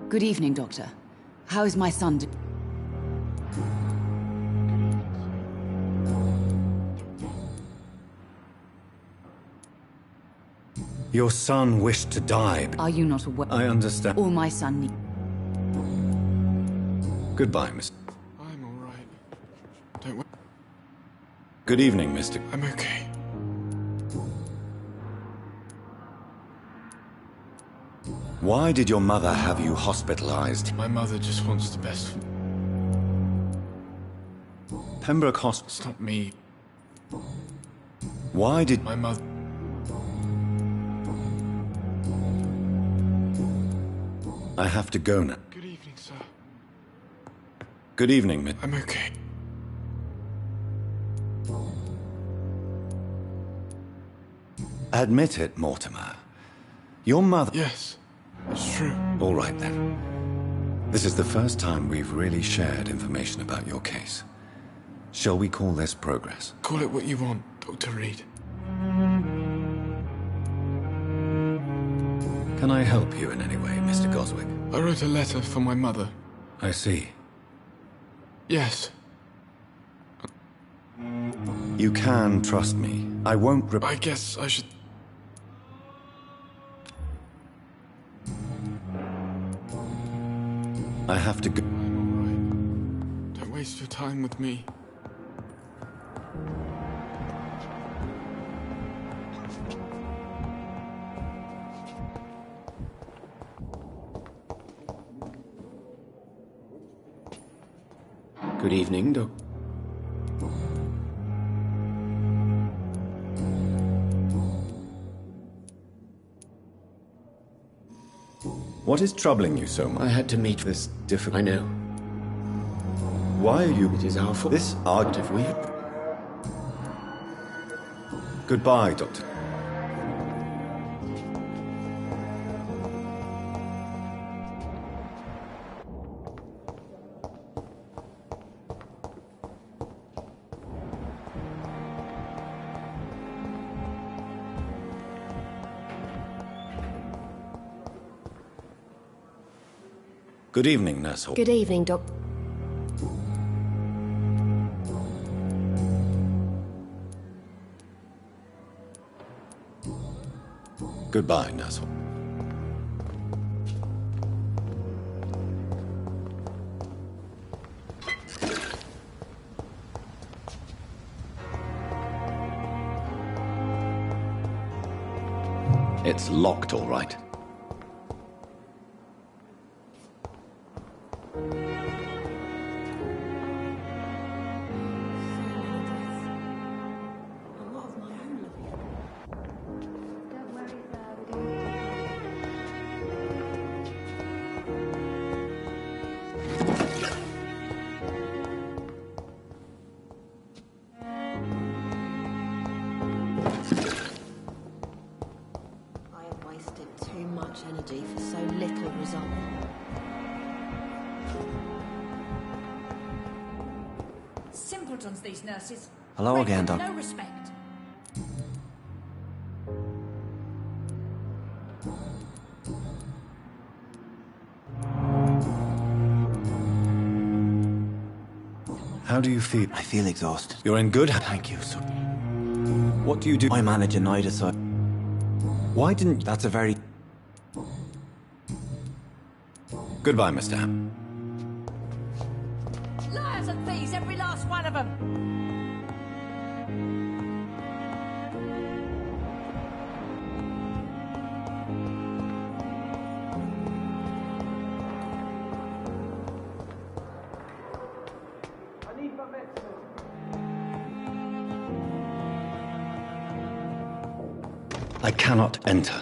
Good evening, Doctor. How is my son Your son wished to die. Are you not aware? I understand. All my son needs. Goodbye, Miss. I'm all right. Don't worry. Good evening, Mr. I'm okay. Why did your mother have you hospitalized? My mother just wants the best for Pembroke Hospital. It's not me. Why did... My mother... I have to go now. Good evening, sir. Good evening, Mid... I'm okay. Admit it, Mortimer. Your mother... Yes, it's true. All right, then. This is the first time we've really shared information about your case. Shall we call this progress? Call it what you want, Dr. Reid. Can I help you in any way, Mr. Goswick? I wrote a letter for my mother. I see. Yes. You can trust me. I won't I guess I should... I have to go... I'm alright. Don't waste your time with me. Good evening, Doc. What is troubling you so much? I had to meet this difficult... I know. Why are you... It is our fault. This argument... If we... Goodbye, Doctor. Good evening, Nurse Hall. Good evening, Doc. Goodbye, Nurse Hall. It's locked, all right. Energy for so little result. Simpletons, these nurses. Hello Bred again, with Doc. No respect. How do you feel? I feel exhausted. You're in good... Thank you, sir. What do you do? I manage a night aside. Why didn't... That's a very... Goodbye, Mr. Ham. Liars and thieves, every last one of them. I cannot enter.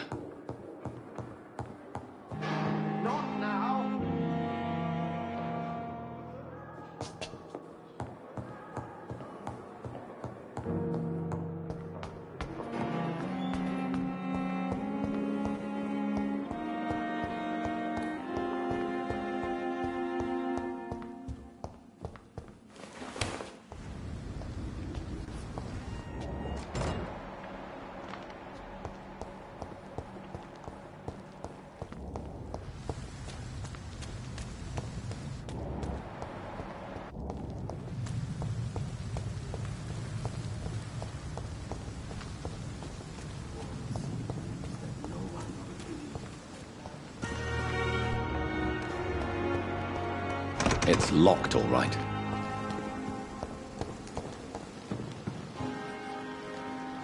It's locked, all right.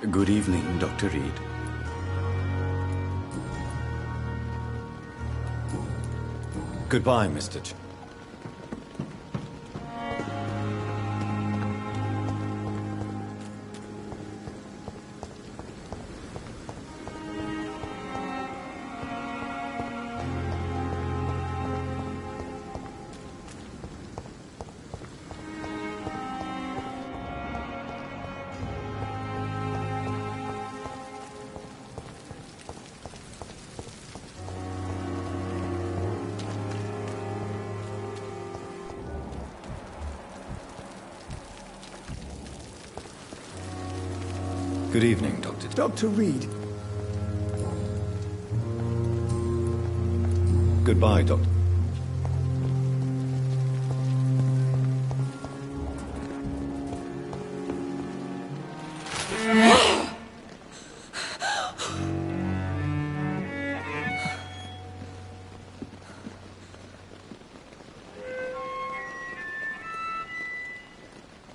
Good evening, Dr. Reid. Goodbye, Mr. Ch... Good evening, Doctor. Dr. Reid. Goodbye, Doctor.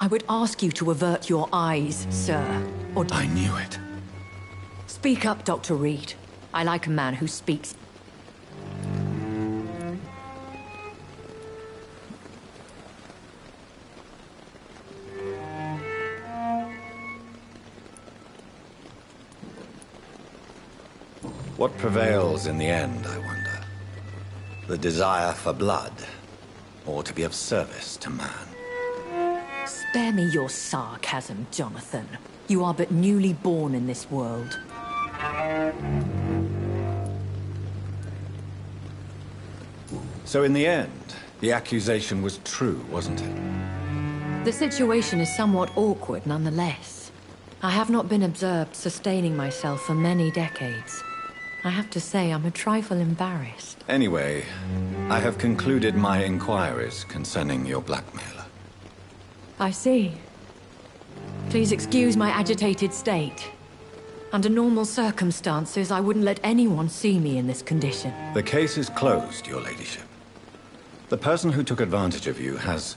I would ask you to avert your eyes, sir. Or I knew it. speak up, Dr. Reid. I like a man who speaks. What prevails in the end, I wonder? The desire for blood, or to be of service to man? Spare me your sarcasm, Jonathan. You are but newly born in this world. So in the end, the accusation was true, wasn't it? The situation is somewhat awkward nonetheless. I have not been observed sustaining myself for many decades. I have to say I'm a trifle embarrassed. Anyway, I have concluded my inquiries concerning your blackmailer. I see. Please excuse my agitated state. Under normal circumstances, I wouldn't let anyone see me in this condition. The case is closed, your ladyship. The person who took advantage of you has,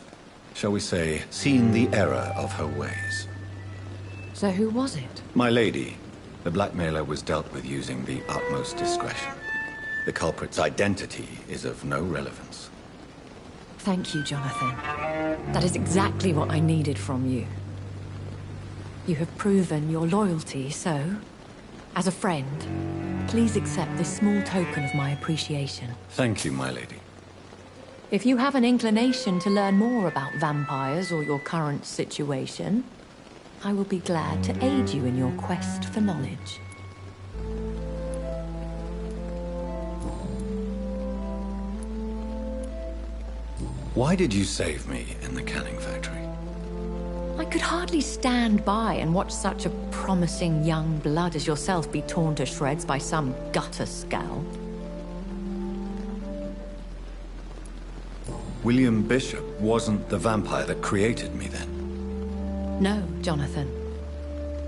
shall we say, seen the error of her ways. So who was it? My lady, the blackmailer was dealt with using the utmost discretion. The culprit's identity is of no relevance. Thank you, Jonathan. That is exactly what I needed from you. You have proven your loyalty, so, as a friend, please accept this small token of my appreciation. Thank you, my lady. If you have an inclination to learn more about vampires or your current situation, I will be glad to aid you in your quest for knowledge. Why did you save me in the canning factory? I could hardly stand by and watch such a promising young blood as yourself be torn to shreds by some gutter scowl. William Bishop wasn't the vampire that created me then. No, Jonathan.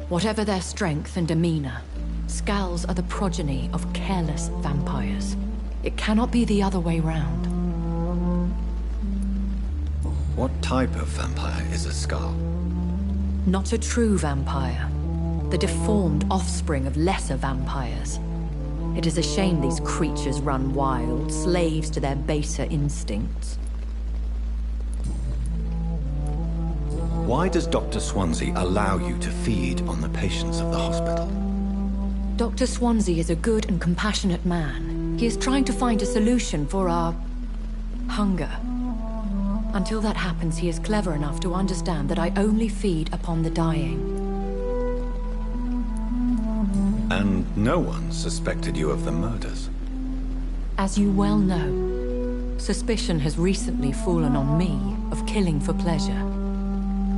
Whatever their strength and demeanor, Scowls are the progeny of careless vampires. It cannot be the other way round. What type of vampire is a Skull? Not a true vampire. The deformed offspring of lesser vampires. It is a shame these creatures run wild, slaves to their baser instincts. Why does Dr. Swansea allow you to feed on the patients of the hospital? Dr. Swansea is a good and compassionate man. He is trying to find a solution for our hunger. Until that happens, he is clever enough to understand that I only feed upon the dying. And no one suspected you of the murders? As you well know, suspicion has recently fallen on me of killing for pleasure.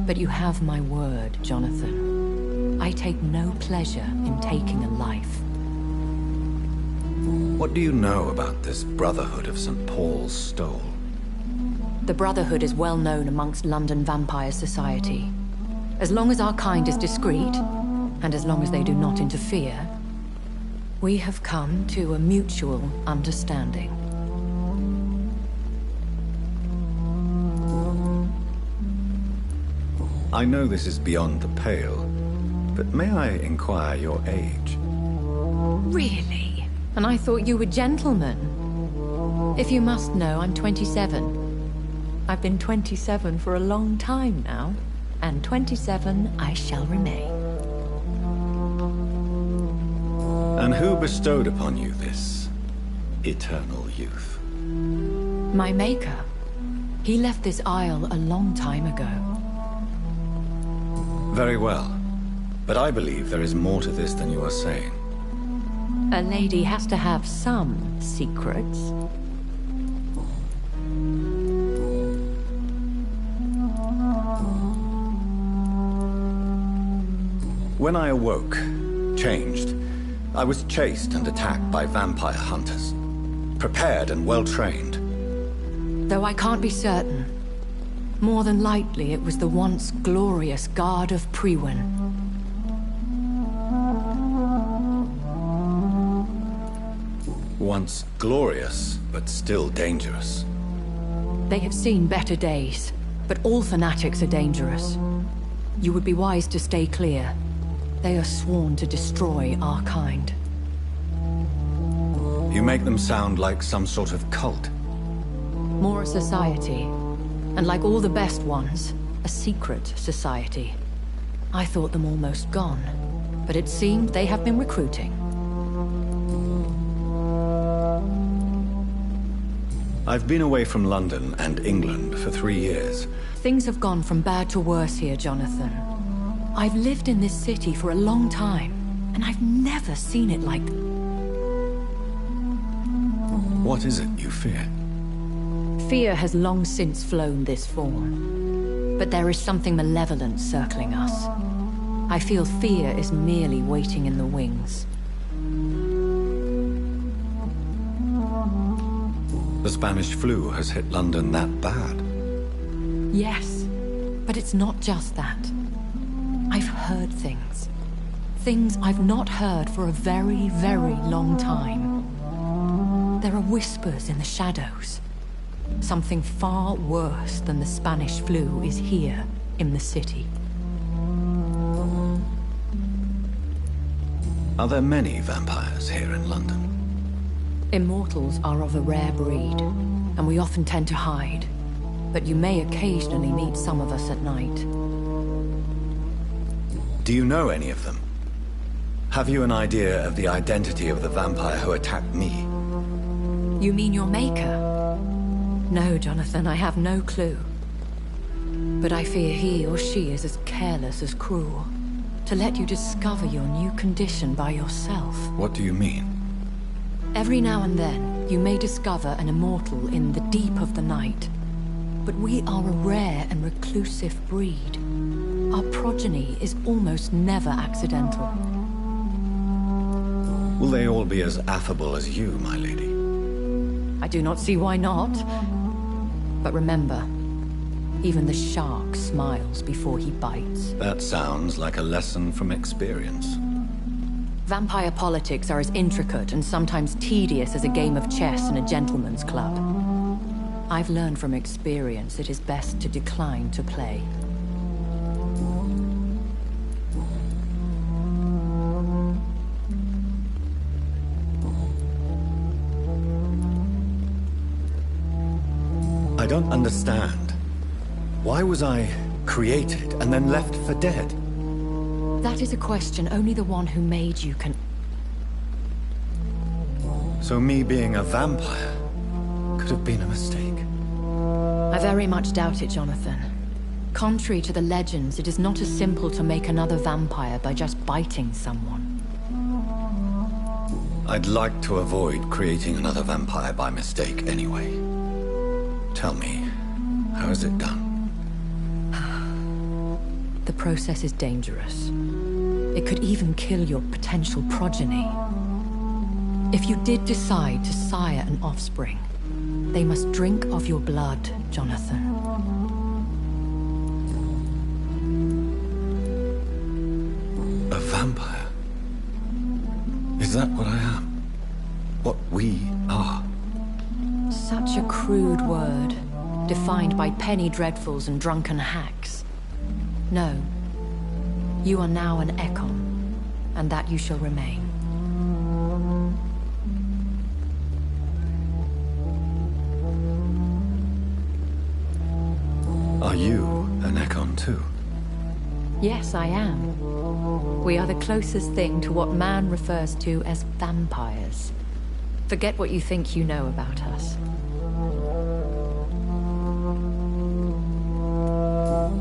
But you have my word, Jonathan. I take no pleasure in taking a life. What do you know about this Brotherhood of St. Paul's Stole? The Brotherhood is well known amongst London vampire society. As long as our kind is discreet, and as long as they do not interfere, we have come to a mutual understanding. I know this is beyond the pale, but may I inquire your age? Really? And I thought you were gentlemen. If you must know, I'm 27. I've been 27 for a long time now, and 27 I shall remain. And who bestowed upon you this eternal youth? My maker. He left this isle a long time ago. Very well, but I believe there is more to this than you are saying. A lady has to have some secrets. When I awoke, changed, I was chased and attacked by vampire hunters. Prepared and well-trained. Though I can't be certain, more than likely it was the once glorious Guard of Priwen. Once glorious, but still dangerous. They have seen better days, but all fanatics are dangerous. You would be wise to stay clear. They are sworn to destroy our kind. You make them sound like some sort of cult. More a society, and like all the best ones, a secret society. I thought them almost gone, but it seemed they have been recruiting. I've been away from London and England for 3 years. Things have gone from bad to worse here, Jonathan. I've lived in this city for a long time, and I've never seen it like... What is it you fear? Fear has long since flown this form. But there is something malevolent circling us. I feel fear is merely waiting in the wings. The Spanish flu has hit London that bad. Yes, but it's not just that. I've heard things. Things I've not heard for a very, very long time. There are whispers in the shadows. Something far worse than the Spanish flu is here in the city. Are there many vampires here in London? Immortals are of a rare breed, and we often tend to hide. But you may occasionally meet some of us at night. Do you know any of them? Have you an idea of the identity of the vampire who attacked me? You mean your maker? No, Jonathan, I have no clue. But I fear he or she is as careless as cruel. To let you discover your new condition by yourself. What do you mean? Every now and then, you may discover an immortal in the deep of the night. But we are a rare and reclusive breed. Our progeny is almost never accidental. Will they all be as affable as you, my lady? I do not see why not. But remember, even the shark smiles before he bites. That sounds like a lesson from experience. Vampire politics are as intricate and sometimes tedious as a game of chess in a gentleman's club. I've learned from experience it is best to decline to play. I don't understand. Why was I created and then left for dead? That is a question only the one who made you can... So me being a vampire could have been a mistake. I very much doubt it, Jonathan. Contrary to the legends, it is not as simple to make another vampire by just biting someone. I'd like to avoid creating another vampire by mistake anyway. Tell me, how is it done? The process is dangerous. It could even kill your potential progeny. If you did decide to sire an offspring, they must drink of your blood, Jonathan. A vampire? Is that what I am? What we are? Such a crude word, defined by penny dreadfuls and drunken hacks. No. You are now an Ekon, and that you shall remain. Are you an Ekon too? Yes, I am. We are the closest thing to what man refers to as vampires. Forget what you think you know about us.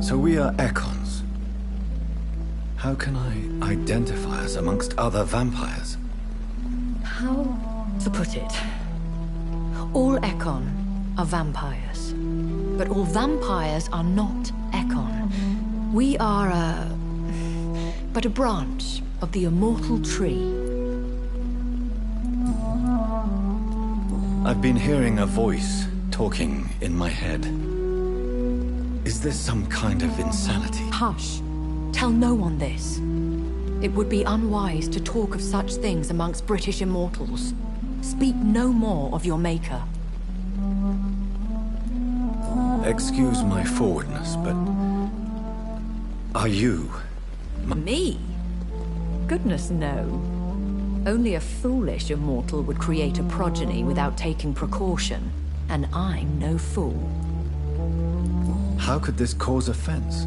So we are Ekons. How can I identify us amongst other vampires? How to put it? All Ekon are vampires. But all vampires are not Ekon. We are but a branch of the immortal tree. I've been hearing a voice talking in my head. Is this some kind of insanity? Hush. Tell no one this. It would be unwise to talk of such things amongst British immortals. Speak no more of your maker. Excuse my forwardness, but... are you... Me? Goodness, no. Only a foolish immortal would create a progeny without taking precaution, and I'm no fool. How could this cause offense?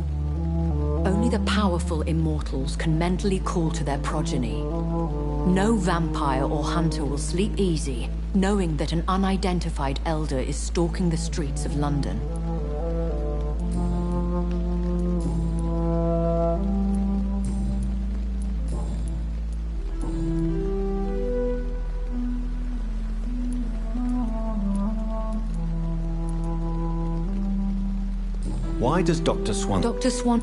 Only the powerful immortals can mentally call to their progeny. No vampire or hunter will sleep easy, knowing that an unidentified elder is stalking the streets of London. Why does Dr. Swan... Dr. Swan...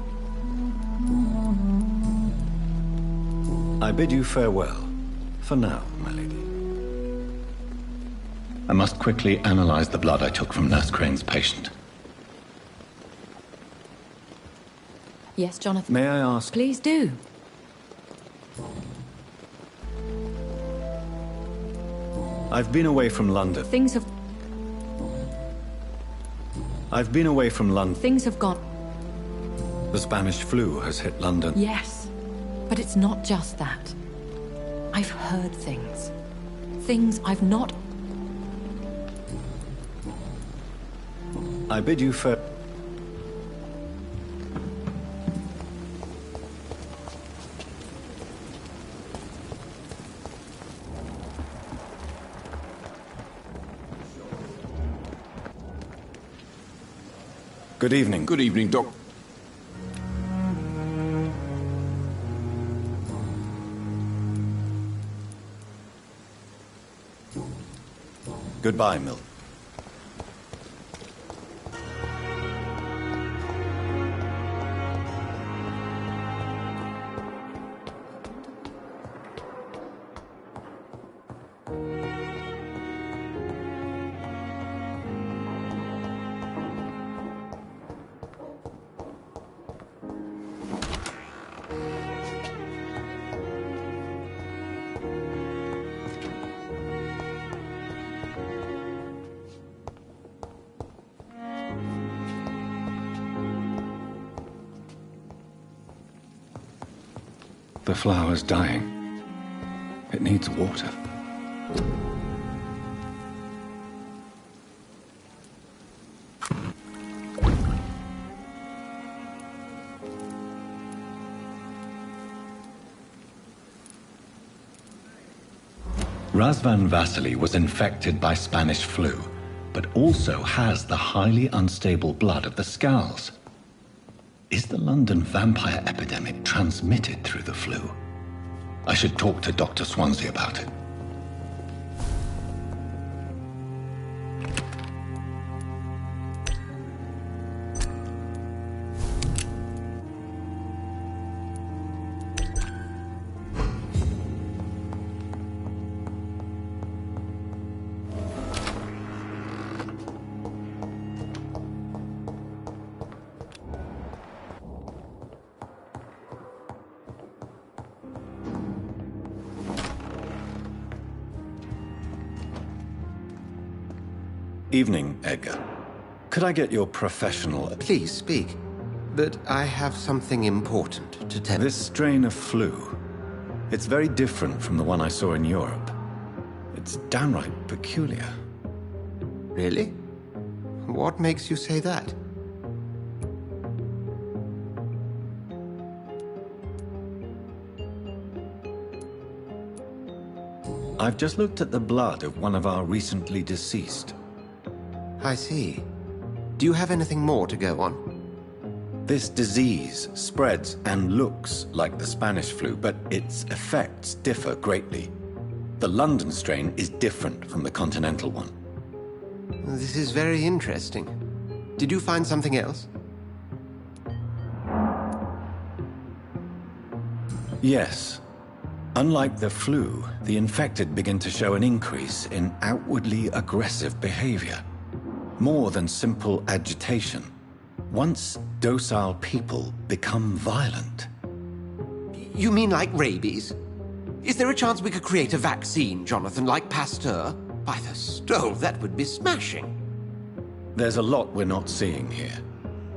I bid you farewell. For now, my lady. I must quickly analyze the blood I took from Nurse Crane's patient. Yes, Jonathan? May I ask... Please do. I've been away from London. Things have gone... The Spanish flu has hit London. Yes, but it's not just that. I've heard things. Things I've not... I bid you farewell. Good evening. Good evening, Doc. Goodbye, Mill. The flower's dying. It needs water. Razvan Vasily was infected by Spanish flu, but also has the highly unstable blood of the Scowls. Is the London vampire epidemic transmitted through the flu? I should talk to Dr. Swansea about it. Evening, Edgar. Could I get your professional... Please speak, but I have something important to tell. This strain of flu, it's very different from the one I saw in Europe. It's downright peculiar. Really? What makes you say that? I've just looked at the blood of one of our recently deceased. I see. Do you have anything more to go on? This disease spreads and looks like the Spanish flu, but its effects differ greatly. The London strain is different from the continental one. This is very interesting. Did you find something else? Yes. Unlike the flu, the infected begin to show an increase in outwardly aggressive behavior. More than simple agitation. Once docile people become violent. You mean like rabies? Is there a chance we could create a vaccine, Jonathan, like Pasteur? By the stove, that would be smashing. There's a lot we're not seeing here.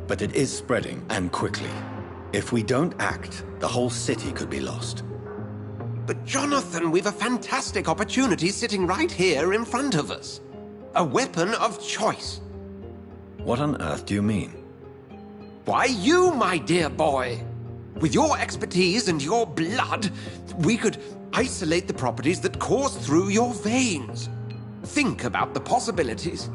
But it is spreading, and quickly. If we don't act, the whole city could be lost. But Jonathan, we've a fantastic opportunity sitting right here in front of us. A weapon of choice. What on earth do you mean? Why, you, my dear boy. With your expertise and your blood, we could isolate the properties that course through your veins. Think about the possibilities.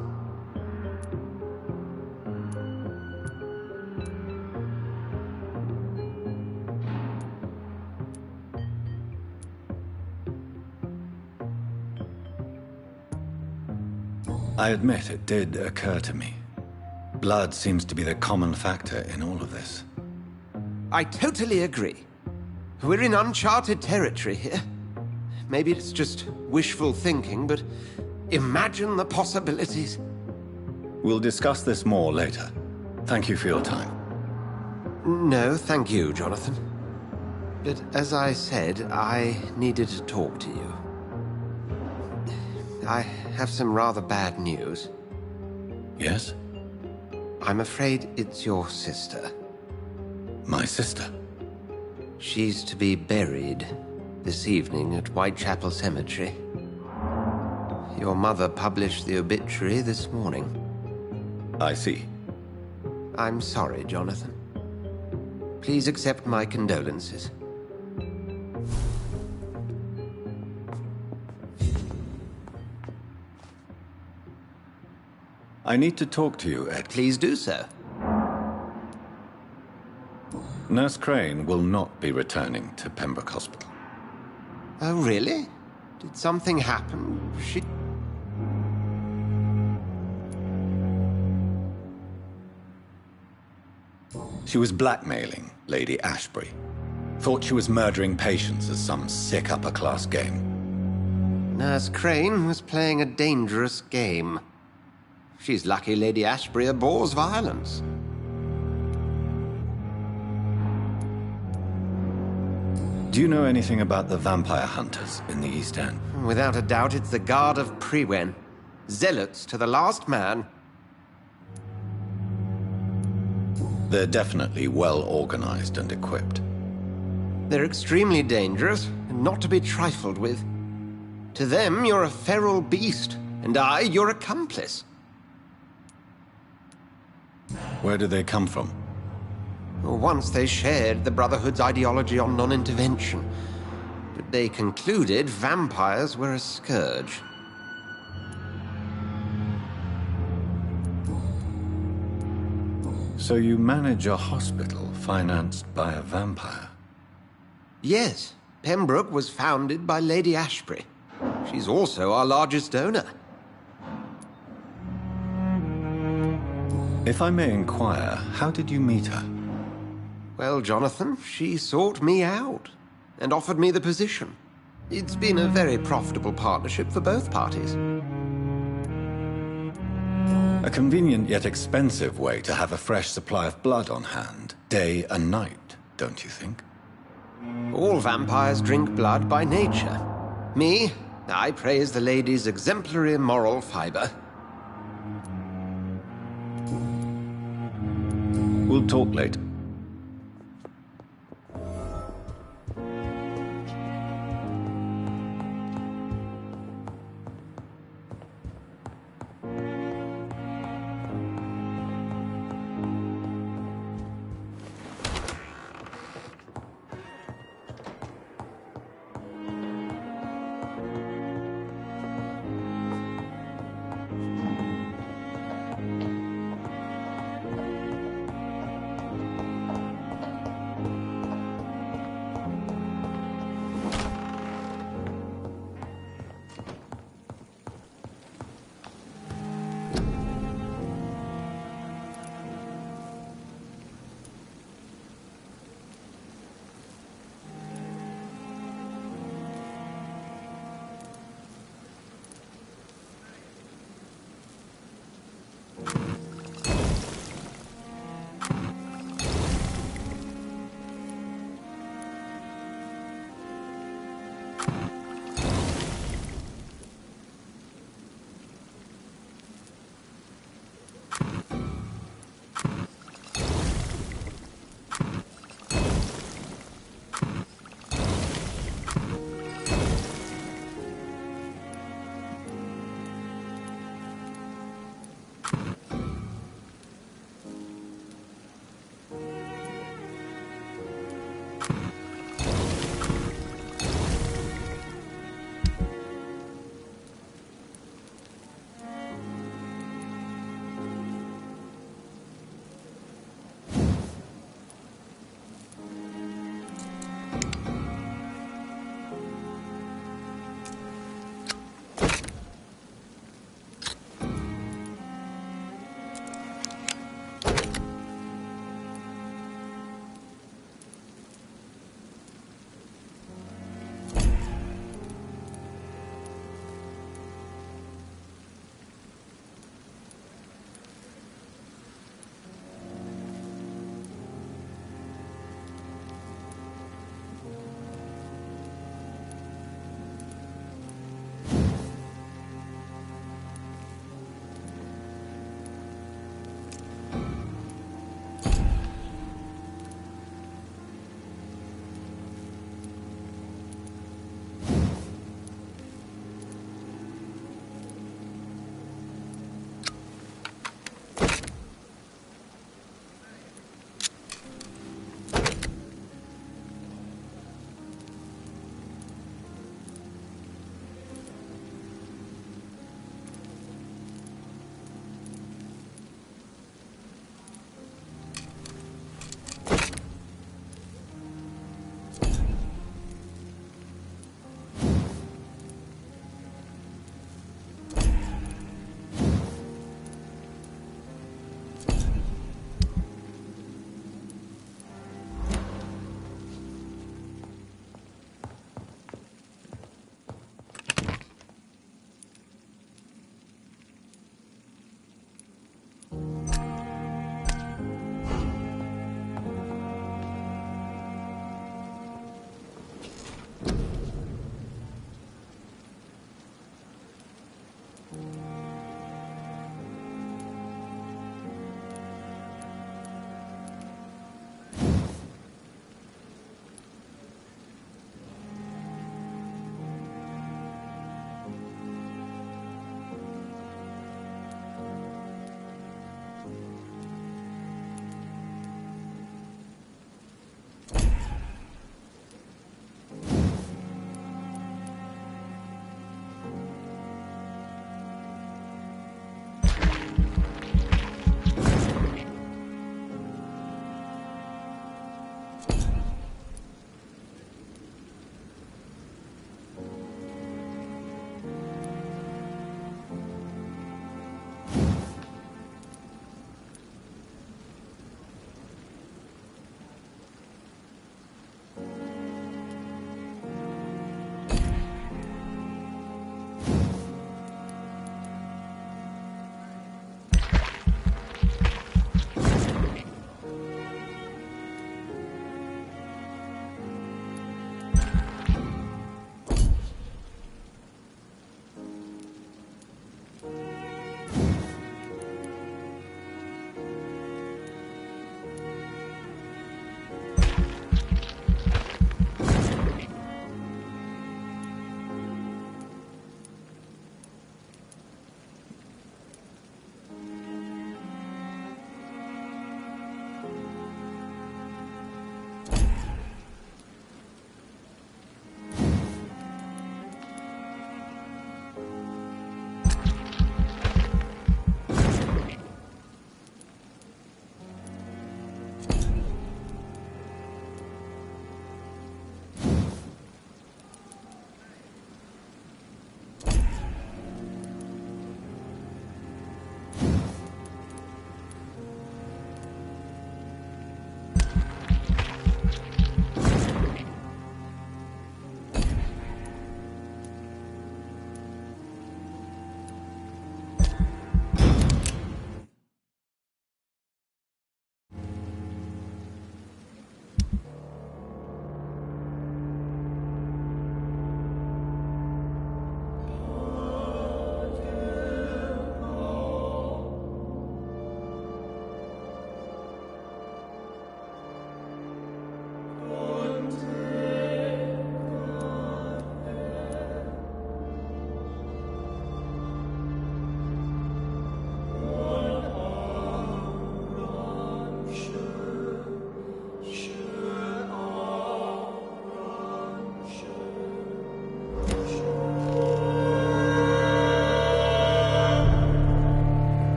I admit it did occur to me. Blood seems to be the common factor in all of this. I totally agree. We're in uncharted territory here. Maybe it's just wishful thinking, but imagine the possibilities. We'll discuss this more later. Thank you for your time. No, thank you, Jonathan. But as I said, I needed to talk to you. I have some rather bad news. Yes? I'm afraid it's your sister. My sister? She's to be buried this evening at Whitechapel Cemetery. Your mother published the obituary this morning. I see. I'm sorry, Jonathan. Please accept my condolences. I need to talk to you, Ed. Please do so. Nurse Crane will not be returning to Pembroke Hospital. Oh, really? Did something happen? She was blackmailing Lady Ashbury. Thought she was murdering patients as some sick upper-class game. Nurse Crane was playing a dangerous game. She's lucky Lady Ashbury abhors violence. Do you know anything about the vampire hunters in the East End? Without a doubt, it's the Guard of Prewen. Zealots to the last man. They're definitely well organized and equipped. They're extremely dangerous and not to be trifled with. To them, you're a feral beast, and I, your accomplice. Where do they come from? Once they shared the Brotherhood's ideology on non-intervention, but they concluded vampires were a scourge. So you manage a hospital financed by a vampire? Yes, Pembroke was founded by Lady Ashbury. She's also our largest donor. If I may inquire, how did you meet her? Well, Jonathan, she sought me out and offered me the position. It's been a very profitable partnership for both parties. A convenient yet expensive way to have a fresh supply of blood on hand, day and night, don't you think? All vampires drink blood by nature. Me, I praise the lady's exemplary moral fiber. We'll talk later.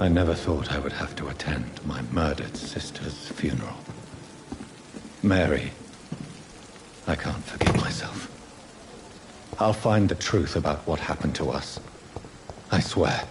I never thought I would have to attend my murdered sister's funeral. Mary, I can't forgive myself. I'll find the truth about what happened to us. I swear.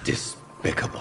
Despicable.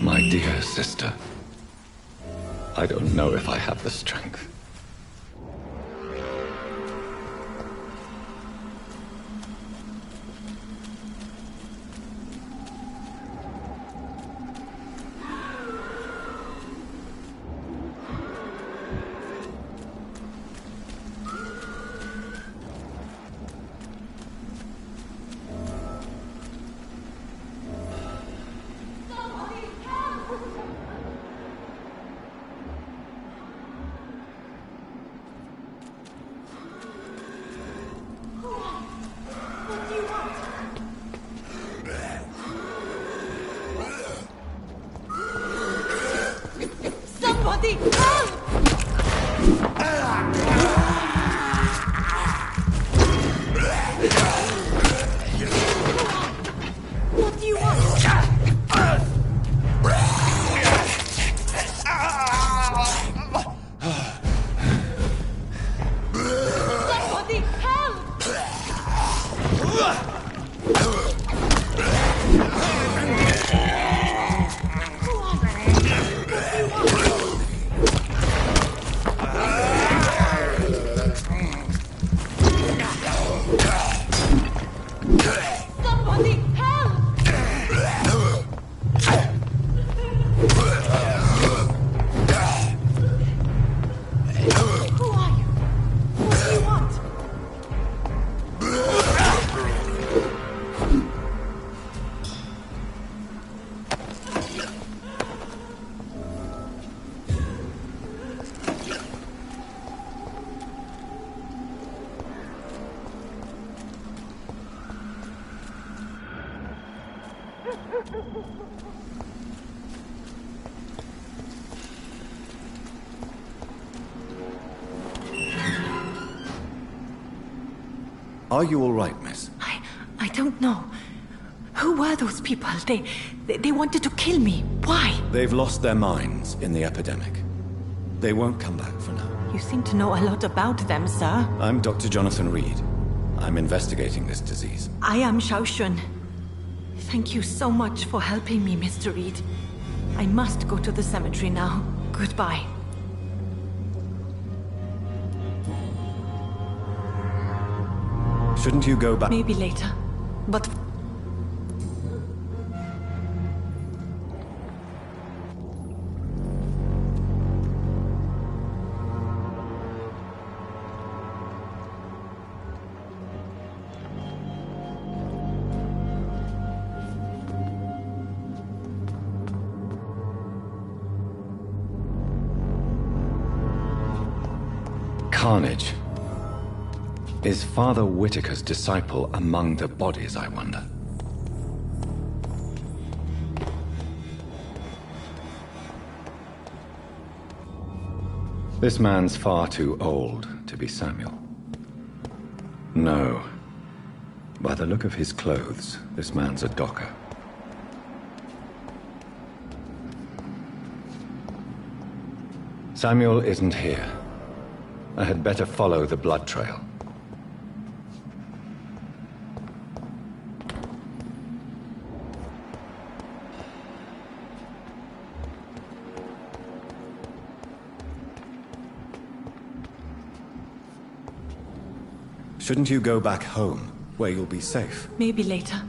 My dear sister, I don't know if I have the strength. Somebody help! What do you want? Somebody help! Somebody help! Who are you? What do you want? Are you all right, miss? I don't know. Who were those people? They wanted to kill me. Why? They've lost their minds in the epidemic. They won't come back for now. You seem to know a lot about them, sir. I'm Dr. Jonathan Reid. I'm investigating this disease. I am Xiaoxun. Thank you so much for helping me, Mr. Reid. I must go to the cemetery now. Goodbye. Shouldn't you go back? Maybe later. But... Carnage. Is Father Whitaker's disciple among the bodies, I wonder? This man's far too old to be Samuel. No. By the look of his clothes, this man's a docker. Samuel isn't here. I had better follow the blood trail. Shouldn't you go back home, where you'll be safe? maybe later.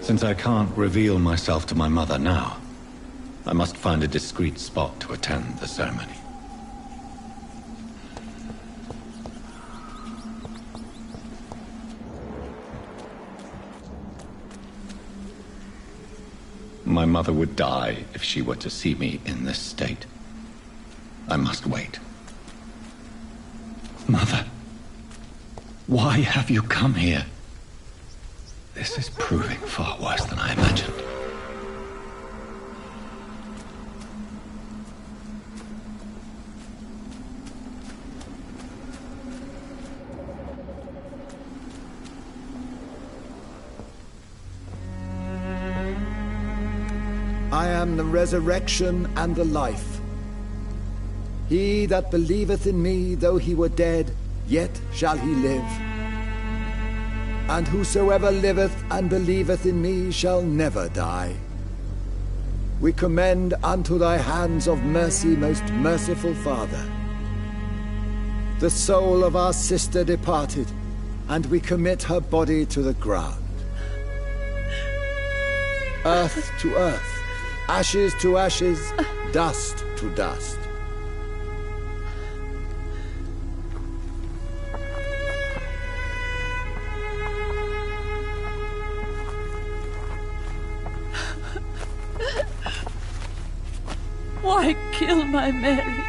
Since I can't reveal myself to my mother now, I must find a discreet spot to attend the ceremony. My mother would die if she were to see me in this state. I must wait. Mother, why have you come here? This is proving far worse than I imagined. I am the resurrection and the life. He that believeth in me, though he were dead, yet shall he live. And whosoever liveth and believeth in me shall never die. We commend unto thy hands of mercy, most merciful Father, the soul of our sister departed, and we commit her body to the ground. Earth to earth, ashes to ashes, dust to dust. Why kill my Mary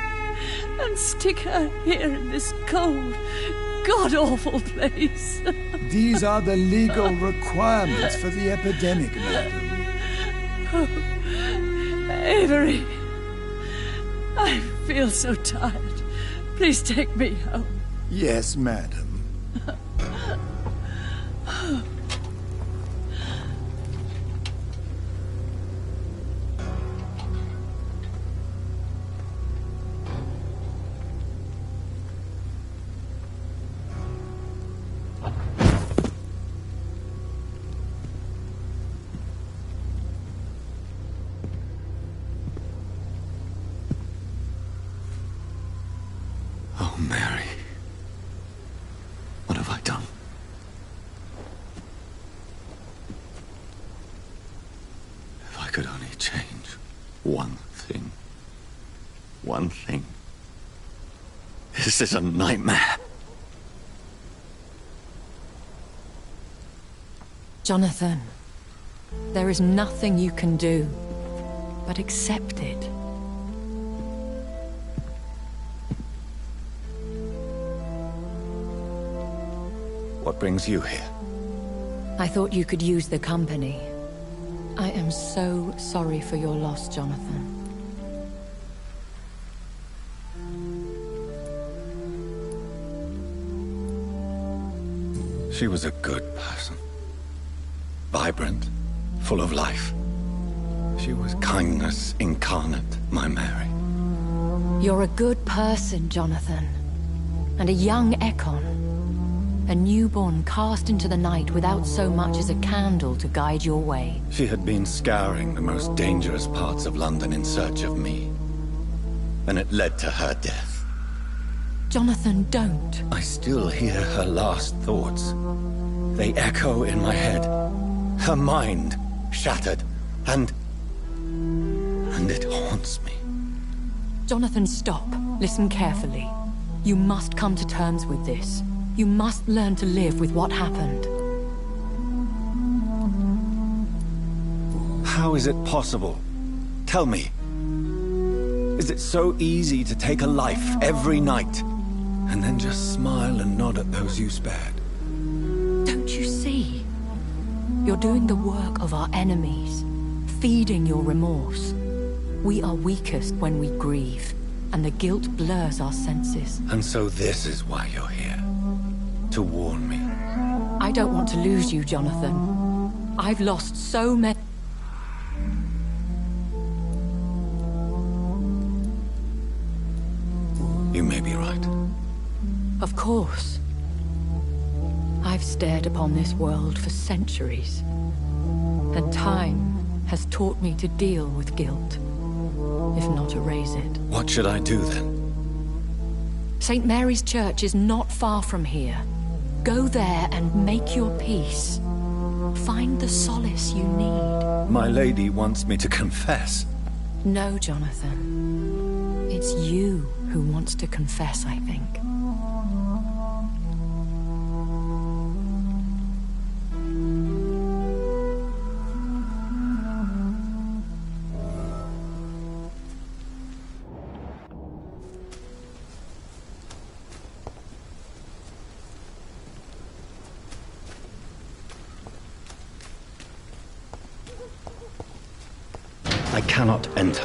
and stick her here in this cold, god-awful place? These are the legal requirements for the epidemic, madam. Avery, I feel so tired. Please take me home. Yes, madam. Oh, Mary. What have I done? If I could only change one thing. One thing. This is a nightmare. Jonathan, there is nothing you can do but accept it. What brings you here? I thought you could use the company. I am so sorry for your loss, Jonathan. She was a good person. Vibrant, full of life. She was kindness incarnate, my Mary. You're a good person, Jonathan. And a young Ekon. A newborn cast into the night without so much as a candle to guide your way. She had been scouring the most dangerous parts of London in search of me. And it led to her death. Jonathan, don't. I still hear her last thoughts. They echo in my head. Her mind shattered, and it haunts me. Jonathan, stop. Listen carefully. You must come to terms with this. You must learn to live with what happened. How is it possible? Tell me. Is it so easy to take a life every night, and then just smile and nod at those you spared? Don't you see? You're doing the work of our enemies, feeding your remorse. We are weakest when we grieve, and the guilt blurs our senses. And so this is why you're here. To warn me. I don't want to lose you, Jonathan. I've lost so many... You may be right. Of course. I've stared upon this world for centuries. And time has taught me to deal with guilt, if not erase it. What should I do then? St. Mary's Church is not far from here. Go there and make your peace. find the solace you need. My lady wants me to confess. No, Jonathan. It's you who wants to confess, I think. I cannot enter.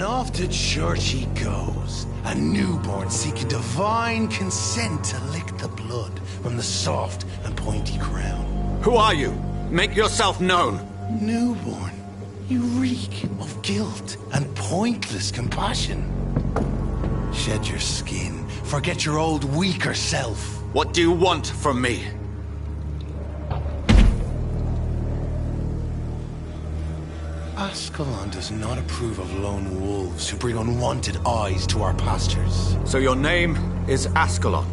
off to church he goes. A newborn seeking divine consent to lick the blood from the soft and pointy crown. Who are you? Make yourself known. Newborn, you reek of guilt and pointless compassion. Shed your skin, forget your old weaker self. What do you want from me? Ascalon does not approve of lone wolves who bring unwanted eyes to our pastures. So your name is Ascalon?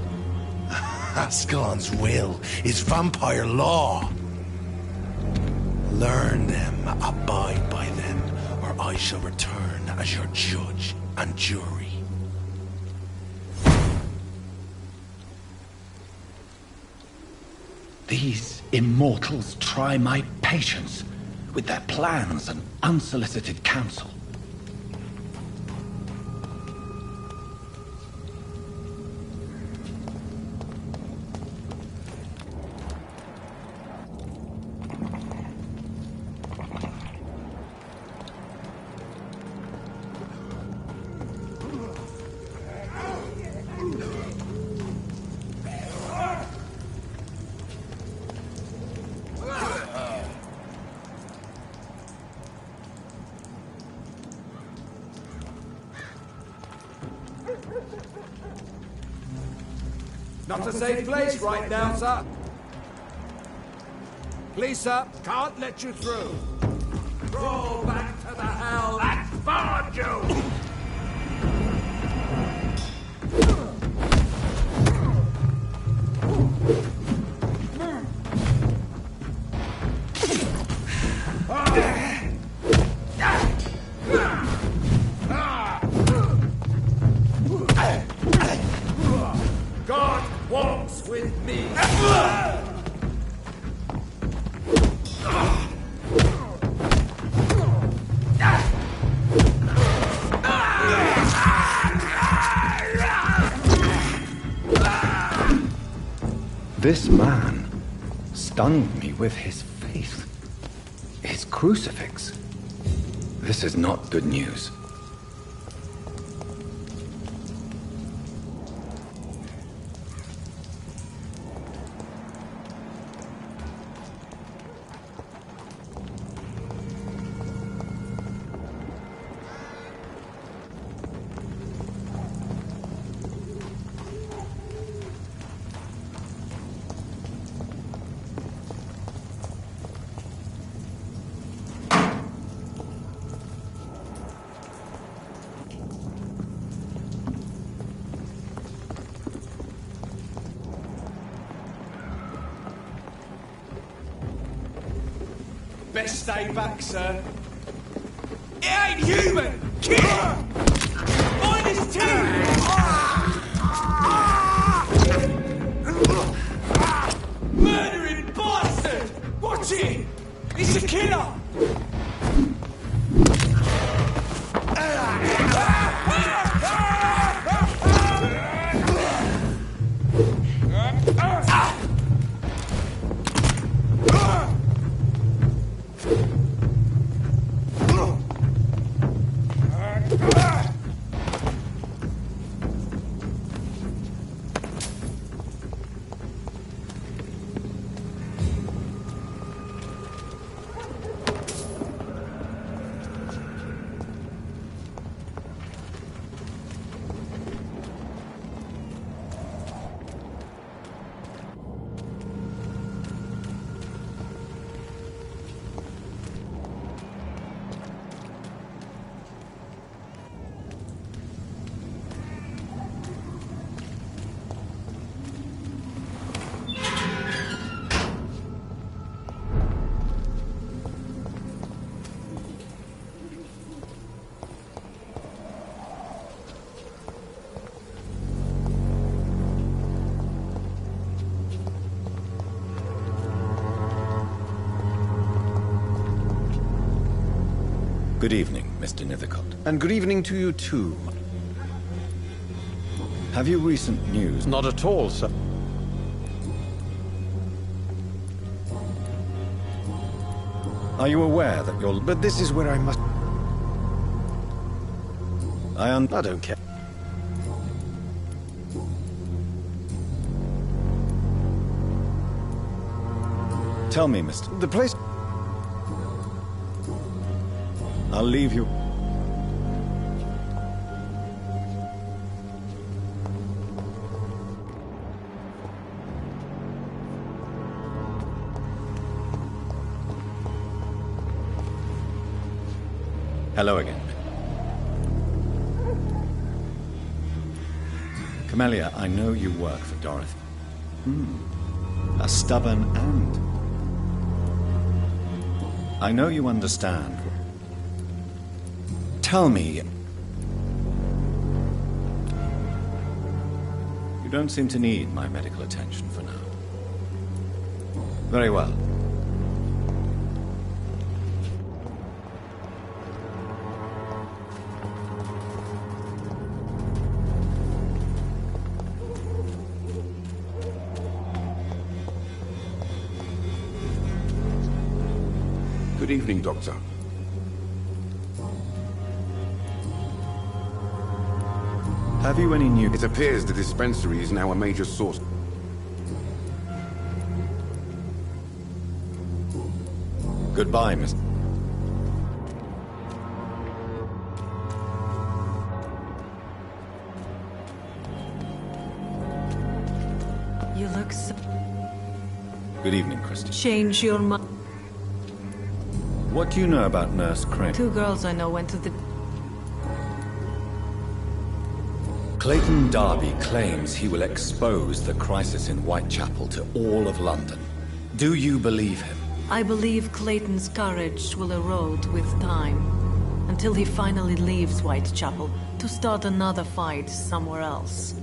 Ascalon's will is vampire law. Learn them, abide by them, or I shall return as your judge and jury. These immortals try my patience with their plans and unsolicited counsel. Not a safe place right now, sir. Please, sir, can't let you through. Roll back to the hell that barred you! God walks with me. This man stunned me with his faith. His crucifix. This is not good news. Best stay back, sir. It ain't human! Kill him! Find his teeth! Murdering bastard! Watch it! He's a killer! Good evening, Mr. Nithicott. And good evening to you too. Have you recent news? Not at all, sir. Are you aware that you're... But this is where I must... I don't care. Tell me, mister. The place... I'll leave you. Hello again. Camellia, I know you work for Dorothy. A stubborn and... I know you understand. Tell me... You don't seem to need my medical attention for now. Very well. Good evening, Doctor. Have you any new... It appears the dispensary is now a major source. Goodbye, Miss... You look so... Good evening, Christy. Change your mind. What do you know about Nurse Crane? 2 girls I know went to the... Clayton Darby claims he will expose the crisis in Whitechapel to all of London. Do you believe him? I believe Clayton's courage will erode with time, until he finally leaves Whitechapel to start another fight somewhere else.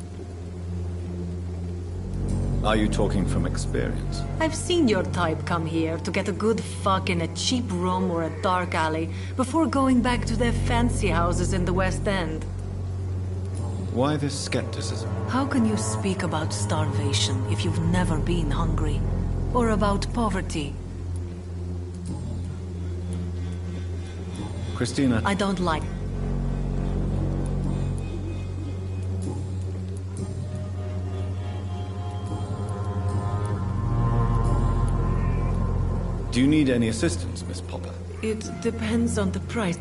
Are you talking from experience? I've seen your type come here to get a good fuck in a cheap room or a dark alley before going back to their fancy houses in the West End. Why this skepticism? How can you speak about starvation if you've never been hungry? Or about poverty? Christina... I don't like... Do you need any assistance, Miss Popper? It depends on the price.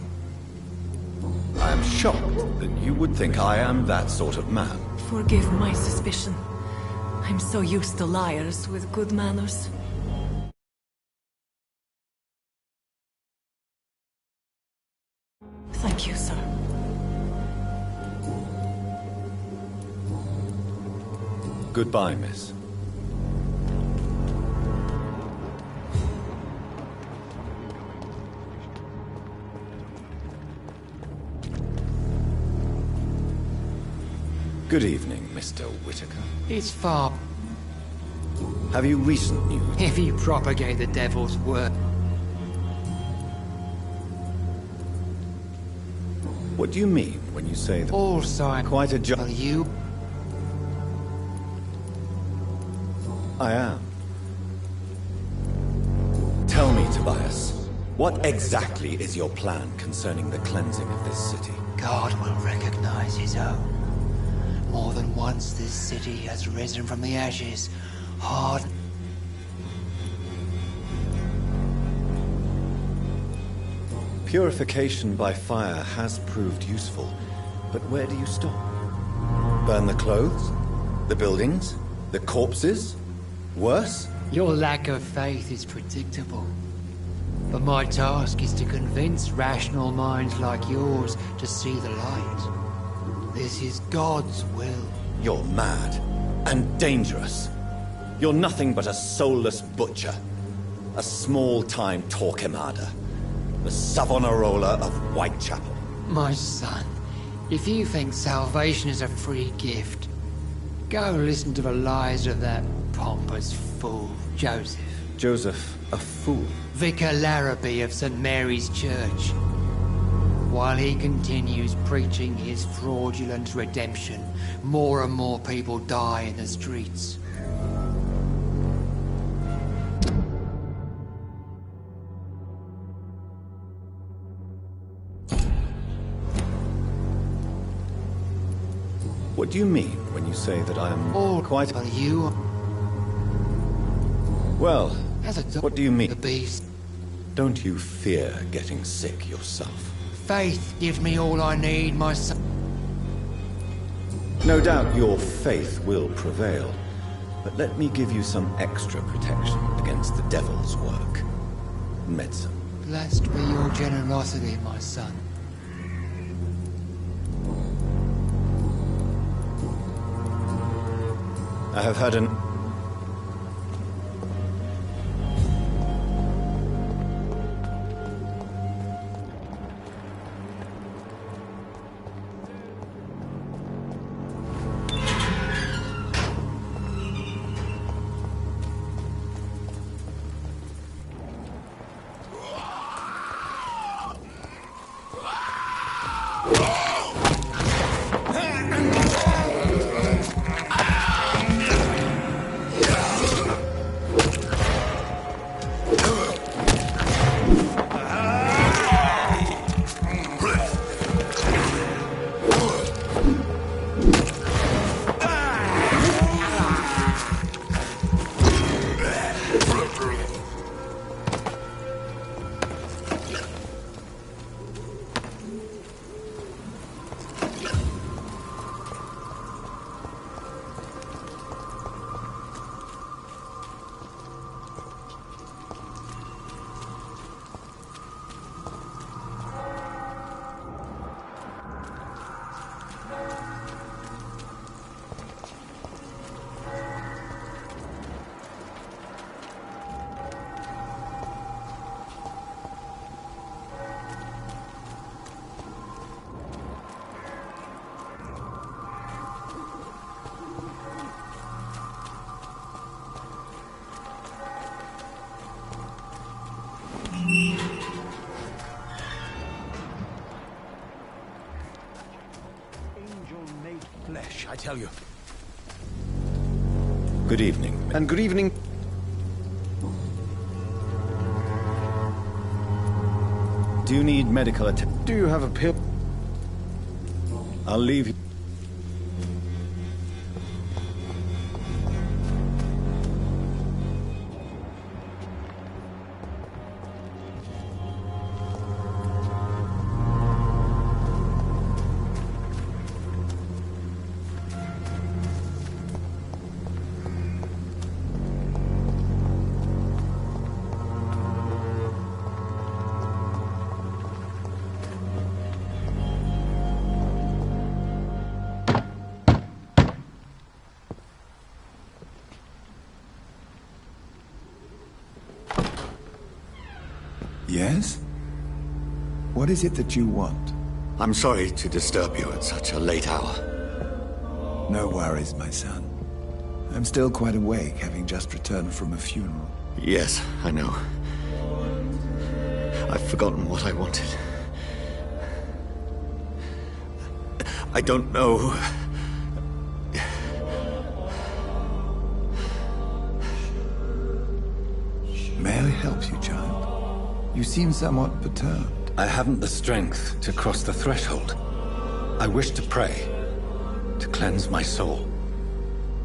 I am shocked that you would think I am that sort of man. Forgive my suspicion. I'm so used to liars with good manners. Thank you, sir. Goodbye, miss. Good evening, Mr. Whitaker. It's far. Have you recent news? If you propagate the devil's word. What do you mean when you say that? All sign. Quite a job. You? I am. Tell me, Tobias, what exactly is your plan concerning the cleansing of this city? God will recognize his own. More than once this city has risen from the ashes, hard. Purification by fire has proved useful, but where do you stop? Burn the clothes? The buildings? The corpses? Worse? Your lack of faith is predictable. But my task is to convince rational minds like yours to see the light. This is God's will. You're mad and dangerous. You're nothing but a soulless butcher. A small-time Torquemada. The Savonarola of Whitechapel. My son, if you think salvation is a free gift, go listen to the lies of that pompous fool, Joseph. Joseph, a fool? Vicar Larrabee of St. Mary's Church. While he continues preaching his fraudulent redemption, more and more people die in the streets. What do you mean when you say that I am quite... But you... Well, what do you mean? The beast. Don't you fear getting sick yourself? Faith gives me all I need, my son. No doubt your faith will prevail, but let me give you some extra protection against the devil's work. Medicine. Blessed be your generosity, my son. I have had an... I tell you. Good evening. And good evening. Do you need medical attention? Do you have a pill? I'll leave you. Yes? What is it that you want? I'm sorry to disturb you at such a late hour. No worries, my son. I'm still quite awake, having just returned from a funeral. Yes, I know. I've forgotten what I wanted. I don't know. May I help you, child? You seem somewhat perturbed. I haven't the strength to cross the threshold. I wish to pray, to cleanse my soul.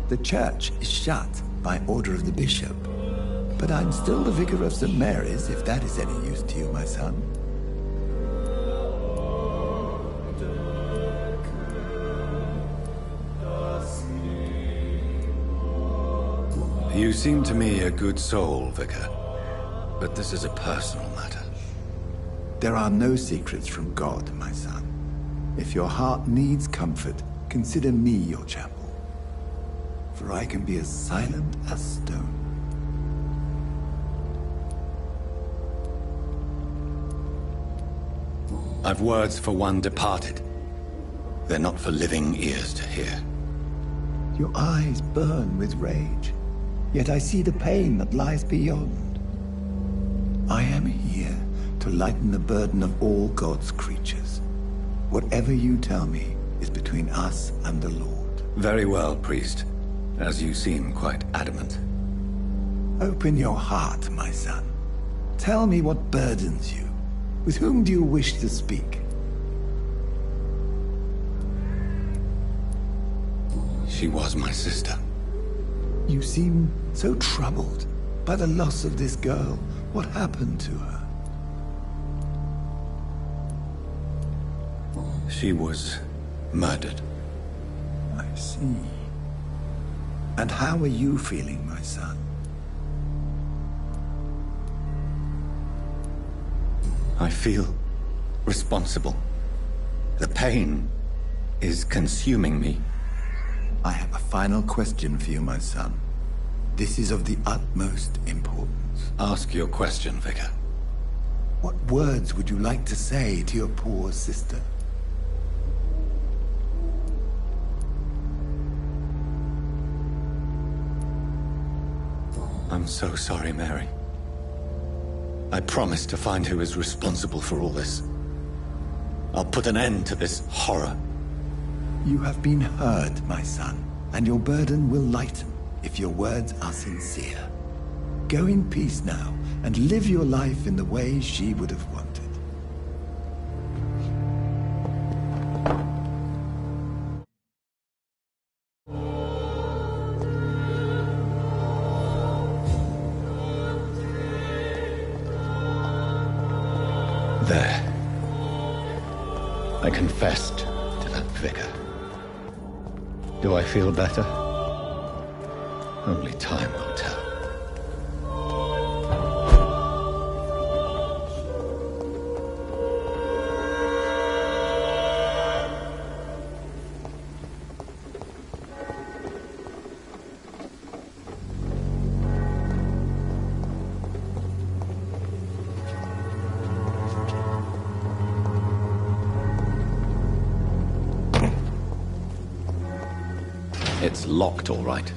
The church is shut by order of the bishop. But I'm still the vicar of St. Mary's, if that is any use to you, my son. You seem to me a good soul, Vicar. But this is a personal matter. There are no secrets from God, my son. If your heart needs comfort, consider me your chapel. For I can be as silent as stone. I've words for one departed. They're not for living ears to hear. Your eyes burn with rage, yet I see the pain that lies beyond. I am here to lighten the burden of all God's creatures. Whatever you tell me is between us and the Lord. Very well, priest. As you seem quite adamant. Open your heart, my son. Tell me what burdens you. With whom do you wish to speak? She was my sister. You seem so troubled by the loss of this girl. What happened to her? She was murdered. I see. And how are you feeling, my son? I feel responsible. The pain is consuming me. I have a final question for you, my son. This is of the utmost importance. Ask your question, Vicar. What words would you like to say to your poor sister? I'm so sorry, Mary. I promise to find who is responsible for all this. I'll put an end to this horror. You have been heard, my son, and your burden will lighten if your words are sincere. Go in peace now, and live your life in the way she would have wanted. There. I confessed to that vicar. Do I feel better? Only time will tell. It's locked, all right.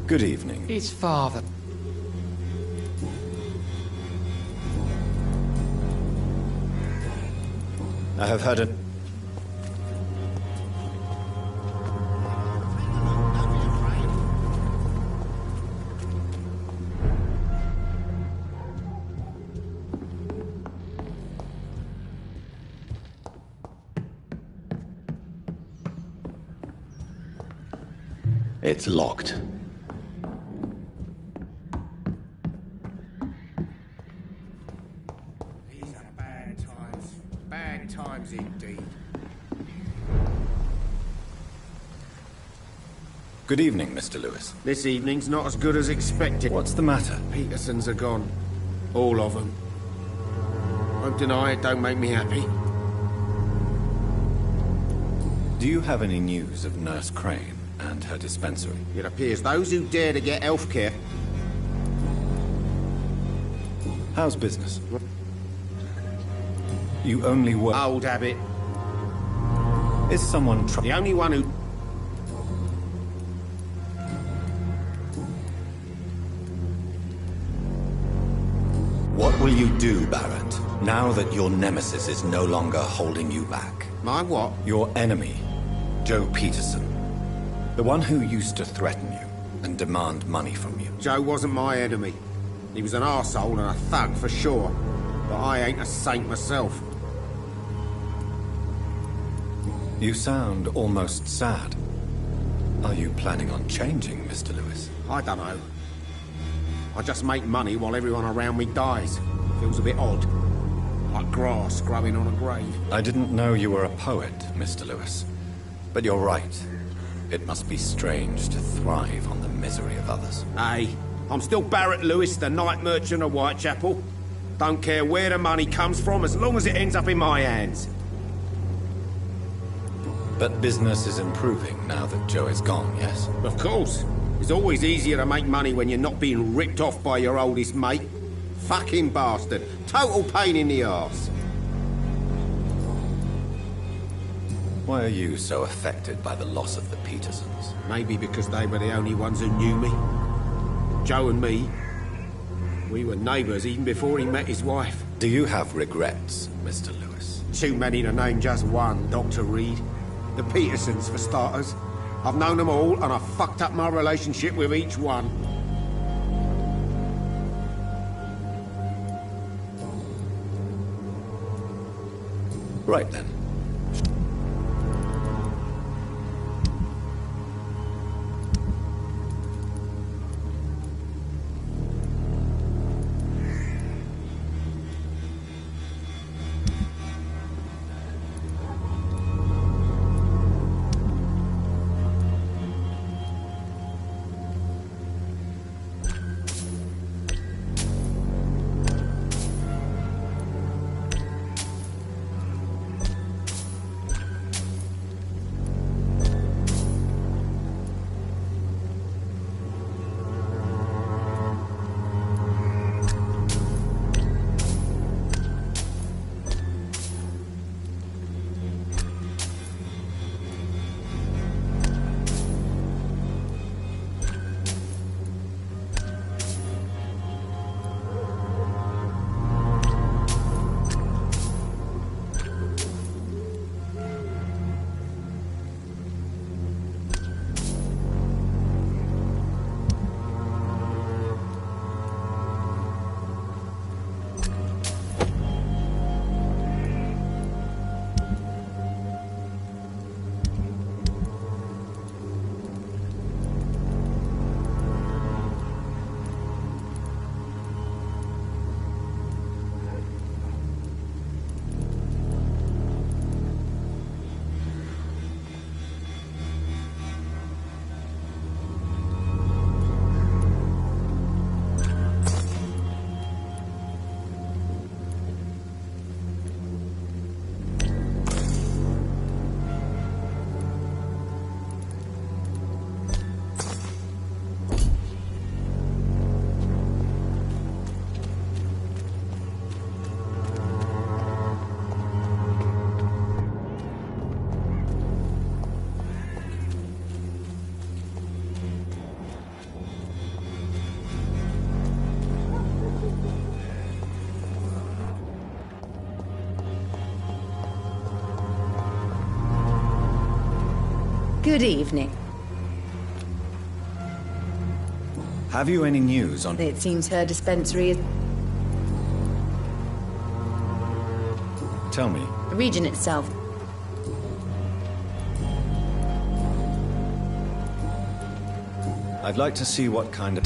Good evening. His father. I have heard it. It's locked. Indeed. Good evening, Mr. Lewis. This evening's not as good as expected. What's the matter? Petersons are gone. All of them. Won't deny it, don't make me happy. Do you have any news of Nurse Crane and her dispensary? It appears those who dare to get healthcare. How's business? You only work... Old habit. Is someone The only one who... What will you do, Barrett, now that your nemesis is no longer holding you back? My what? Your enemy, Joe Peterson. The one who used to threaten you and demand money from you. Joe wasn't my enemy. He was an arsehole and a thug for sure. But I ain't a saint myself. You sound almost sad. Are you planning on changing, Mr. Lewis? I don't know. I just make money while everyone around me dies. Feels a bit odd. like grass growing on a grave. I didn't know you were a poet, Mr. Lewis. But you're right. It must be strange to thrive on the misery of others. Hey, I'm still Barrett Lewis, the night merchant of Whitechapel. Don't care where the money comes from, as long as it ends up in my hands. But business is improving now that Joe is gone, yes? Of course. It's always easier to make money when you're not being ripped off by your oldest mate. Fucking bastard. Total pain in the arse. Why are you so affected by the loss of the Petersons? Maybe because they were the only ones who knew me. Joe and me, we were neighbours even before he met his wife. Do you have regrets, Mr. Lewis? Too many to name just one, Dr. Reid. The Petersons, for starters. I've known them all, and I've fucked up my relationship with each one. Right then. Good evening. Have you any news on... It seems her dispensary is... Tell me. The region itself. I'd like to see what kind of...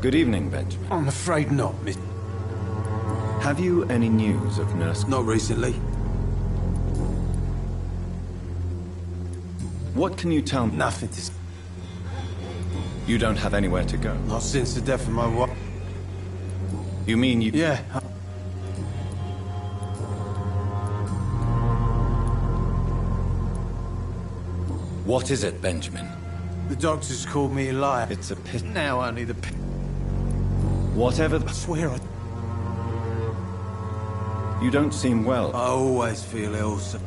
Good evening, Benjamin. I'm afraid not, miss. Have you any news of Nurse... Not recently. What can you tell me? Nothing to... You don't have anywhere to go? Not since the death of my wife. You mean you... Yeah. What is it, Benjamin? The doctors called me a liar. It's a pit... Now only the pit... Whatever... I swear I... You don't seem well. I always feel ill, so...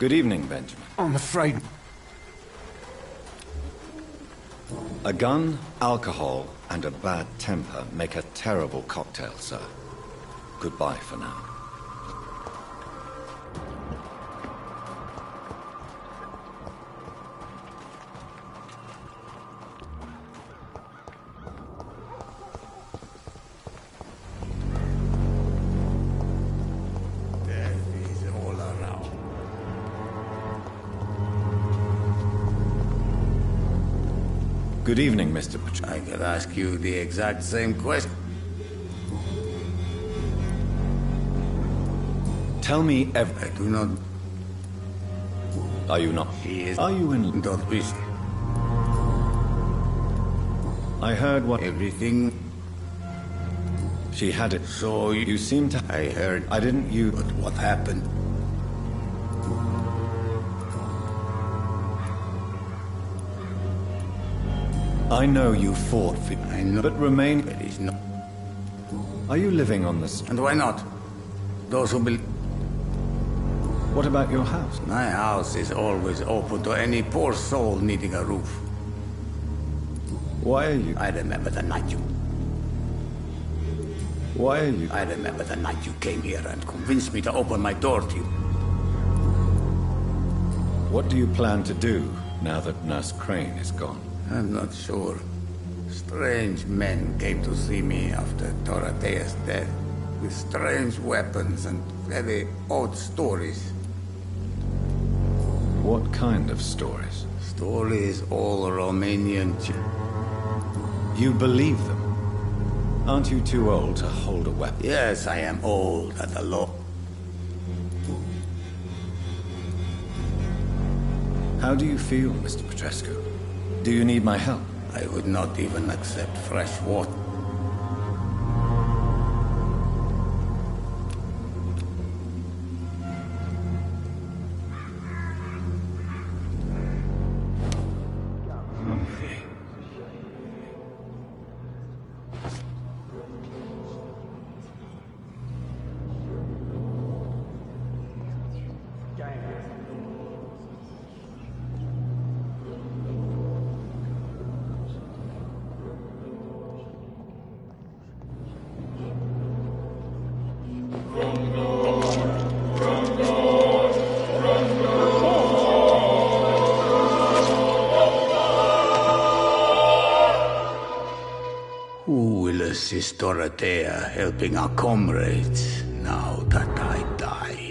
Good evening, Benjamin. I'm afraid... A gun, alcohol, and a bad temper make a terrible cocktail, sir. Goodbye for now. Good evening, Mr. Patrick. I could ask you the exact same question. Tell me everything. I do not... Are you not? He is... Are you in... Dontnod. I heard what... Everything... She had it. So you seem to... I heard... I didn't you... But what happened? I know you fought for... I know... But remain... But he's not... Are you living on this... And why not? Those who believe... What about your house? My house is always open to any poor soul needing a roof. Why are you... I remember the night you... Why are you... I remember the night you came here and convinced me to open my door to you. What do you plan to do now that Nurse Crane is gone? I'm not sure. Strange men came to see me after Dorothea's death, with strange weapons and very odd stories. What kind of stories? Stories all Romanian. You believe them? Aren't you too old to hold a weapon? Yes, I am old at the law. How do you feel, Mr. Petrescu? Do you need my help? I would not even accept fresh water. Who will assist Dorothea helping our comrades now that I die?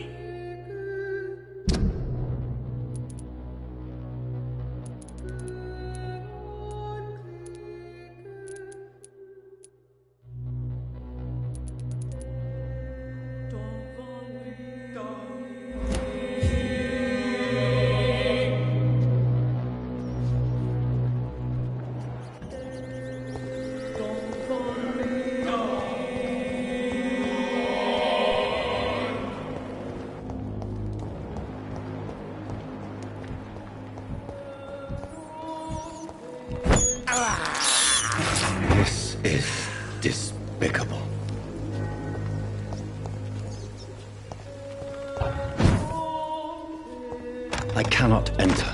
This is despicable. I cannot enter.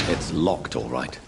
It's locked, all right.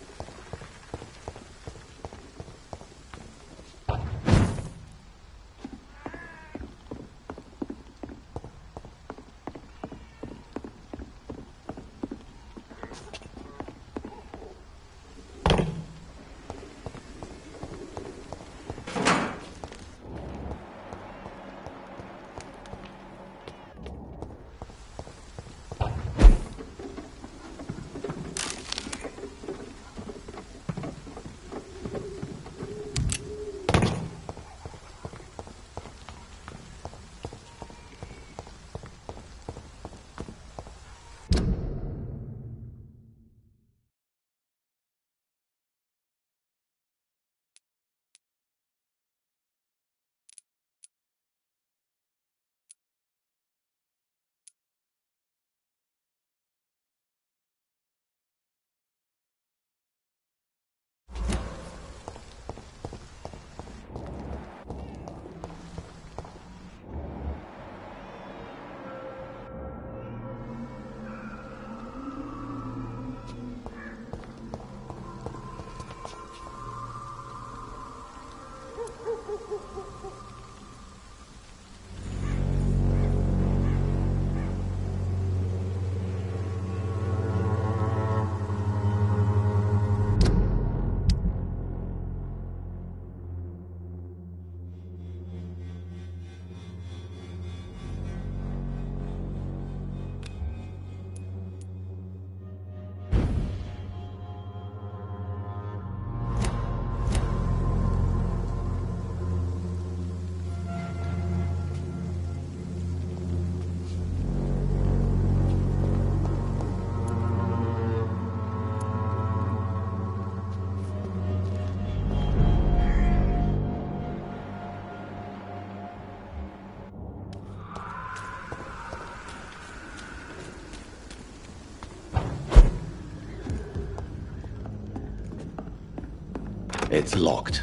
It's locked.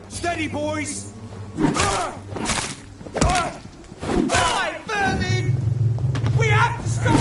Steady, boys! Alright, vermin! We have to stop!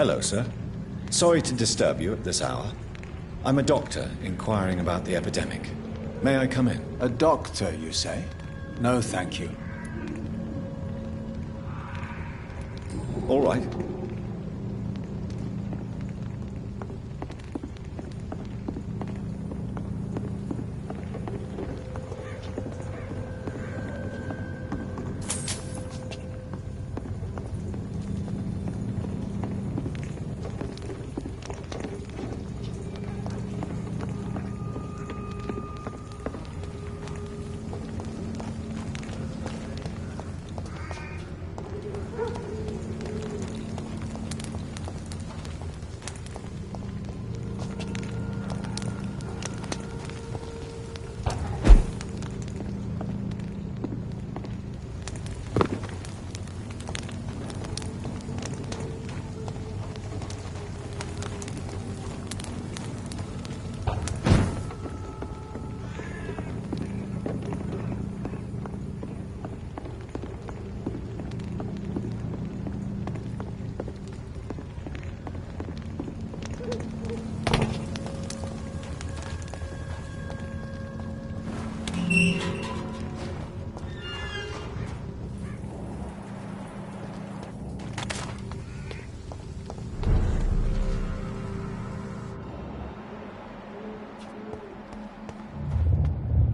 Hello, sir. Sorry to disturb you at this hour. I'm a doctor inquiring about the epidemic. May I come in? A doctor, you say? No, thank you. All right.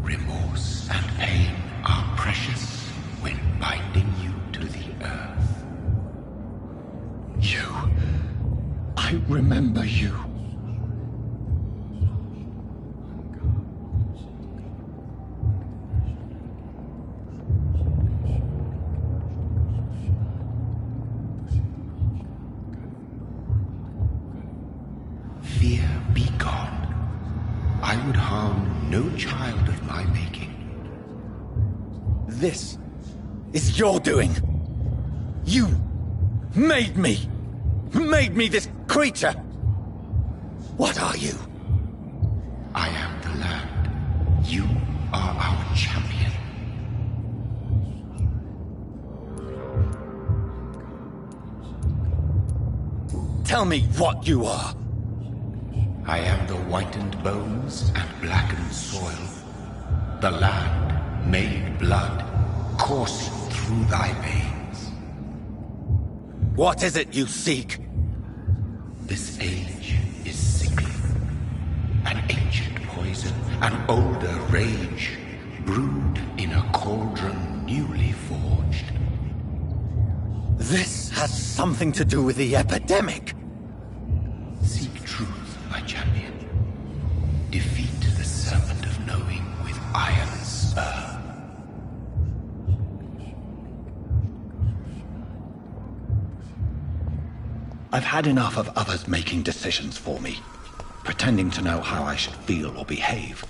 Remorse and pain are precious when binding you to the earth. You. I remember you. Fear be gone. I would harm no child of my making. This is your doing. You made me. Made me this creature. What are you? I am the land. You are our champion. Tell me what you are. I am the whitened bones and blackened soil. The land made blood course through thy veins. What is it you seek? This age is sickly. An ancient poison, an older rage, brewed in a cauldron newly forged. This has something to do with the epidemic. Seek truth, my champion. Defeat the serpent of knowing with iron spur. I've had enough of others making decisions for me, pretending to know how I should feel or behave.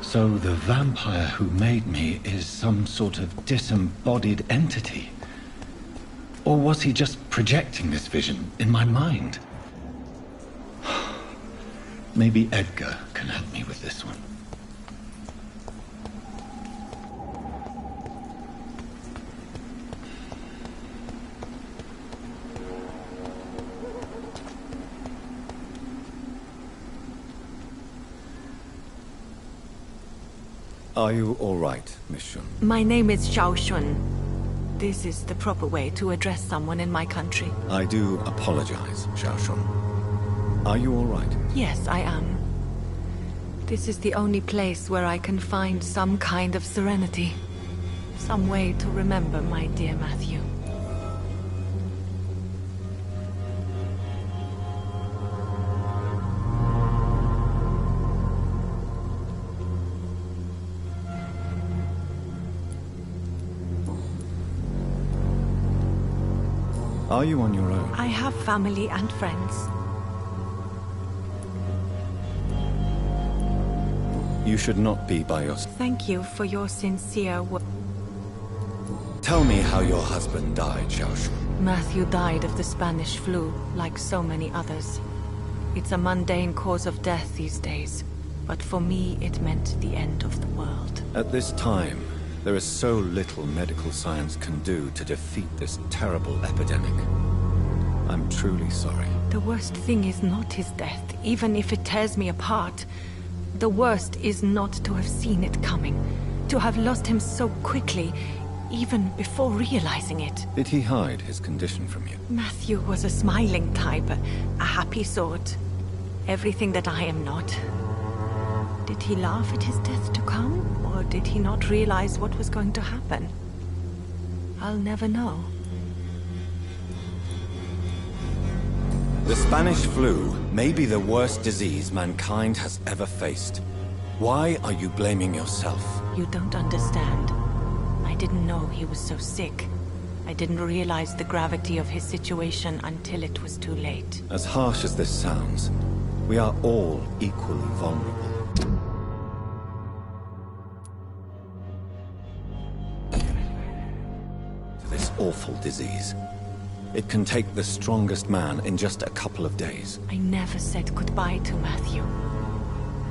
So the vampire who made me is some sort of disembodied entity? Or was he just projecting this vision in my mind? Maybe Edgar can help me with this one. Are you all right, Miss Shun? My name is Xiao Shun. This is the proper way to address someone in my country. I do apologize, Xiao Shun. Are you all right? Yes, I am. This is the only place where I can find some kind of serenity. Some way to remember my dear Matthew. Are you on your own? I have family and friends. You should not be by yourself. Thank you for your sincere work. Tell me how your husband died, Xiao Shun. Matthew died of the Spanish flu, like so many others. It's a mundane cause of death these days, but for me it meant the end of the world. At this time, there is so little medical science can do to defeat this terrible epidemic. I'm truly sorry. The worst thing is not his death, even if it tears me apart. The worst is not to have seen it coming, to have lost him so quickly, even before realizing it. Did he hide his condition from you? Matthew was a smiling type, a happy sort. Everything that I am not. Did he laugh at his death to come, or did he not realize what was going to happen? I'll never know. The Spanish flu may be the worst disease mankind has ever faced. Why are you blaming yourself? You don't understand. I didn't know he was so sick. I didn't realize the gravity of his situation until it was too late. As harsh as this sounds, we are all equally vulnerable. To this awful disease. It can take the strongest man in just a couple of days. I never said goodbye to Matthew.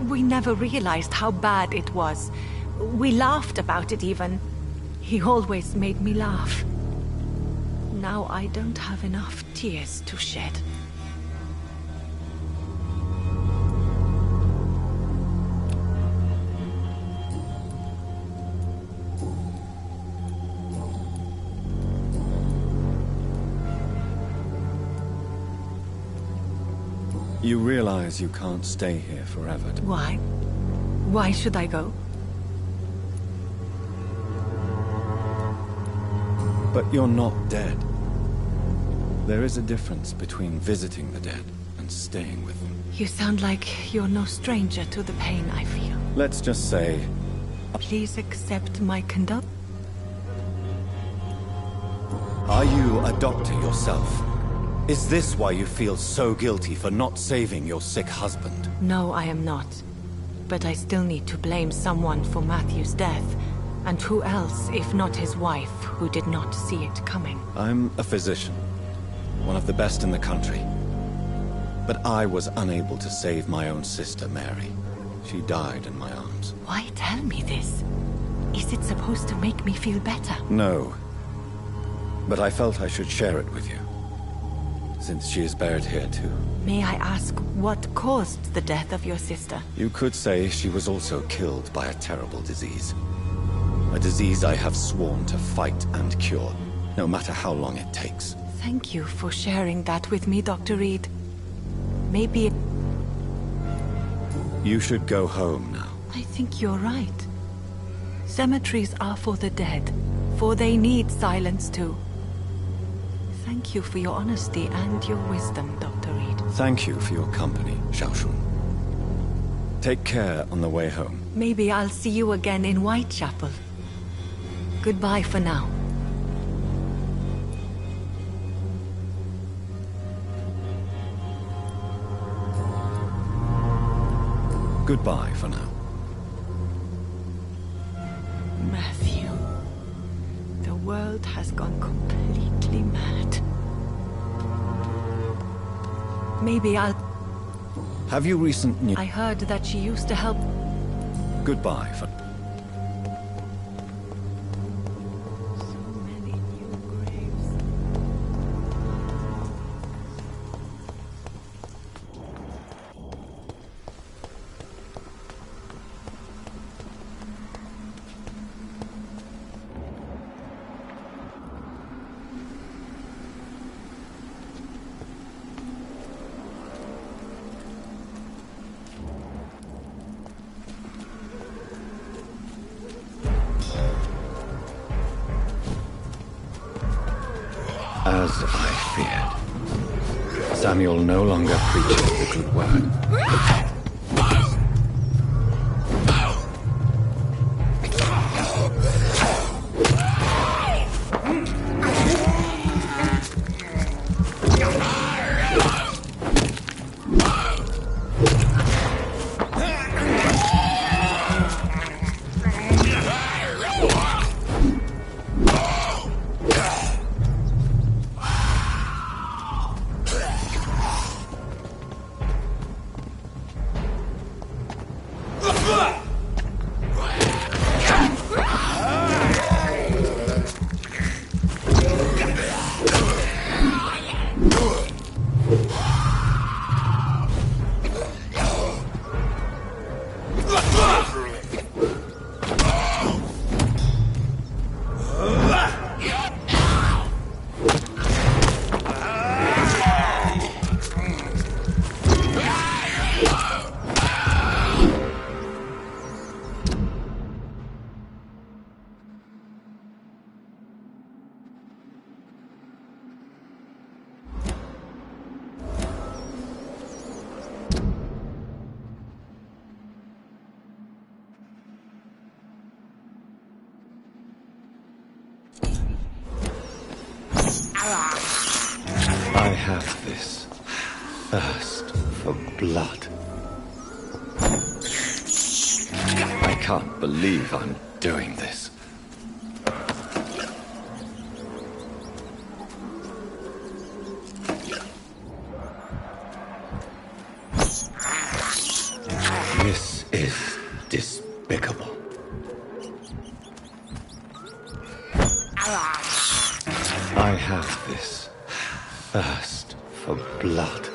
We never realized how bad it was. We laughed about it even. He always made me laugh. Now I don't have enough tears to shed. You realize you can't stay here forever. Why? Why should I go? But you're not dead. There is a difference between visiting the dead and staying with them. You sound like you're no stranger to the pain I feel. Let's just say... Please accept my condolences. Are you a doctor yourself? Is this why you feel so guilty for not saving your sick husband? No, I am not. But I still need to blame someone for Matthew's death. And who else, if not his wife, who did not see it coming? I'm a physician. One of the best in the country. But I was unable to save my own sister, Mary. She died in my arms. Why tell me this? Is it supposed to make me feel better? No. But I felt I should share it with you. Since she is buried here too. May I ask what caused the death of your sister? You could say she was also killed by a terrible disease. A disease I have sworn to fight and cure, no matter how long it takes. Thank you for sharing that with me, Dr. Reid. Maybe it... You should go home now. I think you're right. Cemeteries are for the dead, for they need silence too. Thank you for your honesty and your wisdom, Dr. Reid. Thank you for your company, Xiaoshun. Take care on the way home. Maybe I'll see you again in Whitechapel. Goodbye for now. Goodbye for now. Matthew. The world has gone completely mad. Maybe I'll... Have you recent news? I heard that she used to help... Goodbye for... As I feared, Samuel no longer preaches the good word. I have this thirst for blood. I can't believe I'm doing this. This is despicable. I have this thirst for blood.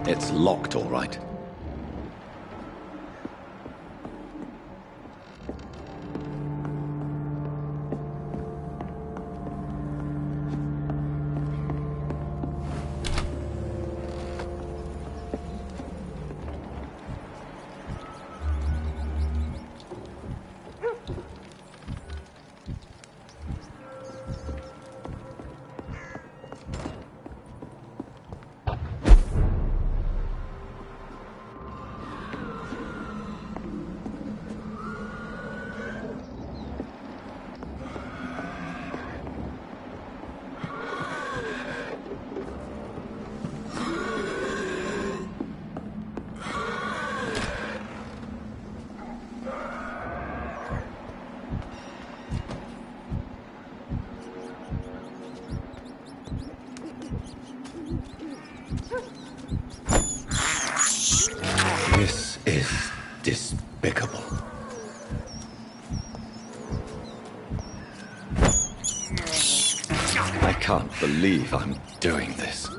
It's locked, all right. This is despicable. I can't believe I'm doing this.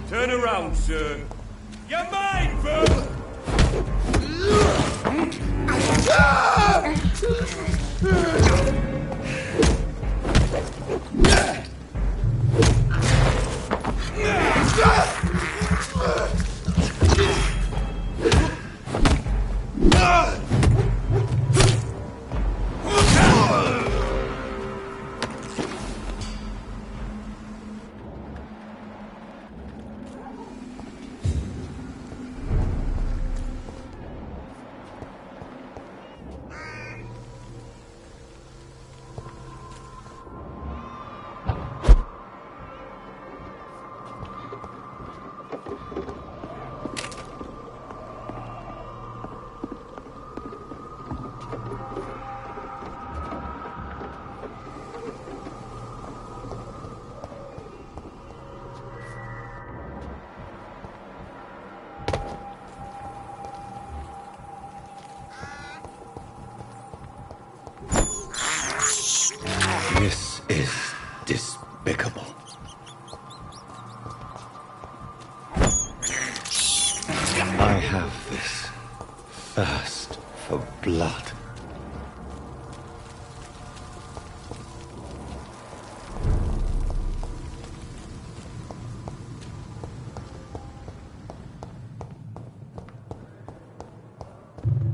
Turn around, sir. You're mine, Phil! This is despicable. I have this thirst for blood.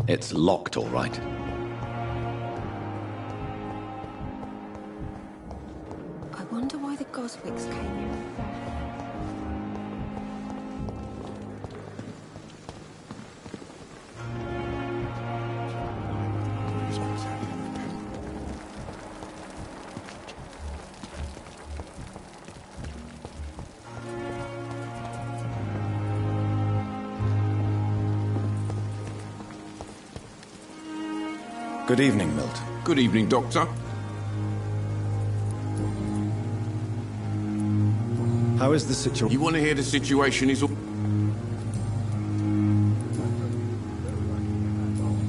It's locked, all right. I wonder why the Goswicks came in. Good evening, Milton. Good evening, Doctor. How is the situation? You want to hear the situation is...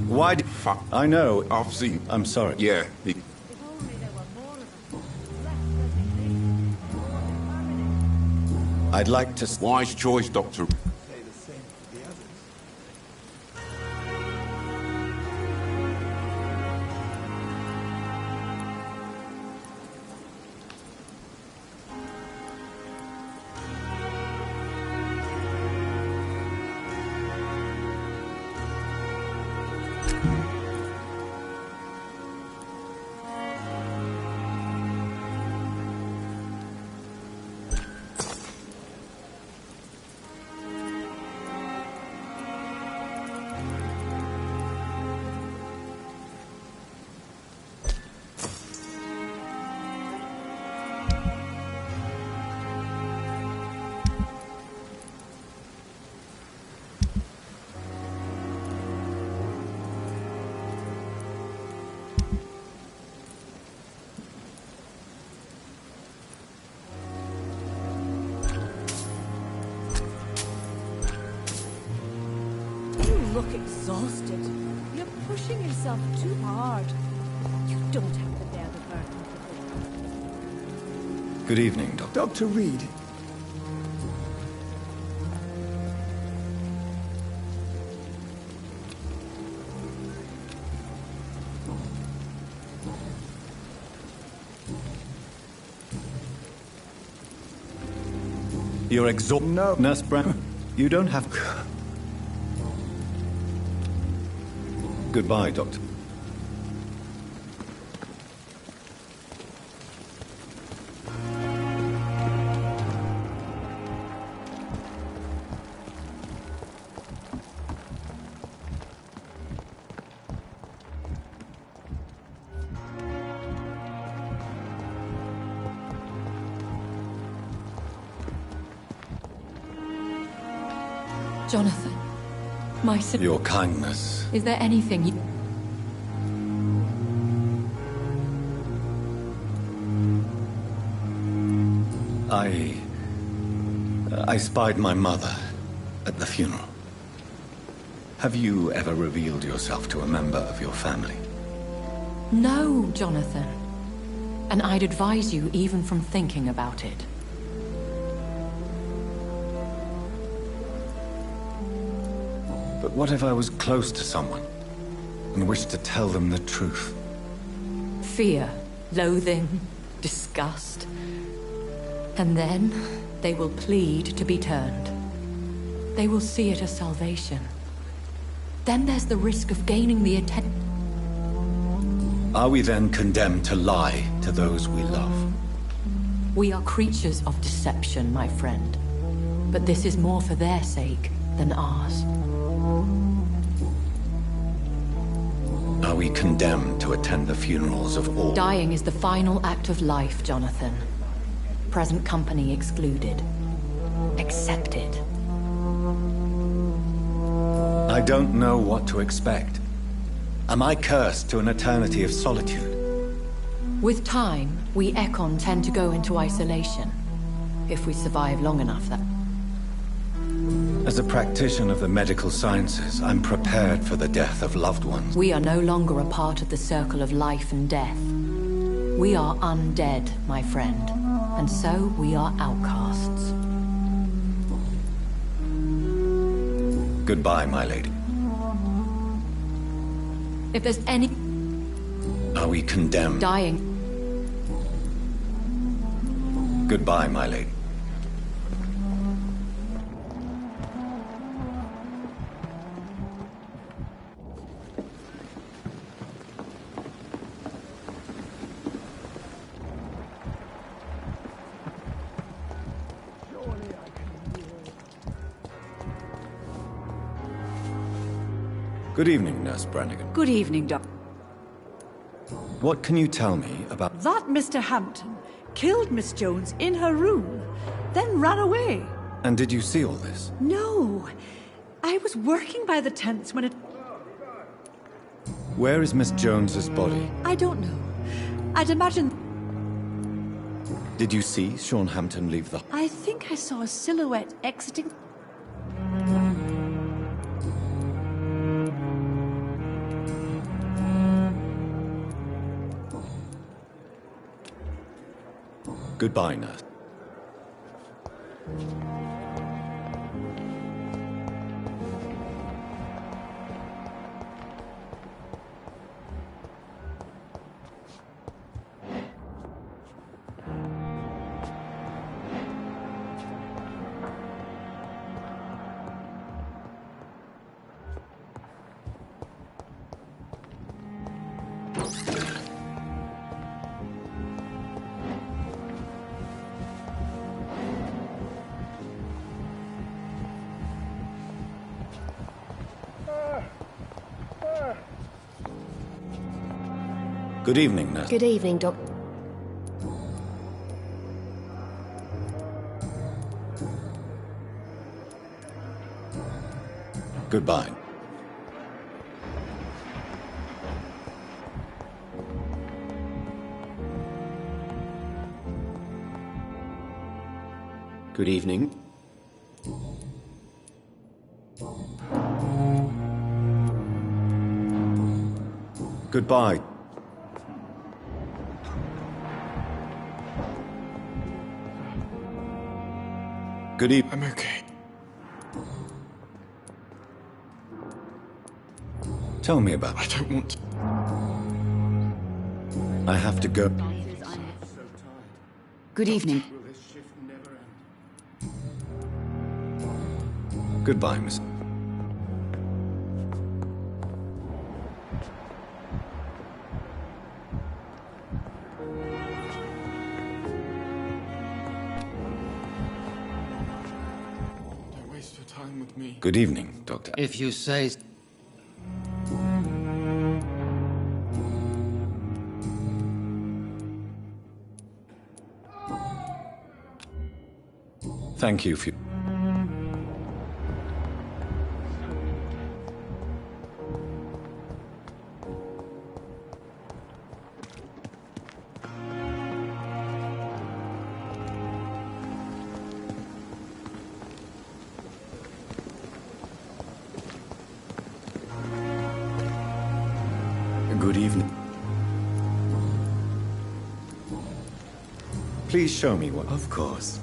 Why did... Fuck. I know. I've seen... I'm sorry. Yeah. I'd like to... Wise choice, Doctor. Look exhausted. You're pushing yourself too hard. You don't have to bear the burden. Good evening, Doctor. Dr. Reid. You're exhausted. No. Nurse Brown, you don't have... Goodbye, Doctor. Jonathan, my son... Your kindness. Is there anything you... I spied my mother at the funeral. Have you ever revealed yourself to a member of your family? No, Jonathan. And I'd advise you even from thinking about it. But what if I was close to someone and wished to tell them the truth? Fear, loathing, disgust. And then they will plead to be turned. They will see it as salvation. Then there's the risk of gaining the attention. Are we then condemned to lie to those we love? We are creatures of deception, my friend. But this is more for their sake than ours. Are we condemned to attend the funerals of all? Dying is the final act of life, Jonathan. Present company excluded. Accepted. I don't know what to expect. Am I cursed to an eternity of solitude? With time, we Ekon tend to go into isolation. If we survive long enough, that... As a practitioner of the medical sciences, I'm prepared for the death of loved ones. We are no longer a part of the circle of life and death. We are undead, my friend. And so we are outcasts. Goodbye, my lady. If there's any... Are we condemned? Dying. Goodbye, my lady. Good evening, Nurse Brannigan. Good evening, Doc. What can you tell me about... That Mr. Hampton killed Miss Jones in her room, then ran away. And did you see all this? No. I was working by the tents when it... Where is Miss Jones's body? I don't know. I'd imagine... Did you see Sean Hampton leave the... I think I saw a silhouette exiting... Goodbye, nurse. Good evening, nurse. Good evening, Doc. Goodbye. Good evening. Goodbye. Good evening. I'm okay. Tell me about it. I don't want to. I have to go. Good evening. Goodbye, Miss. Don't waste your time with me. Good evening, Doctor. If you say... Thank you for... Good evening. Please show me what... Of course.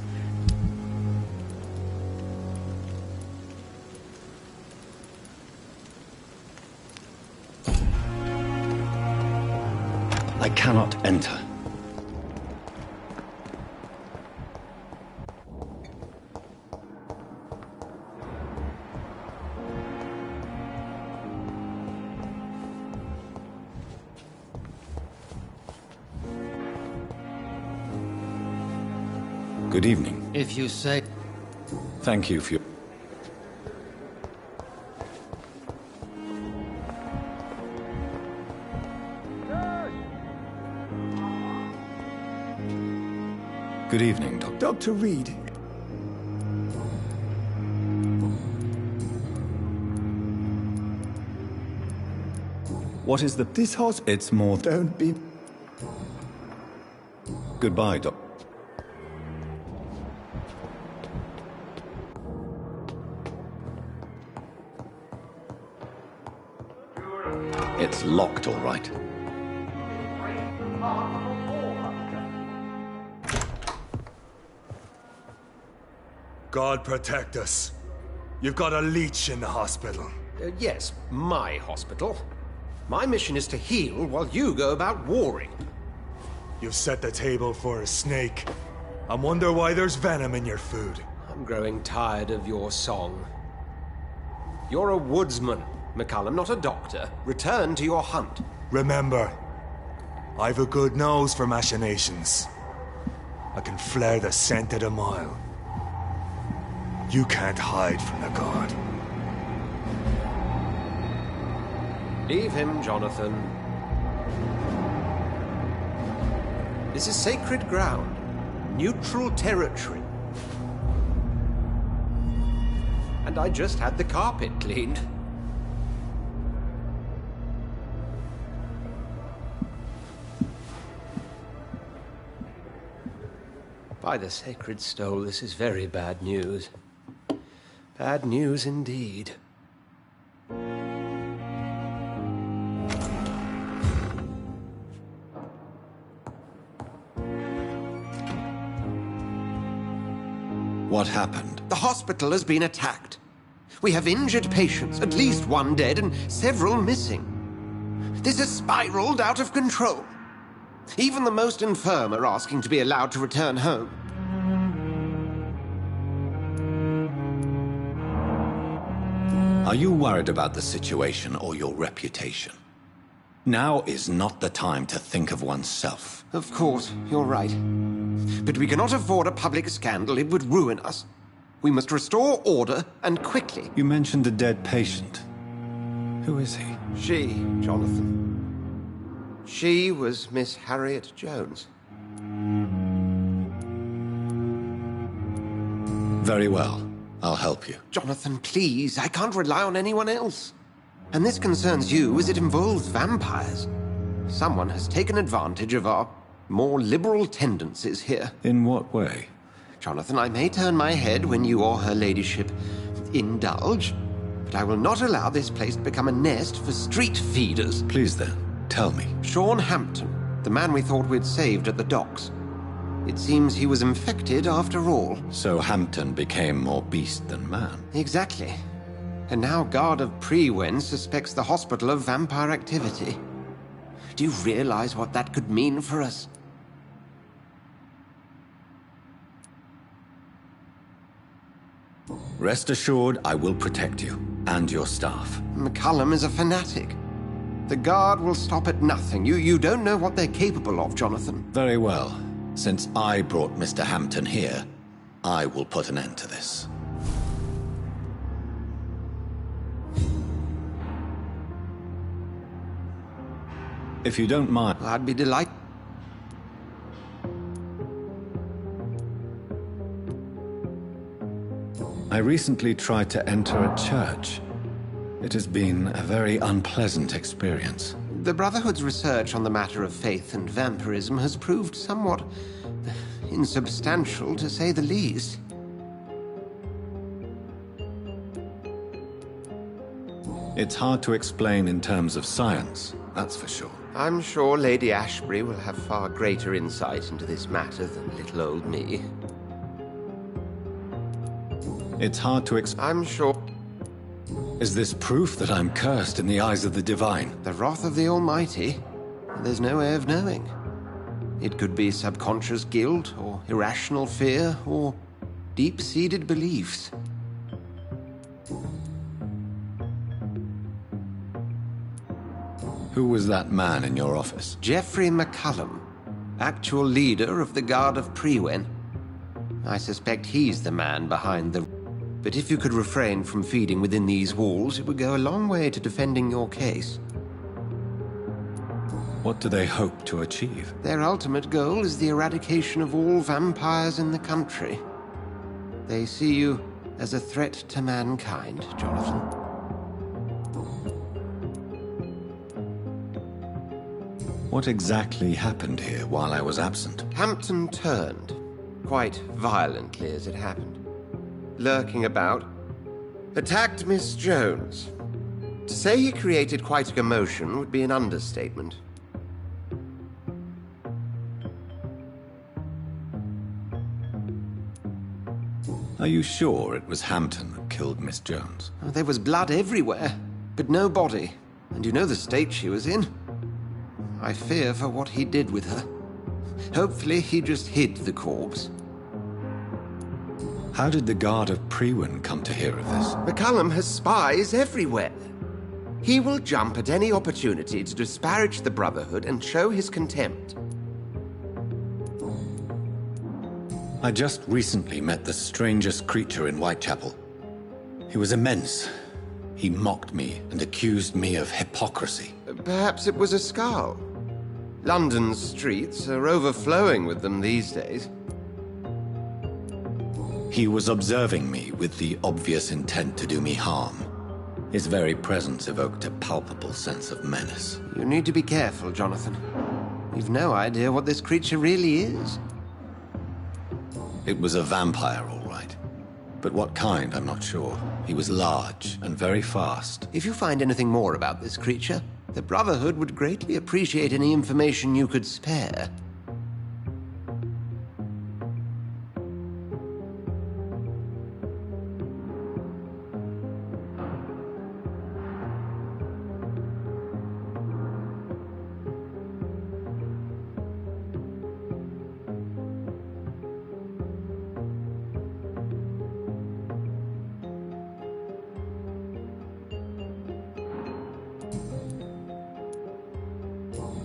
I cannot enter. Good evening. If you say... Thank you for your... Good evening, Doctor. Dr. Reid. What is the... This hospital... It's more... Don't be... Goodbye, Doc. It's locked, all right. God protect us. You've got a leech in the hospital. Yes, my hospital. My mission is to heal while you go about warring. You've set the table for a snake. I wonder why there's venom in your food. I'm growing tired of your song. You're a woodsman, McCallum, not a doctor. Return to your hunt. Remember, I've a good nose for machinations. I can flare the scent at a mile. You can't hide from the god. Leave him, Jonathan. This is sacred ground. Neutral territory. And I just had the carpet cleaned. By the sacred stole, this is very bad news. Bad news indeed. What happened? The hospital has been attacked. We have injured patients, at least one dead and several missing. This has spiraled out of control. Even the most infirm are asking to be allowed to return home. Are you worried about the situation or your reputation? Now is not the time to think of oneself. Of course, you're right. But we cannot afford a public scandal. It would ruin us. We must restore order, and quickly. You mentioned a dead patient. Who is he? She, Jonathan. She was Miss Harriet Jones. Very well. I'll help you. Jonathan, please. I can't rely on anyone else. And this concerns you as it involves vampires. Someone has taken advantage of our more liberal tendencies here. In what way? Jonathan, I may turn my head when you or her ladyship indulge, but I will not allow this place to become a nest for street feeders. Please then, tell me. Sean Hampton, the man we thought we'd saved at the docks. It seems he was infected after all. So Hampton became more beast than man. Exactly. And now Guard of Prewen suspects the hospital of vampire activity. Do you realize what that could mean for us? Rest assured, I will protect you, and your staff. McCullum is a fanatic. The Guard will stop at nothing. You don't know what they're capable of, Jonathan. Very well. Since I brought Mr. Hampton here, I will put an end to this. If you don't mind... I'd be delighted. I recently tried to enter a church. It has been a very unpleasant experience. The Brotherhood's research on the matter of faith and vampirism has proved somewhat insubstantial, to say the least. It's hard to explain in terms of science, that's for sure. I'm sure Lady Ashbury will have far greater insight into this matter than little old me. It's hard to explain. I'm sure... Is this proof that I'm cursed in the eyes of the divine? The wrath of the Almighty? There's no way of knowing. It could be subconscious guilt, or irrational fear, or deep-seated beliefs. Who was that man in your office? Geoffrey McCullum, actual leader of the Guard of Prewen. I suspect he's the man behind the... But if you could refrain from feeding within these walls, it would go a long way to defending your case. What do they hope to achieve? Their ultimate goal is the eradication of all vampires in the country. They see you as a threat to mankind, Jonathan. What exactly happened here while I was absent? Hampton turned, quite violently as it happened. Lurking about, attacked Miss Jones. To say he created quite a commotion would be an understatement. Are you sure it was Hampton that killed Miss Jones? Oh, there was blood everywhere, but no body. And you know the state she was in. I fear for what he did with her. Hopefully he just hid the corpse. How did the Guard of Prewen come to hear of this? McCullum has spies everywhere. He will jump at any opportunity to disparage the Brotherhood and show his contempt. I just recently met the strangest creature in Whitechapel. He was immense, He mocked me and accused me of hypocrisy. Perhaps it was a scowl. London's streets are overflowing with them these days. He was observing me with the obvious intent to do me harm. His very presence evoked a palpable sense of menace. You need to be careful, Jonathan. You've no idea what this creature really is. It was a vampire, all right. But what kind, I'm not sure. He was large and very fast. If you find anything more about this creature, the Brotherhood would greatly appreciate any information you could spare.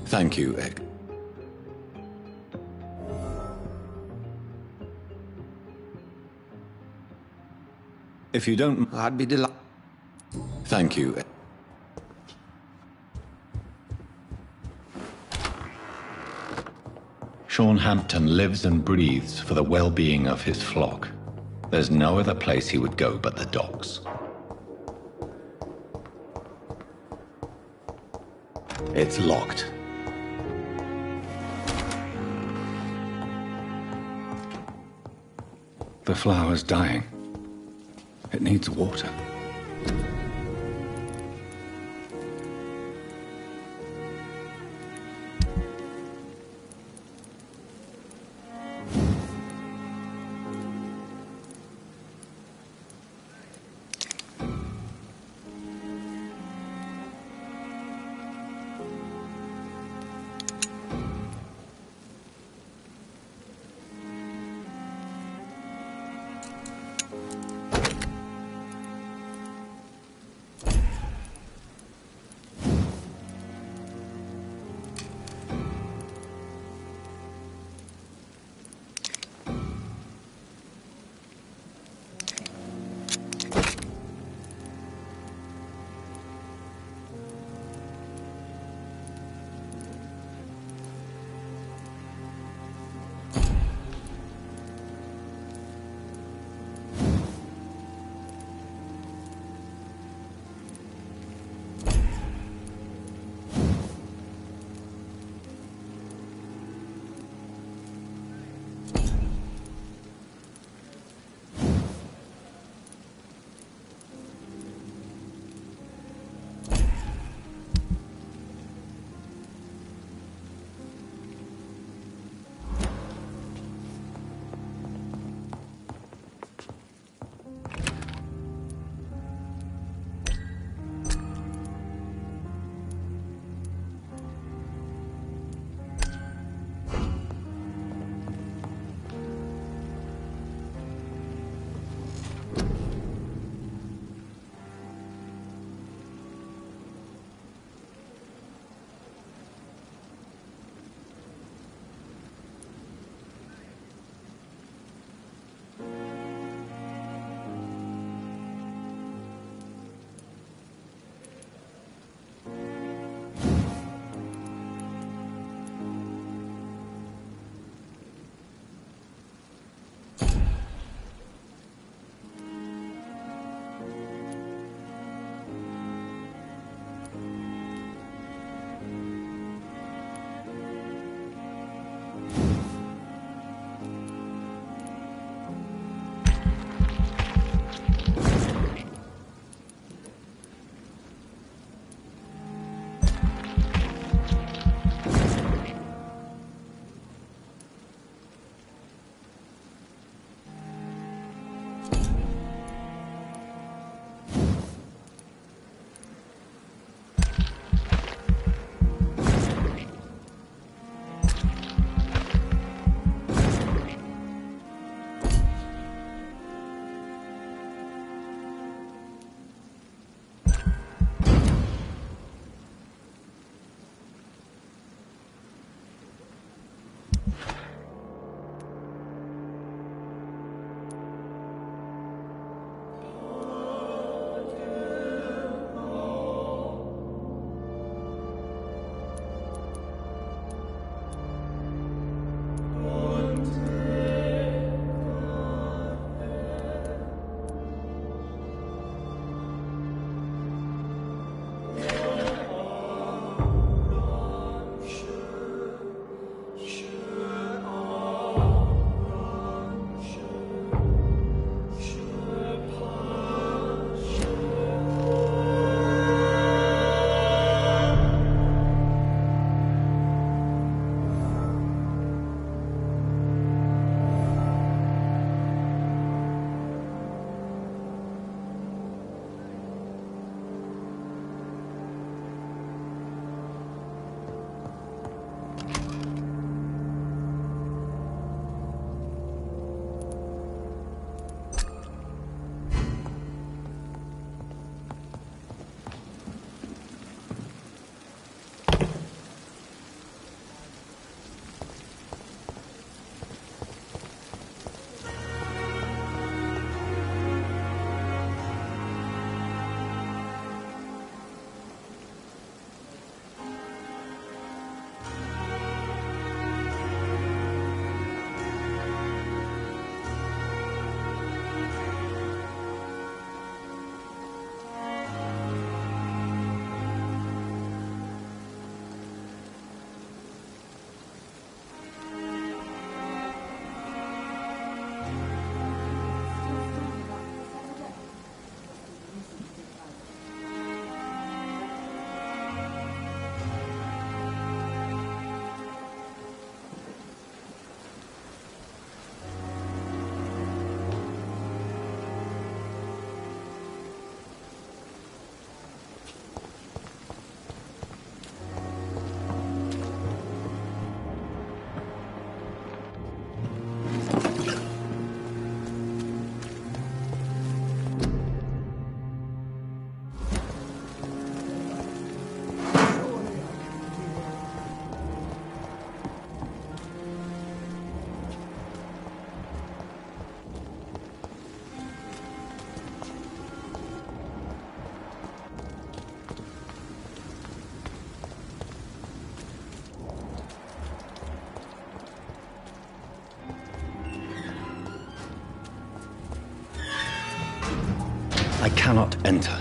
Thank you, Egg. If you don't... I'd be delighted. Thank you, Egg. Sean Hampton lives and breathes for the well-being of his flock. There's no other place he would go but the docks. It's locked. The flower's dying. It needs water. I cannot enter.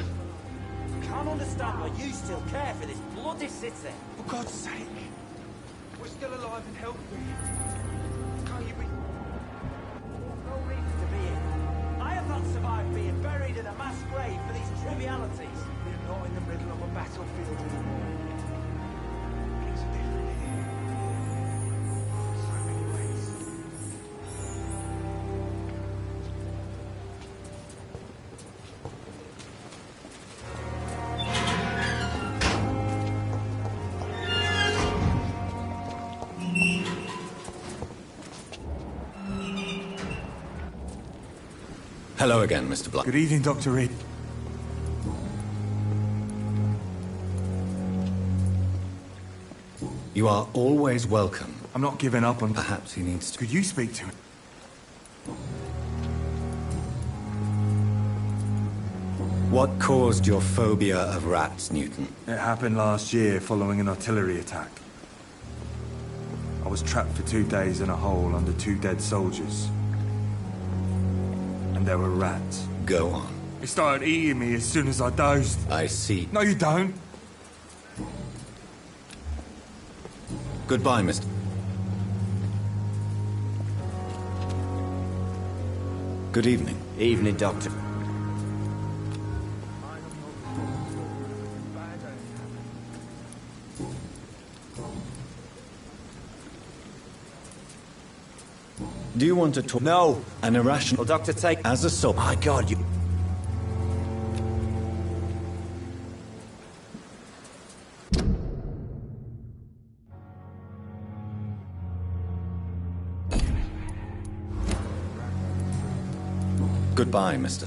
Can't understand why you still care for this bloody city. For God's sake, we're still alive and healthy. Can't you be? No reason to be here. I have not survived being buried in a mass grave for these trivialities. We're not in the middle of a battlefield anymore. Things are different here. So many ways. Hello again, Mr. Blunt. Good evening, Dr. Reid. You are always welcome. I'm not giving up on... Perhaps he needs to... Could you speak to him? What caused your phobia of rats, Newton? It happened last year following an artillery attack. I was trapped for 2 days in a hole under 2 dead soldiers. And there were rats. Go on. They started eating me as soon as I dozed. I see. No, you don't. Goodbye, Mr. Good evening. Evening, Doctor. Do you want to talk? No. An irrational... Well, Doctor, take... As a soul... My God, you... Goodbye, Mr.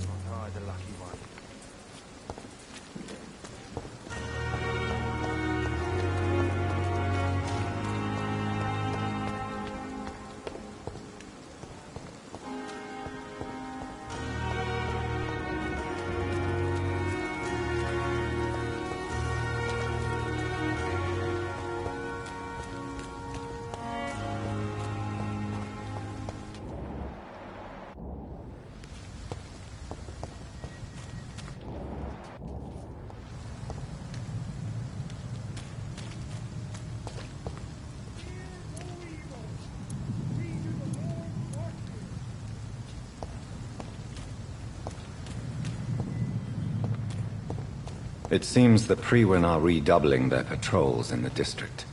It seems the Priwen are redoubling their patrols in the district.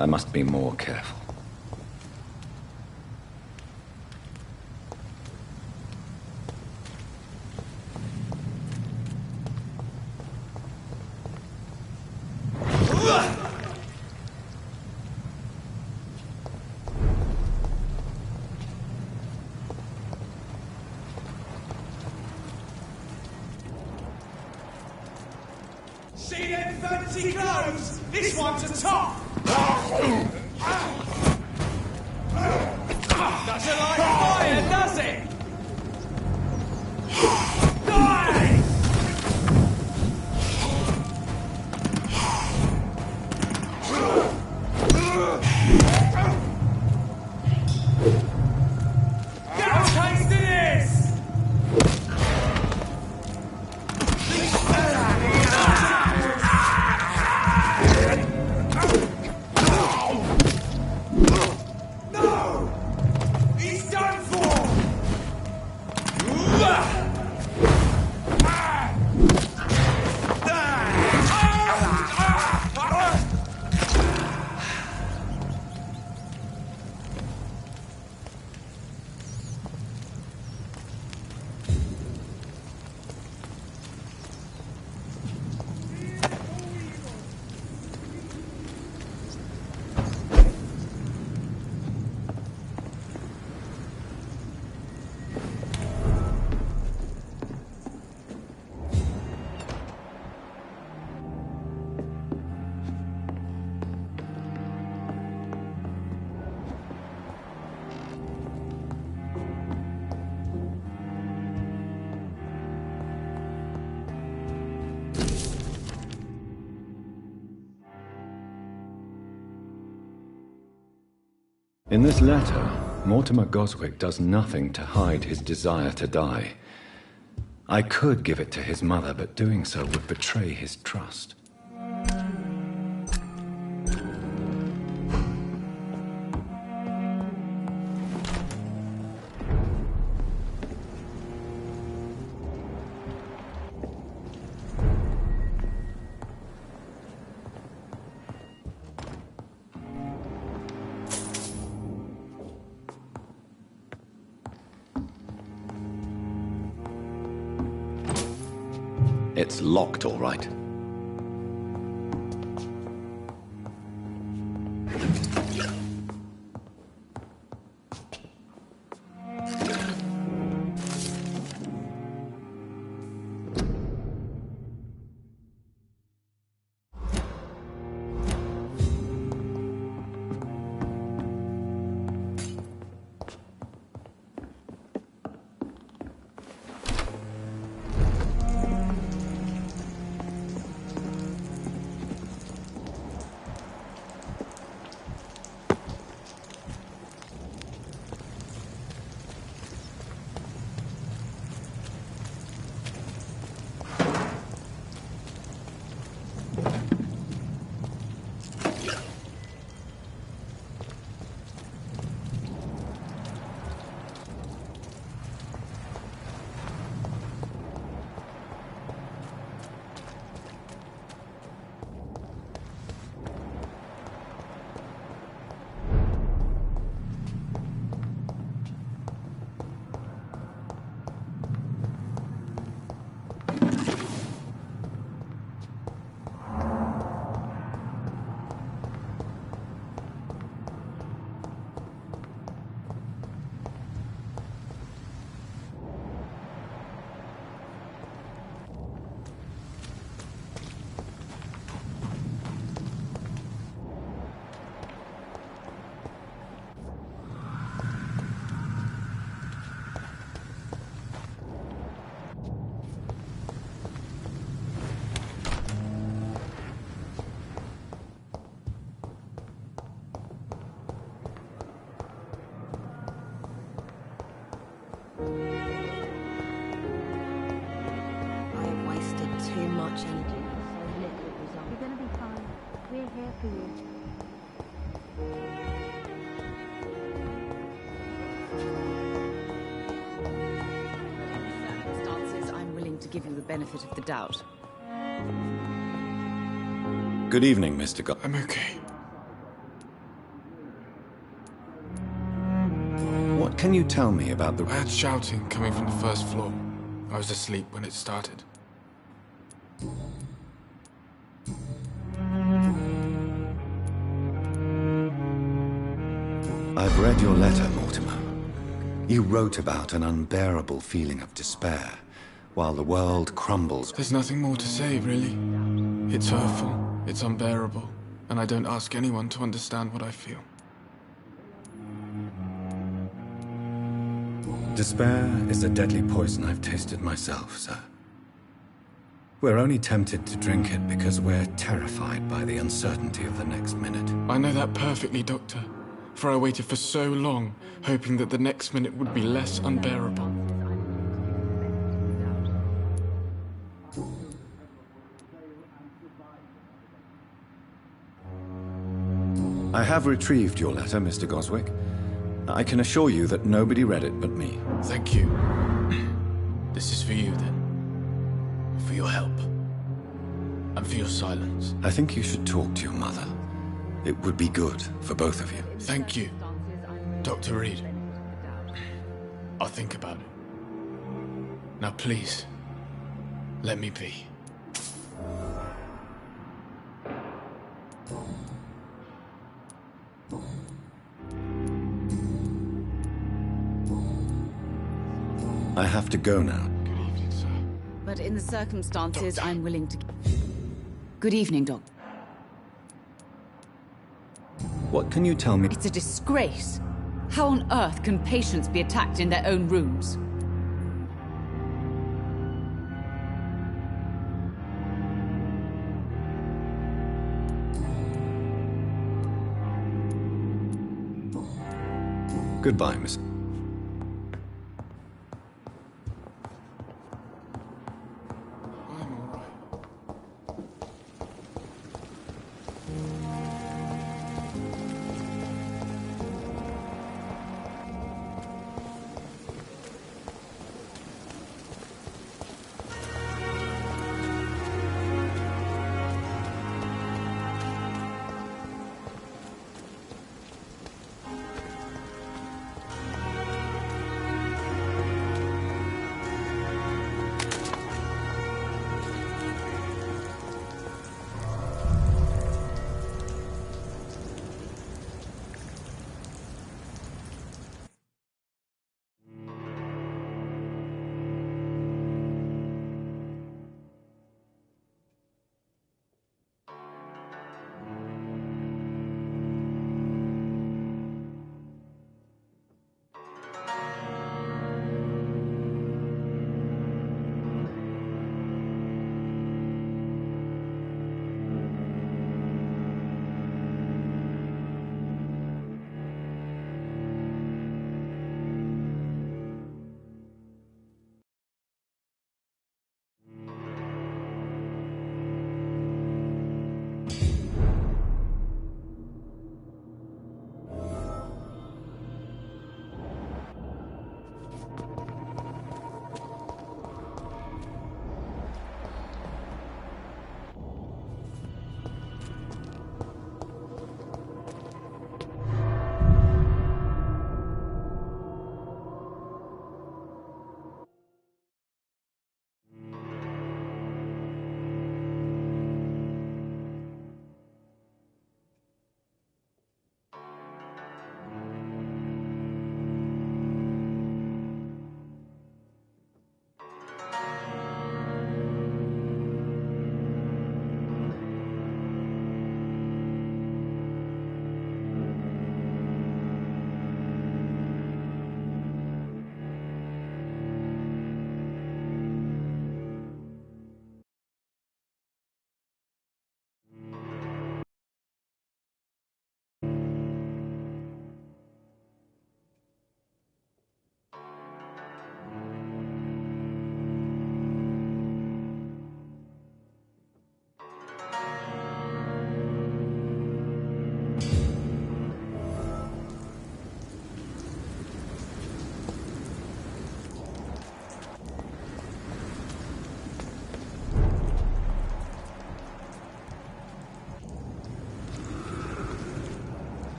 I must be more careful. See them fancy clothes? This one's a top! Doesn't like fire, does it? Die! Get a taste of this! In this letter, Mortimer Goswick does nothing to hide his desire to die. I could give it to his mother, but doing so would betray his trust. It's locked, all right. Give you the benefit of the doubt. Good evening, Mr. I'm okay. What can you tell me about the... I had shouting coming from the first floor. I was asleep when it started. I've read your letter, Mortimer. You wrote about an unbearable feeling of despair, while the world crumbles. There's nothing more to say, really. It's hurtful, it's unbearable, and I don't ask anyone to understand what I feel. Despair is a deadly poison I've tasted myself, sir. We're only tempted to drink it because we're terrified by the uncertainty of the next minute. I know that perfectly, Doctor. For I waited for so long, hoping that the next minute would be less unbearable. I have retrieved your letter, Mr. Goswick. I can assure you that nobody read it but me. Thank you. This is for you, then. For your help. And for your silence. I think you should talk to your mother. It would be good for both of you. Thank you, Dr. Reid. I'll think about it. Now please, let me be. I have to go now. Good evening, sir. But in the circumstances, I'm willing to... Good evening, Doc. What can you tell me? It's a disgrace. How on earth can patients be attacked in their own rooms? Goodbye, Miss.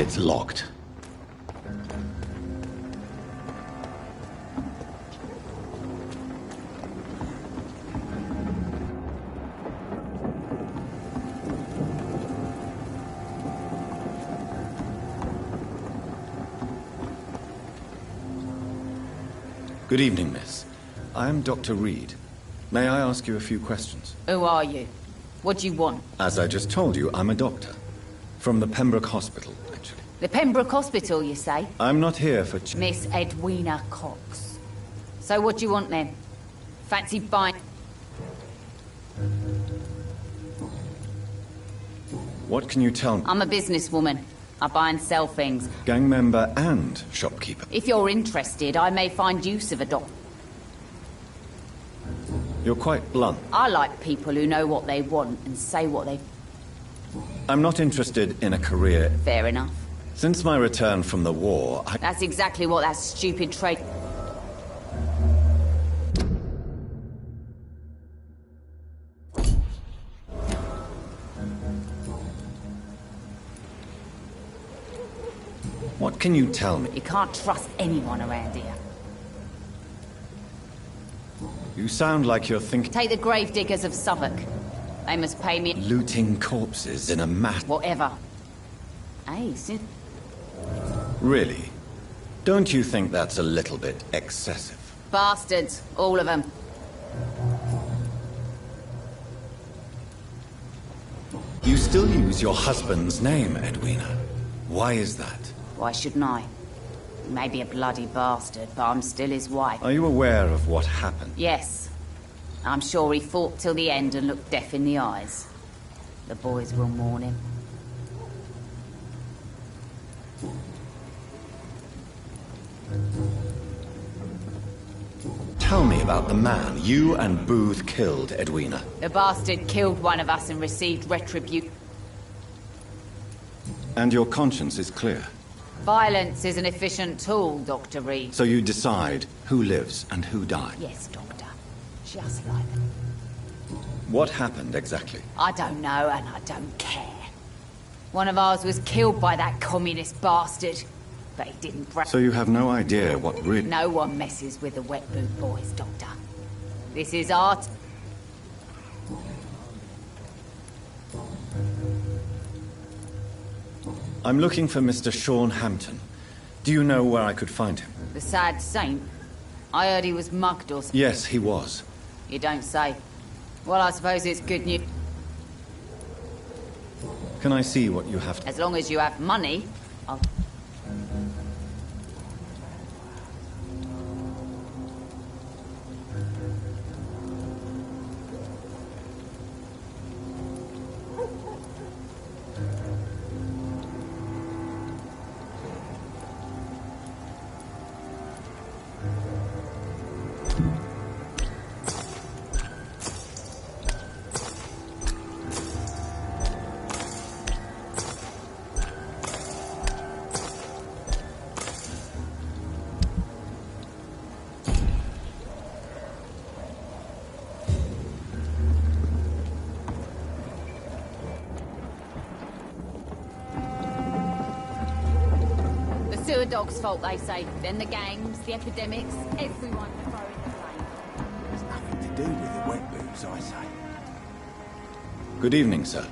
It's locked. Good evening, miss. I am Dr. Reid. May I ask you a few questions? Who are you? What do you want? As I just told you, I'm a doctor. From the Pembroke Hospital, actually. The Pembroke Hospital, you say? I'm not here for Miss Edwina Cox. So what do you want then? Fancy buying... What can you tell me? I'm a businesswoman. I buy and sell things. Gang member and shopkeeper. If you're interested, I may find use of a doctor. You're quite blunt. I like people who know what they want and say what they... I'm not interested in a career. Fair enough. Since my return from the war, That's exactly what that stupid trade... What can you tell me? You can't trust anyone around here. You sound like you're thinking... Take the gravediggers of Suffolk. They must pay me... Looting corpses in a mass... Whatever. Hey, since... Really? Don't you think that's a little bit excessive? Bastards. All of them. You still use your husband's name, Edwina. Why is that? Why shouldn't I? He may be a bloody bastard, but I'm still his wife. Are you aware of what happened? Yes. I'm sure he fought till the end and looked death in the eyes. The boys will mourn him. Tell me about the man you and Booth killed, Edwina. The bastard killed one of us and received retribution. And your conscience is clear. Violence is an efficient tool, Dr. Reid. So you decide who lives and who died. Yes, Doctor. Just like that. What happened exactly? I don't know, and I don't care. One of ours was killed by that communist bastard, but he didn't break. So you have no idea what really... No one messes with the wet boot boys, Doctor. This is art. I'm looking for Mr. Sean Hampton. Do you know where I could find him? The sad saint? I heard he was mugged or something. Yes, he was. You don't say. Well, I suppose it's good news. Can I see what you have? As long as you have money, I'll... The dog's fault, they say. Then the gangs, the epidemics, everyone throwing the blame. There's nothing to do with the wet boots, I say. Good evening, sir.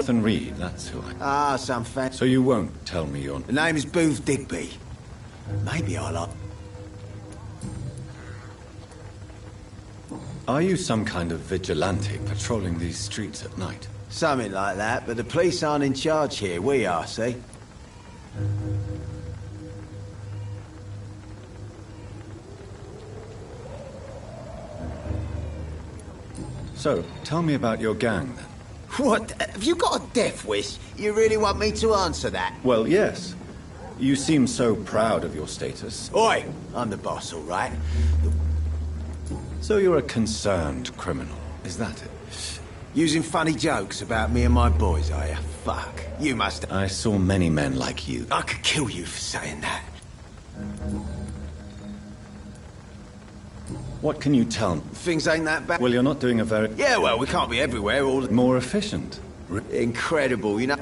Jonathan Reid, that's who I... Ah, some fan... So you won't tell me your... The name is Booth Digby. Maybe I'll like... Are you some kind of vigilante patrolling these streets at night? Something like that, but the police aren't in charge here. We are, see? So, tell me about your gang, then. What? Have you got a death wish? You really want me to answer that? Well, yes. You seem so proud of your status. Oi! I'm the boss, all right? So you're a concerned criminal, is that it? Using funny jokes about me and my boys, are you? Fuck. You must... I saw many men like you. I could kill you for saying that. What can you tell me? Things ain't that bad. Well, you're not doing a very... Yeah, well, we can't be everywhere all the... More efficient. Incredible, you know...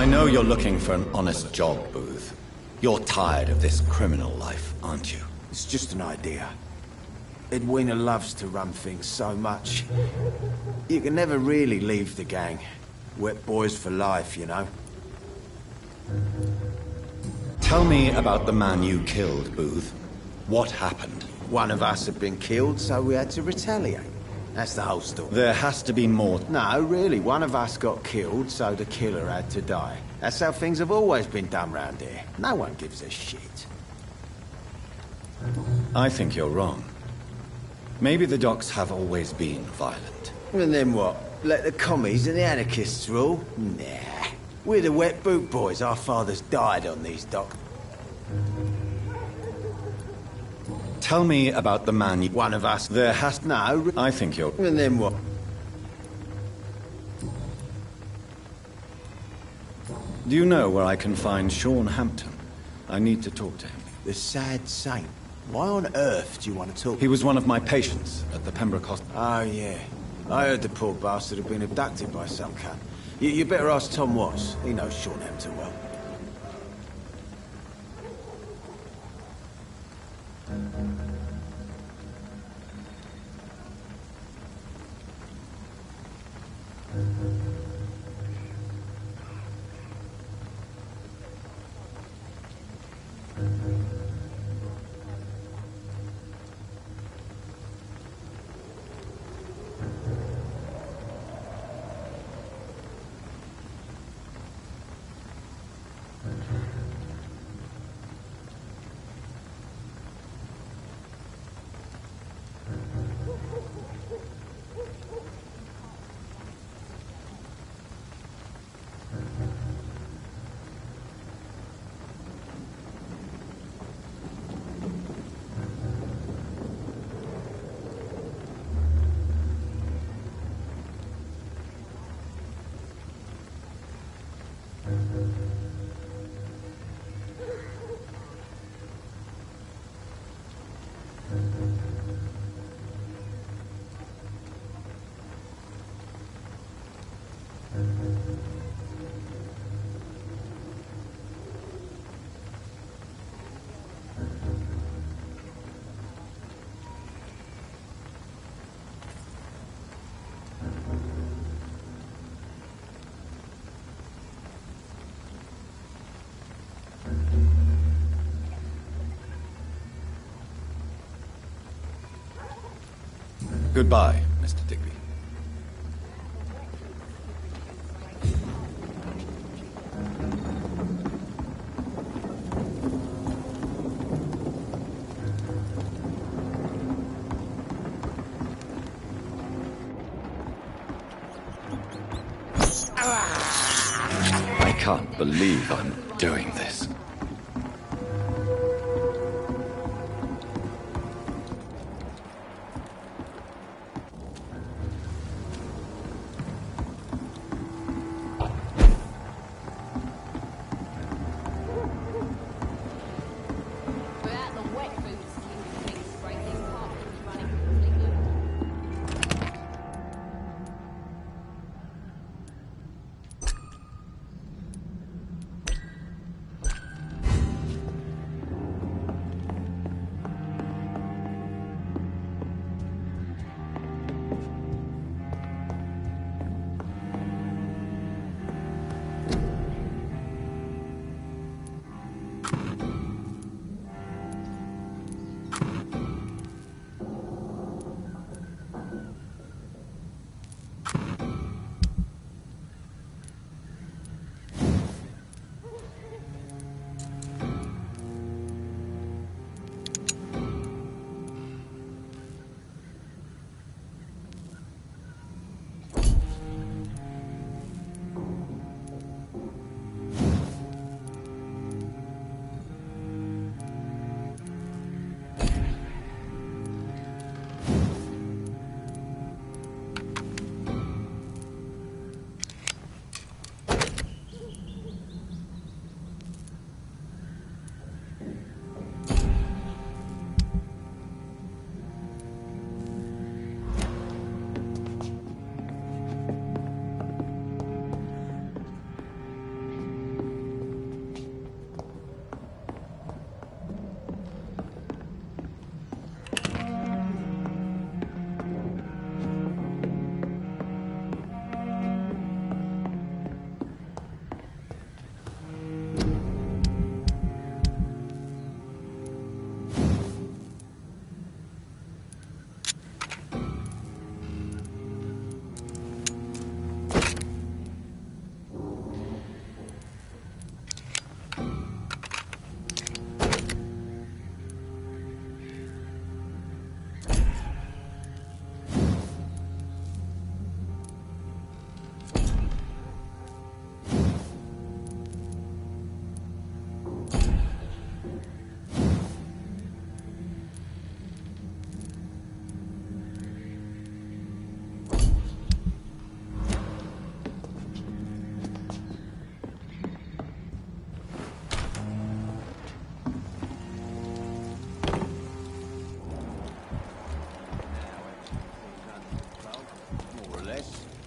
I know you're looking for an honest job, Booth. You're tired of this criminal life, aren't you? It's just an idea. Edwina loves to run things so much. You can never really leave the gang. Wet boys for life, you know? Tell me about the man you killed, Booth. What happened? One of us had been killed, so we had to retaliate. That's the whole story. There has to be more. No, really. One of us got killed, so the killer had to die. That's how things have always been done round here. No one gives a shit. I think you're wrong. Maybe the docks have always been violent. And then what? Let the commies and the anarchists rule? Nah. We're the wet boot boys. Our fathers died on these docks. Tell me about the man you... One of us. There has... No. I think you're... And then what? Do you know where I can find Sean Hampton? I need to talk to him. The sad saint. Why on earth do you want to talk? He was one of my patients at the Pembroke Hospital. Oh, yeah. I heard the poor bastard had been abducted by some cunt. You better ask Tom Watts. He knows Sean Hampton well. Goodbye, Mr. Digby. I can't believe I'm doing this.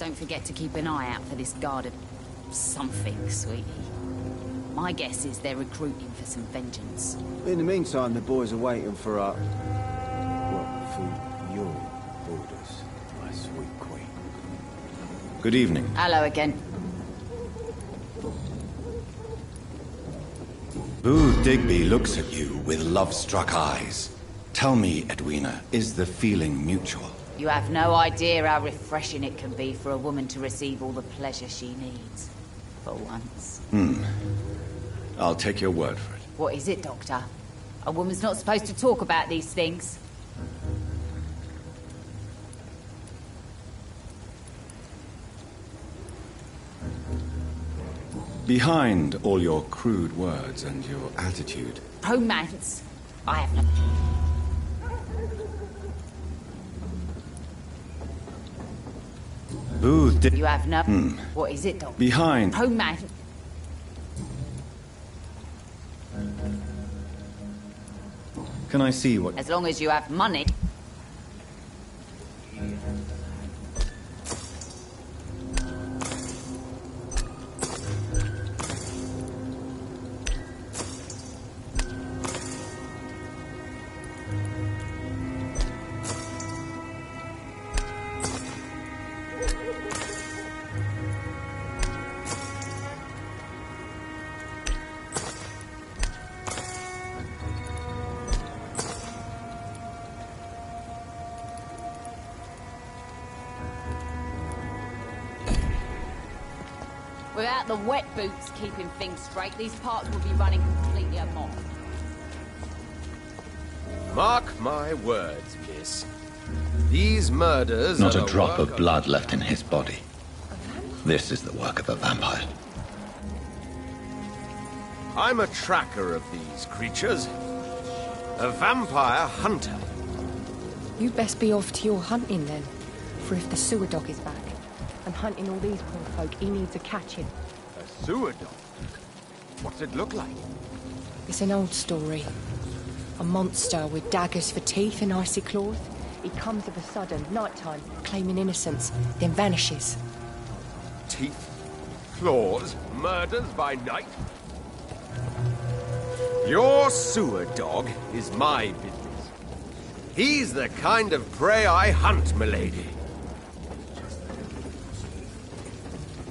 Don't forget to keep an eye out for this guard of something, sweetie. My guess is they're recruiting for some vengeance. In the meantime, the boys are waiting for our... well, for your orders, my sweet queen. Good evening. Hello again. Booth Digby looks at you with love-struck eyes. Tell me, Edwina, is the feeling mutual? You have no idea how refreshing it can be for a woman to receive all the pleasure she needs. For once. I'll take your word for it. What is it, Doctor? A woman's not supposed to talk about these things. Behind all your crude words and your attitude... Romance? I have no... Booth Digby... You have no... What is it, Doctor? Behind... Romance? Can I see what... As long as you have money. Without the wet boots keeping things straight, these parts will be running completely amok. Mark my words, miss. These murders Not are a drop work of blood left in his body. This is the work of a vampire. I'm a tracker of these creatures. A vampire hunter. You'd best be off to your hunting then. For if the sewer dog is back and hunting all these poor folk, he needs a catching. A sewer dog? What's it look like? It's an old story. A monster with daggers for teeth and icy claws. He comes of a sudden, nighttime, claiming innocence, then vanishes. Teeth, claws, murders by night? Your sewer dog is my business. He's the kind of prey I hunt, milady.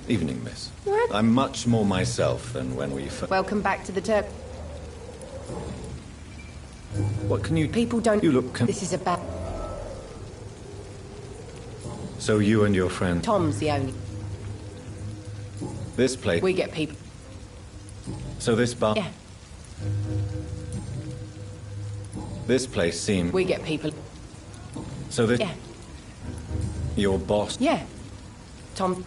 Evening, miss. I'm much more myself than when we first... Welcome back to the Turk. What can you... People don't... You look... This is about... So you and your friend... Tom's the only... This place... We get people... So this bar... Yeah. This place seems... We get people... So this... Yeah. Your boss... Yeah. Tom...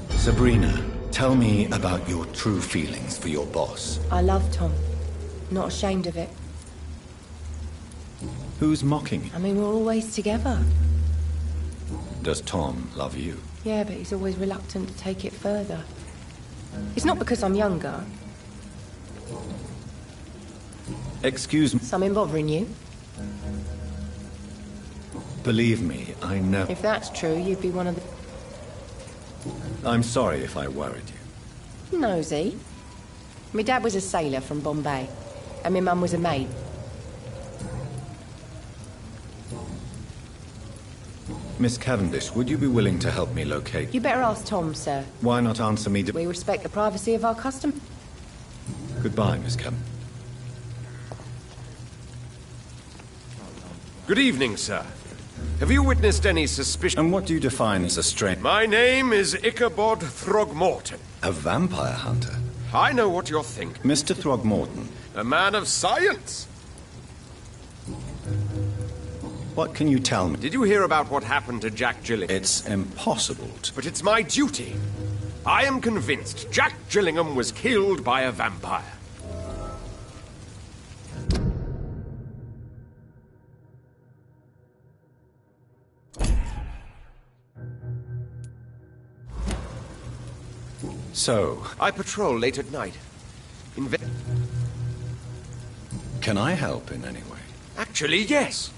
Sabrina, tell me about your true feelings for your boss. I love Tom. Not ashamed of it. Who's mocking you? I mean, we're always together. Does Tom love you? Yeah, but he's always reluctant to take it further. It's not because I'm younger. Excuse me. Something bothering you? Believe me, I never... If that's true, you'd be one of the... I'm sorry if I worried you. Nosy. My dad was a sailor from Bombay, and my mum was a maid. Miss Cavendish, would you be willing to help me locate... You better ask Tom, sir. Why not answer me... We respect the privacy of our custom. Goodbye, Miss Cavendish. Good evening, sir. Have you witnessed any suspicion... And what do you define as a stranger? My name is Ichabod Throgmorton. A vampire hunter? I know what you're thinking. Mr. Throgmorton. A man of science. What can you tell me? Did you hear about what happened to Jack Gillingham? It's impossible to... But it's my duty. I am convinced Jack Gillingham was killed by a vampire. So... I patrol late at night. Can I help in any way? Actually, yes.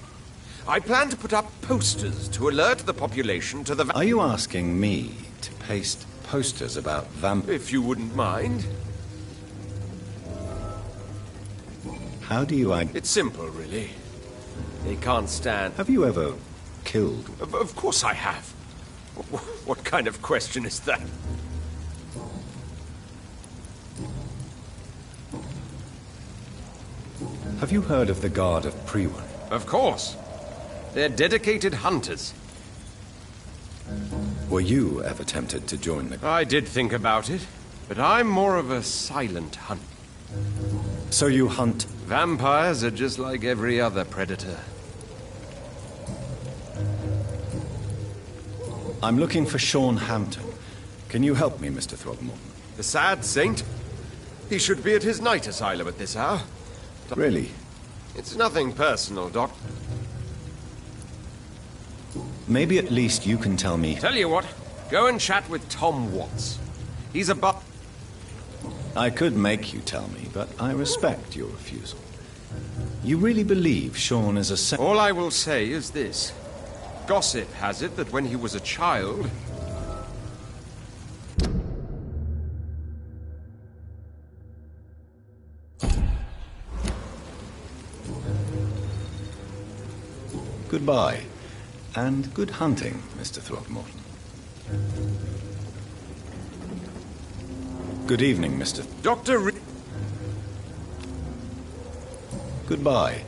I plan to put up posters to alert the population to the... Are you asking me to paste posters about vampires? If you wouldn't mind. How do you... It's simple, really. They can't stand... Have you ever killed? Of course I have. What kind of question is that? Have you heard of the Guard of Priwen? Of course. They're dedicated hunters. Were you ever tempted to join the... I did think about it, but I'm more of a silent hunter. So you hunt? Vampires are just like every other predator. I'm looking for Sean Hampton. Can you help me, Mr. Throgmorton? The sad saint? He should be at his night asylum at this hour. Really? It's nothing personal, Doc. Maybe at least you can tell me... Tell you what, go and chat with Tom Watts. He's a I could make you tell me, but I respect your refusal. You really believe Sean is a... All I will say is this. Gossip has it that when he was a child... Goodbye. And good hunting, Mr. Throgmorton. Good evening, Mr. Dr. Reid. Goodbye.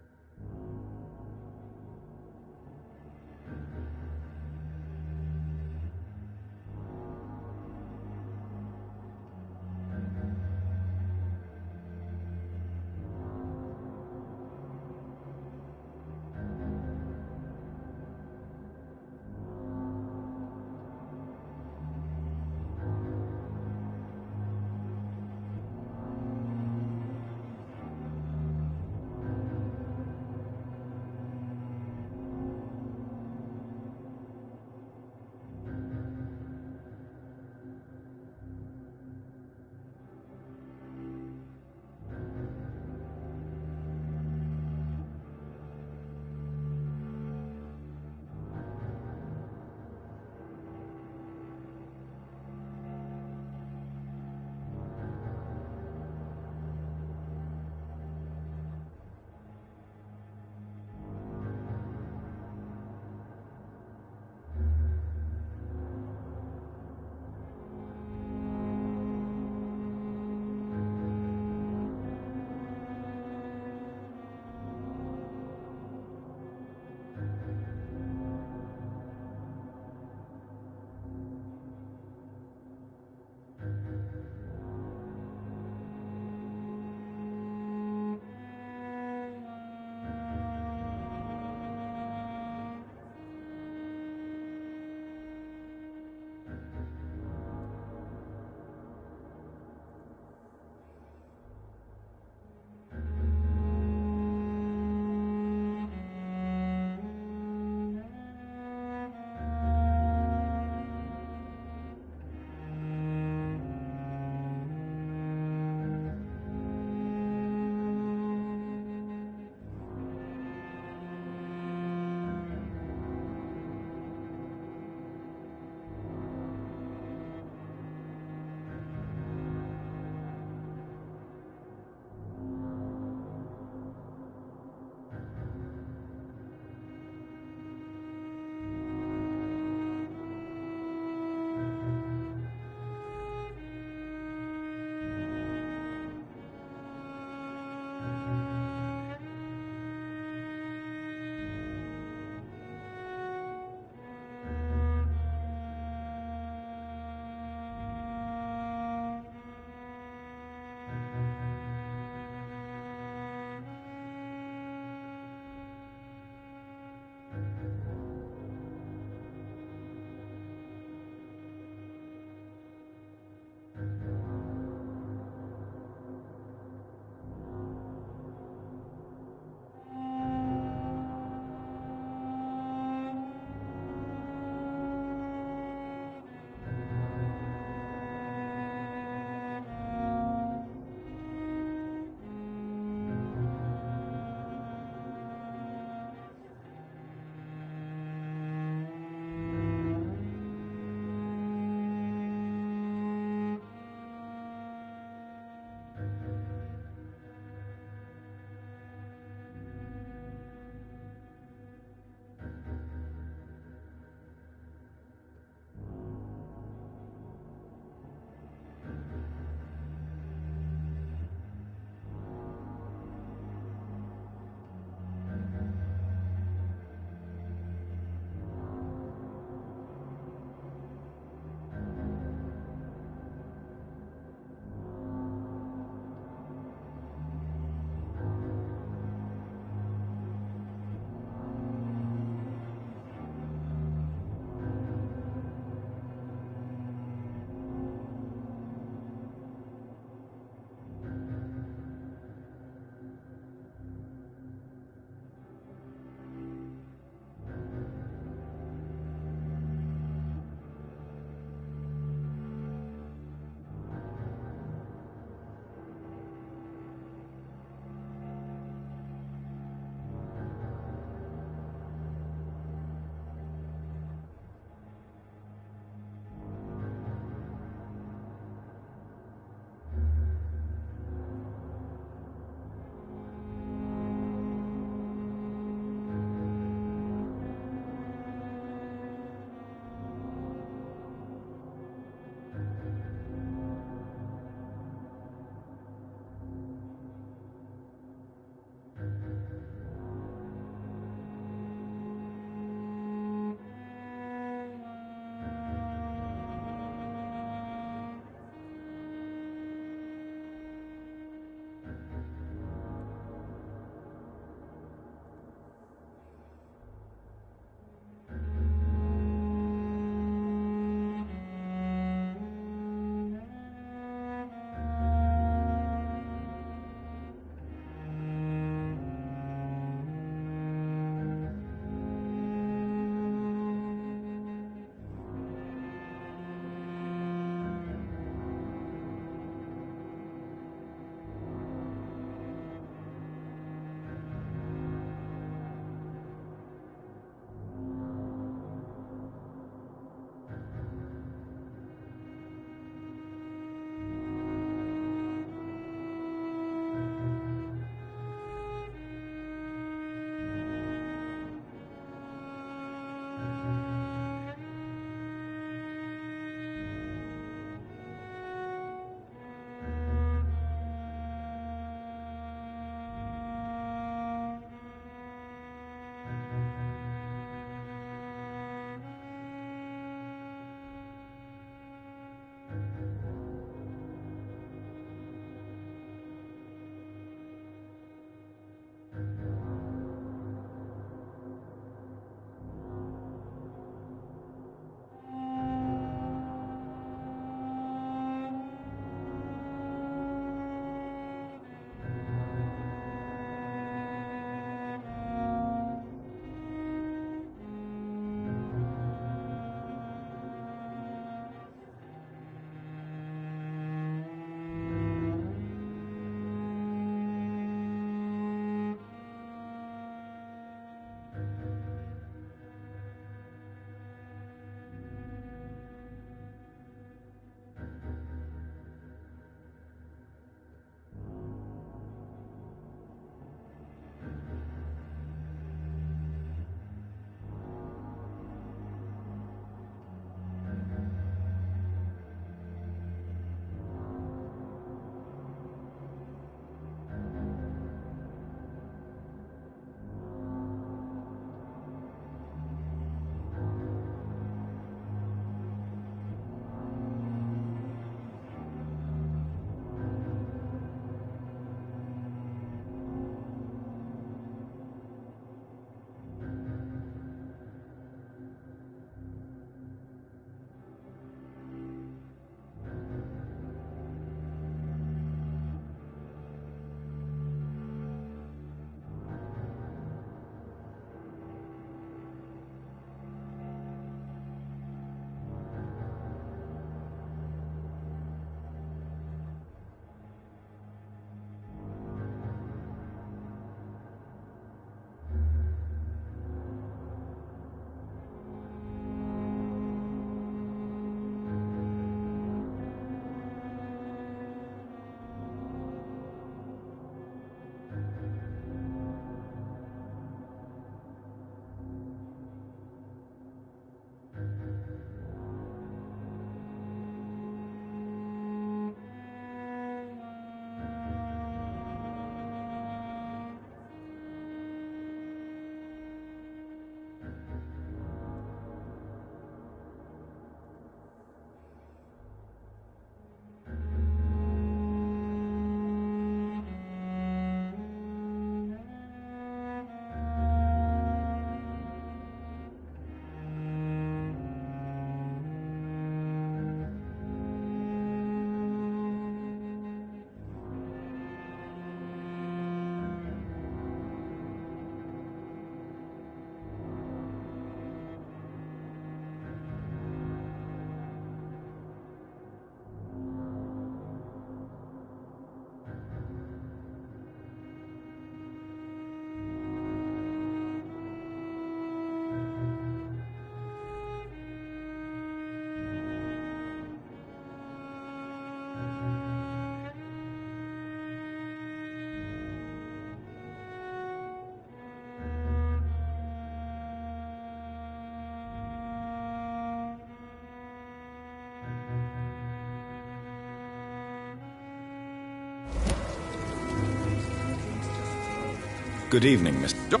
Good evening, Mr.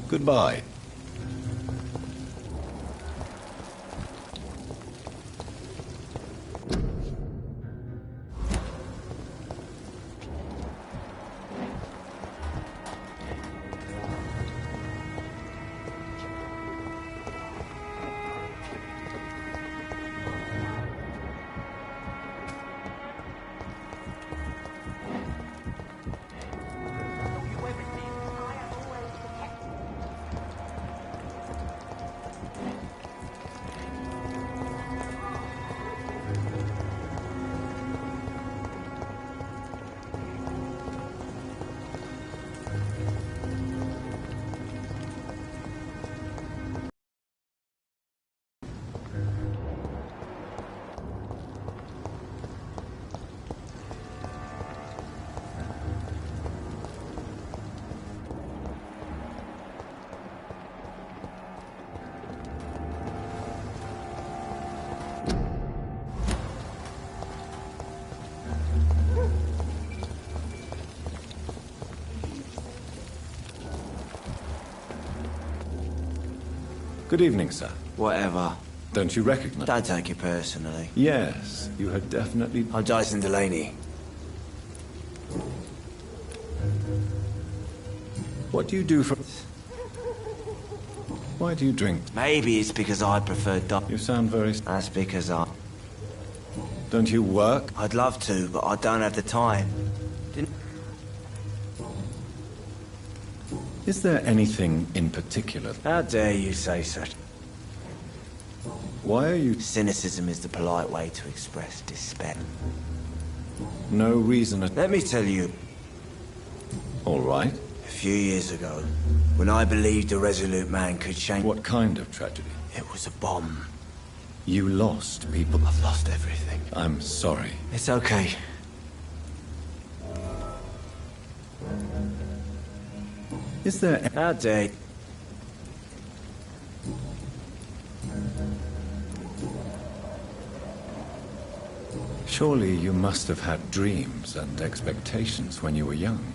Goodbye. Good evening, sir. Whatever. Don't you recognize? Don't take it personally. Yes, you had definitely... I'm Jason Delaney. What do you do for... Why do you drink? Maybe it's because I prefer You sound very... That's because I... Don't you work? I'd love to, but I don't have the time. Is there anything in particular? How dare you say such? Why are you... Cynicism is the polite way to express despair. No reason at... Let me tell you. All right. A few years ago, when I believed a resolute man could change... What kind of tragedy? It was a bomb. You lost people. I've lost everything. I'm sorry. It's okay. Is there... How dare... Surely you must have had dreams and expectations when you were young,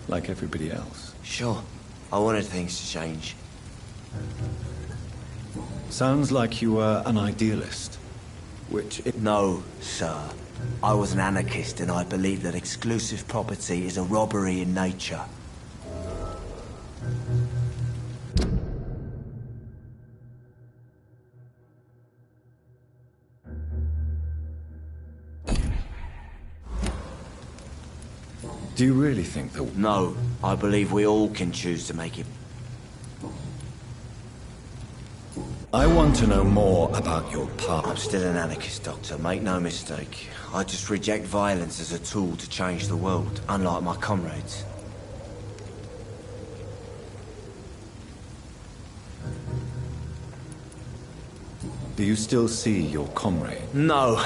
like everybody else. Sure. I wanted things to change. Sounds like you were an idealist, which... No, sir. I was an anarchist and I believe that exclusive property is a robbery in nature. Do you really think that... No, I believe we all can choose to make it. I want to know more about your past. I'm still an anarchist, Doctor, make no mistake. I just reject violence as a tool to change the world, unlike my comrades. Do you still see your comrade? No.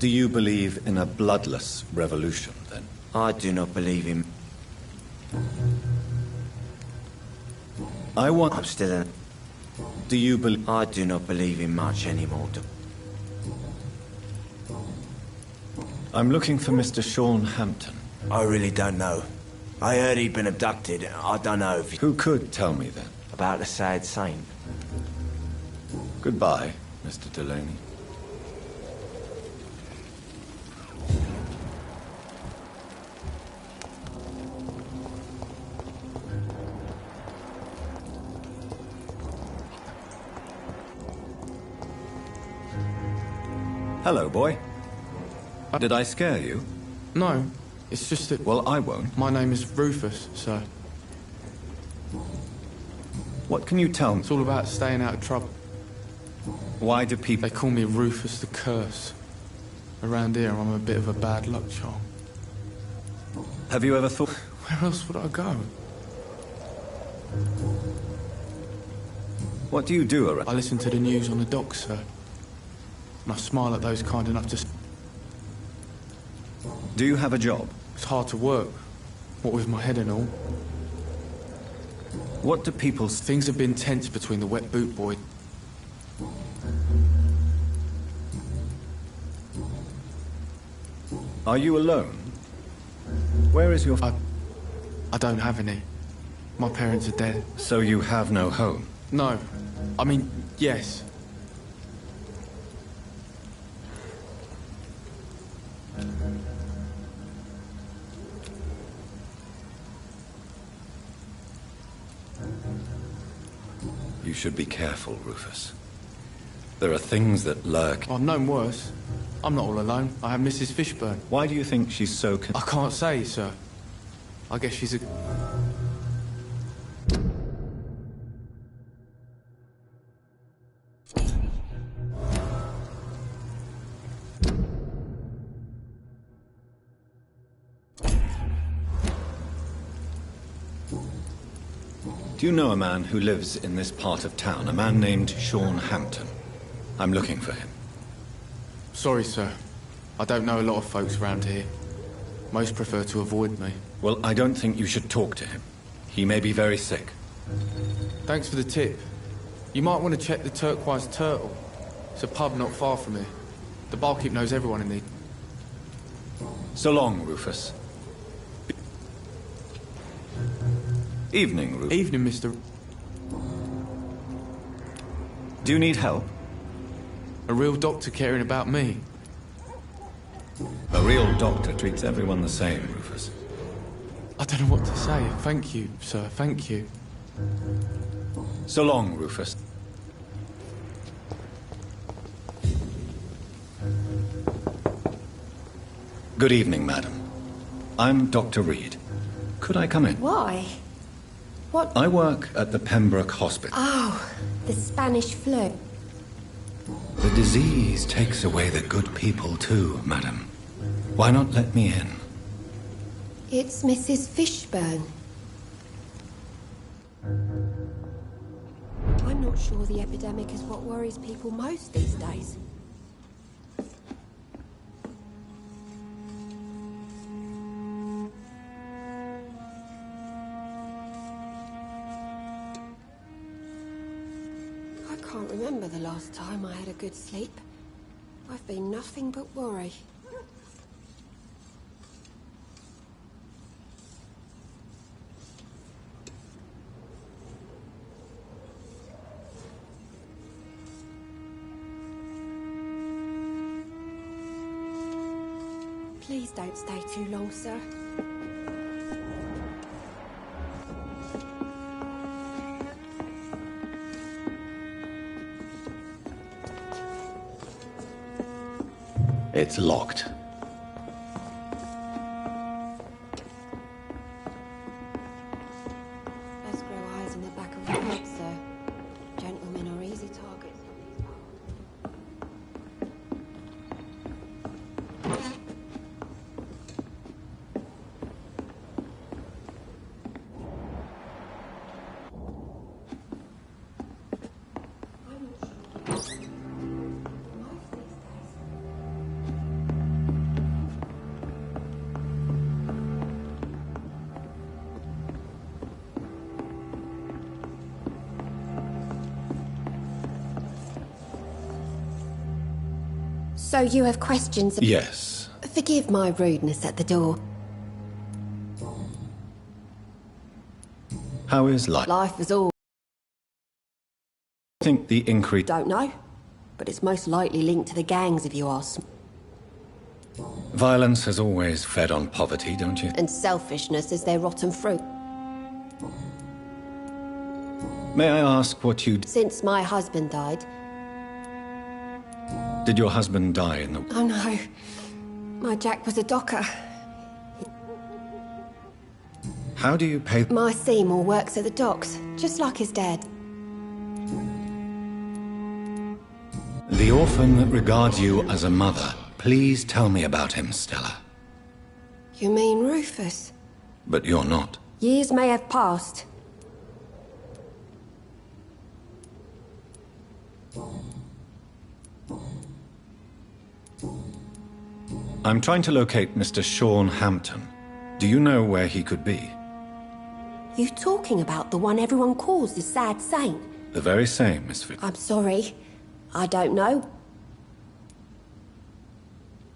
Do you believe in a bloodless revolution, then? I do not believe in... I'm still in... Do you believe... I do not believe in much anymore. I'm looking for Mr. Sean Hampton. I really don't know. I heard he'd been abducted. I don't know if he... Who could tell me, then? About the sad saint. Goodbye, Mr. Delaney. Hello, boy. Did I scare you? No, it's just that... Well, I won't. My name is Rufus, sir. What can you tell me? It's all about staying out of trouble. Why do people... They call me Rufus the Curse. Around here, I'm a bit of a bad luck charm. Have you ever thought... Where else would I go? What do you do around... I listen to the news on the docks, sir. And I smile at those kind enough to... Do you have a job? It's hard to work. What with my head and all. What do people... Things have been tense between the wet boot boy... Are you alone? Where is your... I don't have any. My parents are dead. So you have no home? No. I mean, yes. You should be careful, Rufus. There are things that lurk... I've known worse. I'm not all alone. I have Mrs. Fishburne. Why do you think she's so... I can't say, sir. I guess she's a... Do you know a man who lives in this part of town? A man named Sean Hampton. I'm looking for him. Sorry, sir. I don't know a lot of folks around here. Most prefer to avoid me. Well, I don't think you should talk to him. He may be very sick. Thanks for the tip. You might want to check the Turquoise Turtle. It's a pub not far from here. The barkeep knows everyone in there. So long, Rufus. Evening, Rufus. Evening, Mr. Do you need help? A real doctor caring about me. A real doctor treats everyone the same, Rufus. I don't know what to say. Thank you, sir. Thank you. So long, Rufus. Good evening, madam. I'm Dr. Reid. Could I come in? Why? What? I work at the Pembroke Hospital. Oh, the Spanish flu. The disease takes away the good people too, madam. Why not let me in? It's Mrs. Fishburne. I'm not sure the epidemic is what worries people most these days. I can't remember the last time I had a good sleep. I've been nothing but worry. Please don't stay too long, sir. It's locked. Best grow eyes in the back of your head, sir. Gentlemen are easy targets. So you have questions? Yes. Forgive my rudeness at the door. How is life? Life is all. I think the increase... Don't know, but it's most likely linked to the gangs if you ask. Violence has always fed on poverty, don't you? And selfishness is their rotten fruit. May I ask what you... Since my husband died... Did your husband die in the... Oh no. My Jack was a docker. How do you pay... My Seymour works at the docks, just like his dad. The orphan that regards you as a mother. Please tell me about him, Stella. You mean Rufus? But you're not. Years may have passed. I'm trying to locate Mr. Sean Hampton. Do you know where he could be? You talking about the one everyone calls the sad saint? The very same, Miss Fitz. I'm sorry. I don't know.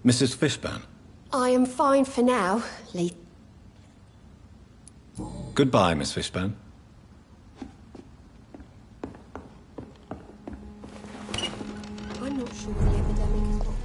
Mrs. Fishburne. I am fine for now, Lee. Goodbye, Miss Fishburne. I'm not sure the epidemic has got...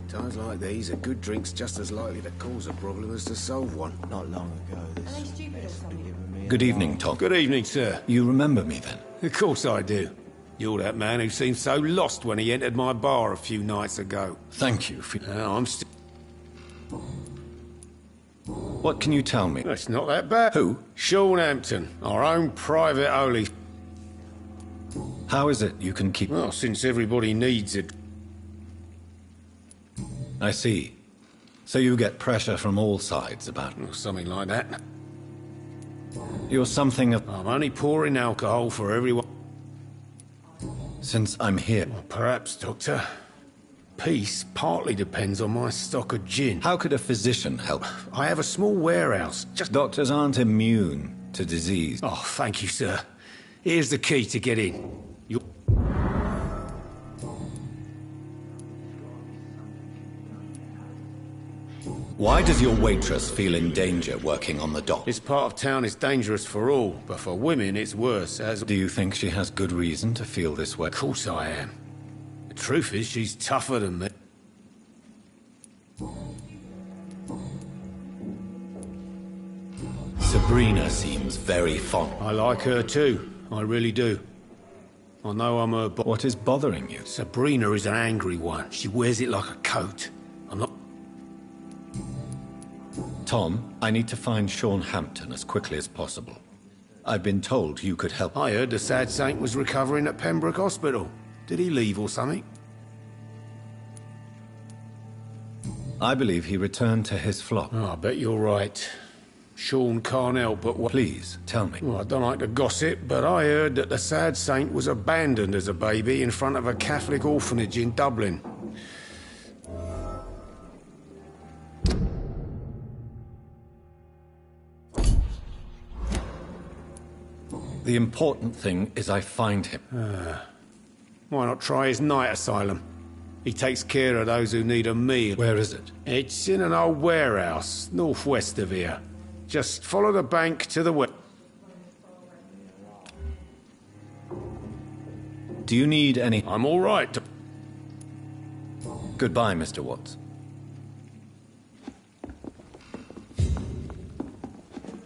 Times like these, a good drink's just as likely to cause a problem as to solve one. Not long ago, this Good evening, Tom. Good evening, sir. You remember me then? Of course I do. You're that man who seemed so lost when he entered my bar a few nights ago. Thank you for... I'm still... What can you tell me? That's not that bad. Who? Sean Hampton, our own private holy... How is it you can keep... Well, since everybody needs it. I see. So you get pressure from all sides about... Something like that. You're something of... I'm only pouring alcohol for everyone. Since I'm here... Well, perhaps, Doctor. Peace partly depends on my stock of gin. How could a physician help? I have a small warehouse. Doctors aren't immune to disease. Oh, thank you, sir. Here's the key to get in. Why does your waitress feel in danger working on the dock? This part of town is dangerous for all, but for women it's worse, as... Do you think she has good reason to feel this way? Of course I am. The truth is, she's tougher than me. Sabrina seems very fond. I like her too. I really do. I know I'm her... What is bothering you? Sabrina is an angry one. She wears it like a coat. I'm not... Tom, I need to find Sean Hampton as quickly as possible. I've been told you could help. I heard the sad saint was recovering at Pembroke Hospital. Did he leave or something? I believe he returned to his flock. Oh, I bet you're right. Sean can't help but what... Please, tell me. Well, I don't like to gossip, but I heard that the sad saint was abandoned as a baby in front of a Catholic orphanage in Dublin. The important thing is I find him. Why not try his night asylum? He takes care of those who need a meal. Where is it? It's in an old warehouse, northwest of here. Just follow the bank to the west. Do you need any... I'm all right. Goodbye, Mr. Watts.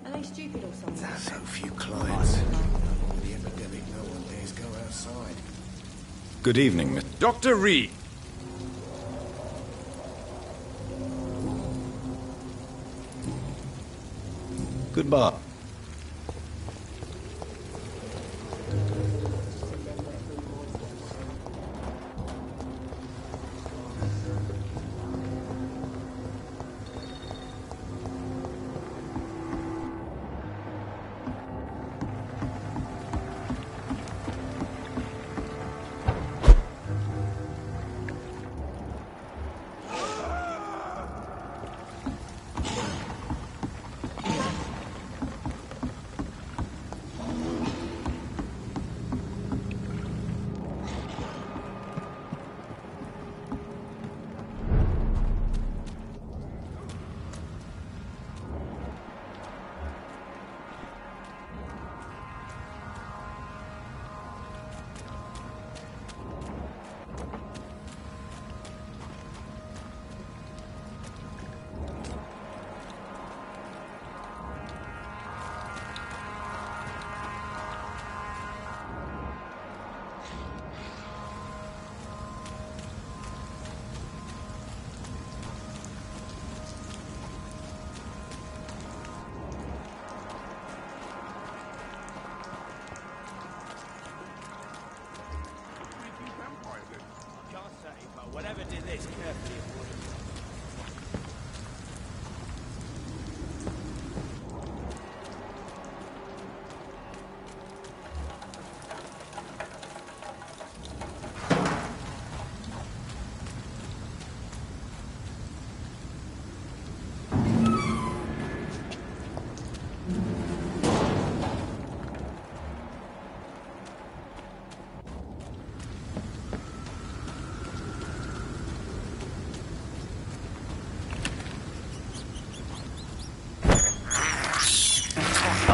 Are they stupid or something? So few clients. With the epidemic, no one dares go outside. Good evening, Mr. Dr. Reid. Goodbye.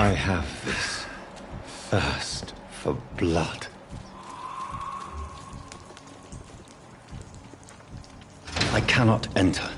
I have this thirst for blood. I cannot enter.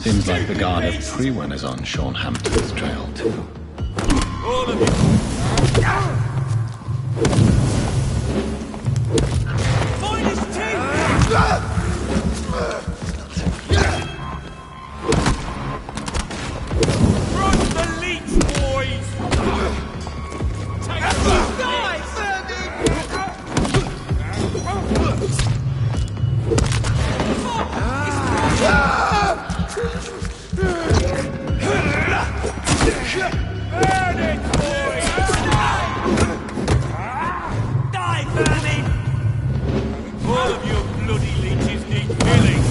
Seems like the guard of Prewen is on Sean Hampton's trail, too. All of you! Find his teeth! Run the leech, boys! Take the guys! Burn it, boys! Die, vermin! All of your bloody leeches need killing!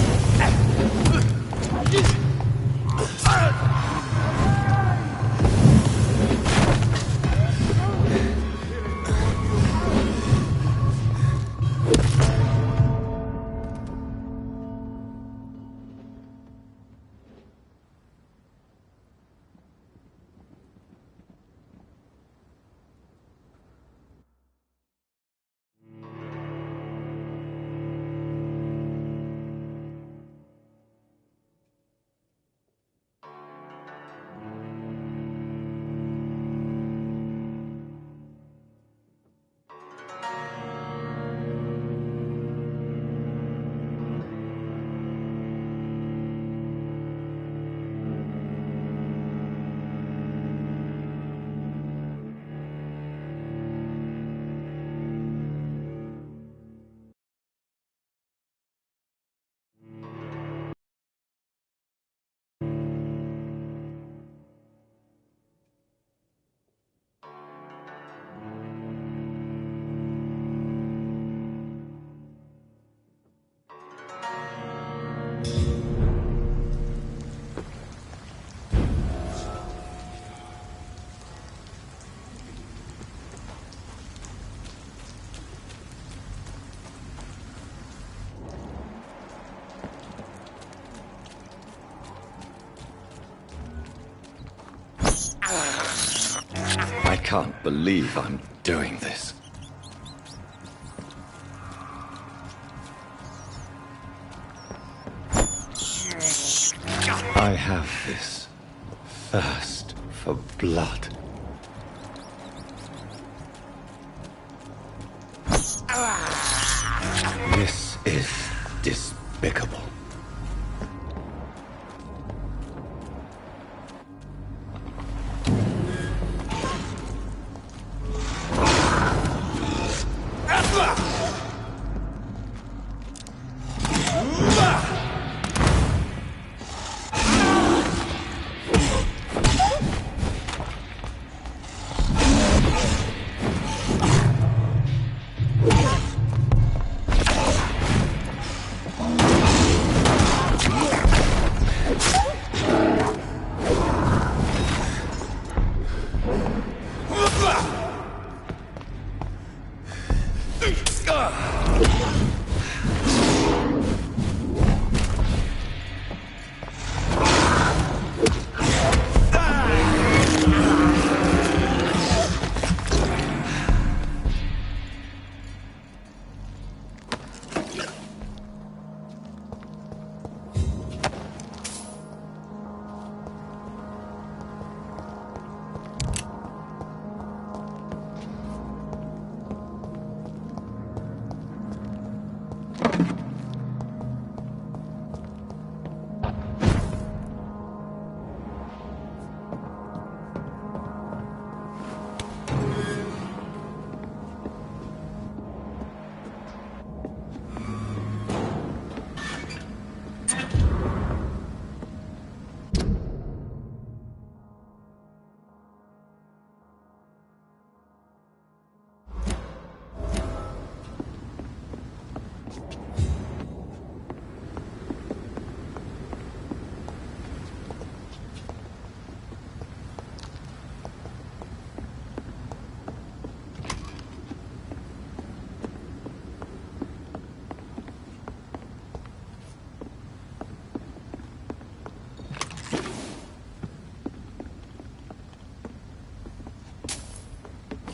I can't believe I'm doing this. I have this thirst for blood. This is despicable.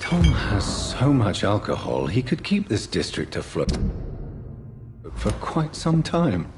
Tom has so much alcohol, he could keep this district afloat for quite some time.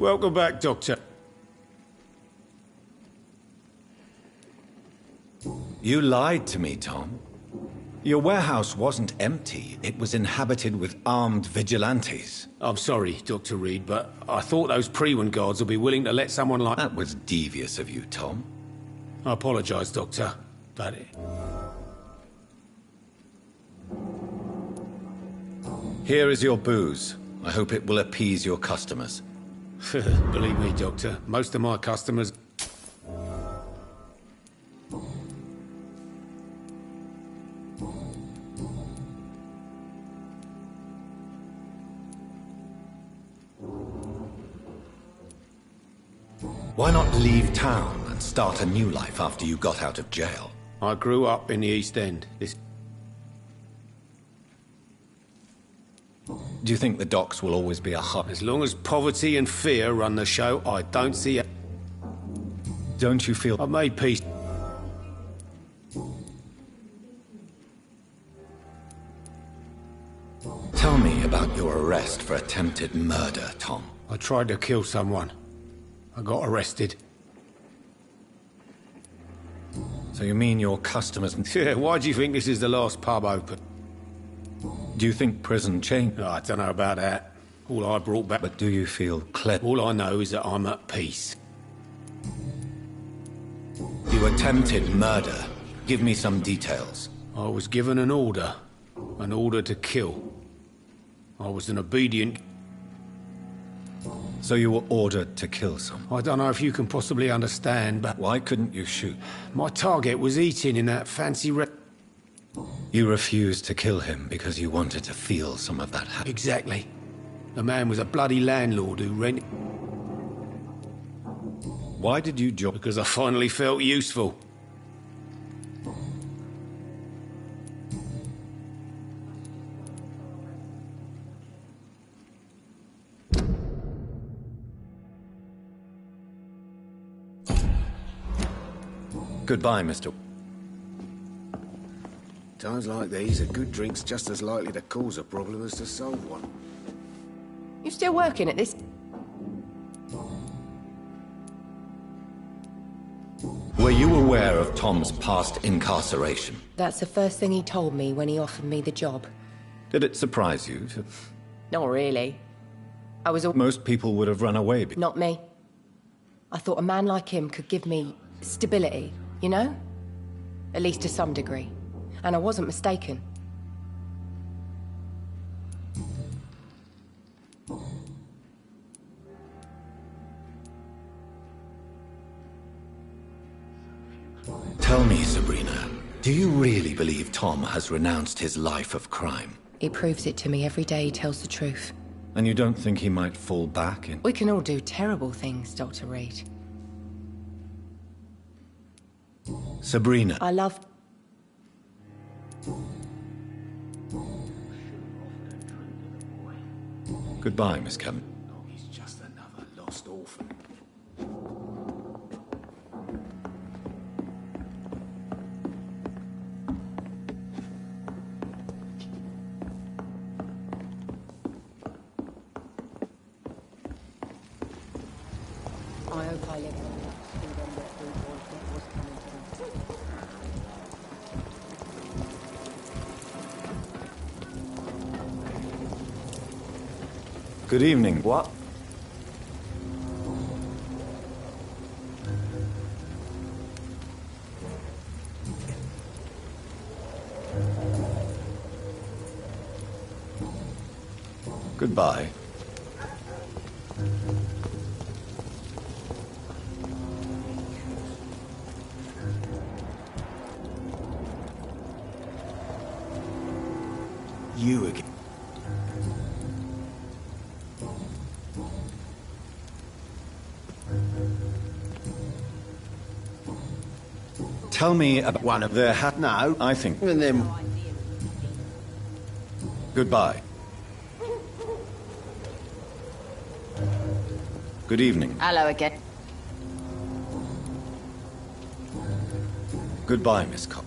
Welcome back, Doctor. You lied to me, Tom. Your warehouse wasn't empty. It was inhabited with armed vigilantes. I'm sorry, Dr. Reid, but I thought those Prewen guards would be willing to let someone like... That was devious of you, Tom. I apologise, Doctor, but... Here is your booze. I hope it will appease your customers. Believe me, Doctor, most of my customers... Why not leave town and start a new life after you got out of jail? I grew up in the East End. Do you think the docks will always be a hub? As long as poverty and fear run the show, I don't see it. Don't you feel... I've made peace. Tell me about your arrest for attempted murder, Tom. I tried to kill someone. I got arrested. So you mean your customers... Yeah, why do you think this is the last pub open? Do you think prison changed? Oh, I don't know about that. All I brought back... But do you feel clever? All I know is that I'm at peace. You attempted murder. Give me some details. I was given an order to kill. I was an obedient... So you were ordered to kill someone? I don't know if you can possibly understand, but... Why couldn't you shoot? My target was eating in that fancy You refused to kill him because you wanted to feel some of that happiness. Exactly. The man was a bloody landlord who rented... Why did you join? Because I finally felt useful. Goodbye, Mr. Times like these, a good drink's just as likely to cause a problem as to solve one. You still working at this? Were you aware of Tom's past incarceration? That's the first thing he told me when he offered me the job. Did it surprise you? Not really. I was... Most people would have run away. Not me. I thought a man like him could give me stability, you know? At least to some degree. And I wasn't mistaken. Tell me, Sabrina, do you really believe Tom has renounced his life of crime? He proves it to me every day he tells the truth. And you don't think he might fall back in... We can all do terrible things, Dr. Reid. Sabrina. I love... Goodbye, Miss Kevin. He's just another lost orphan. I hope I live long enough to see them that we all think was coming to them. Good evening. What? Goodbye. You again. Tell me about one of their hat now. I think. And then. Goodbye. Good evening. Hello again. Goodbye, Miss Cobb.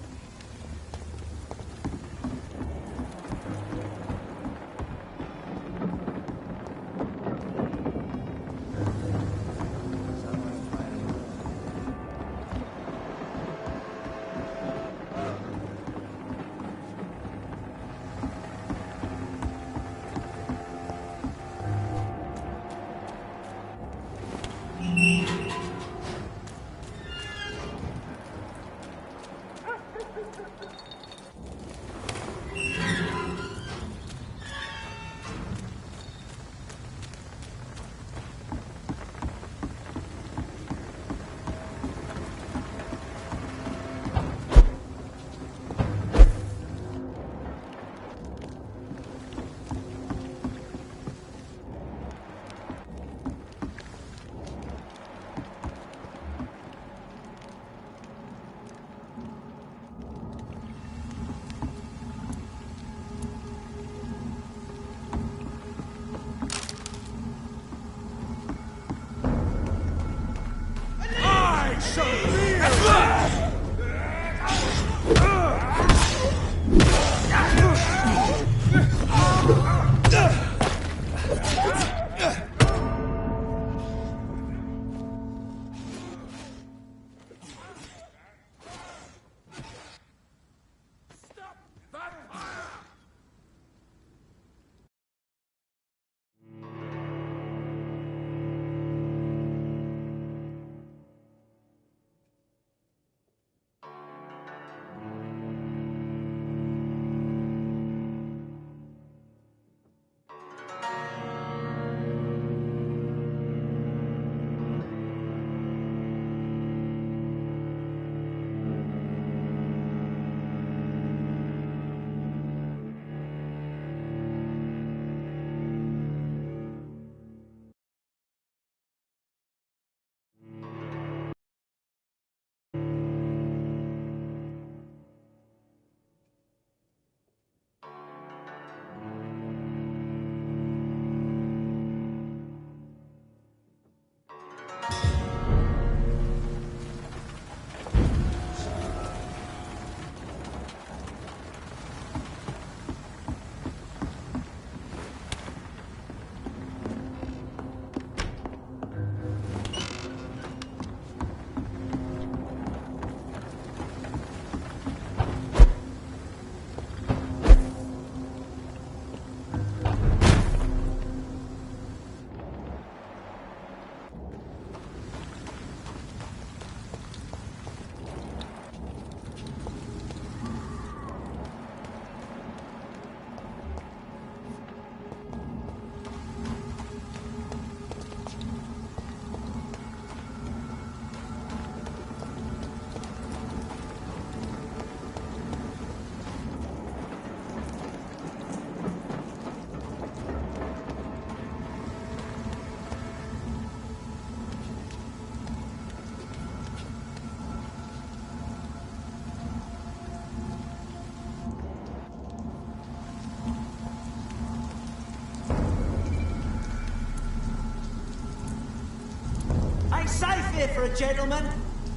Ain't safe here for a gentleman.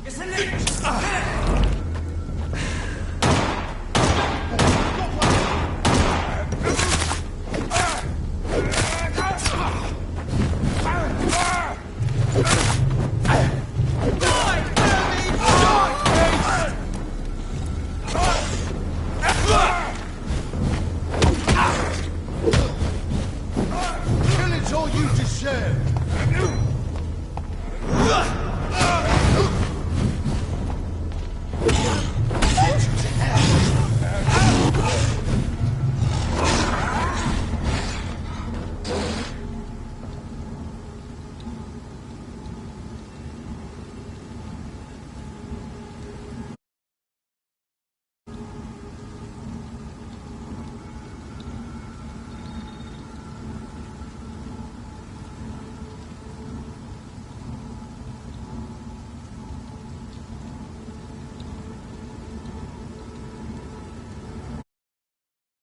It's a leech.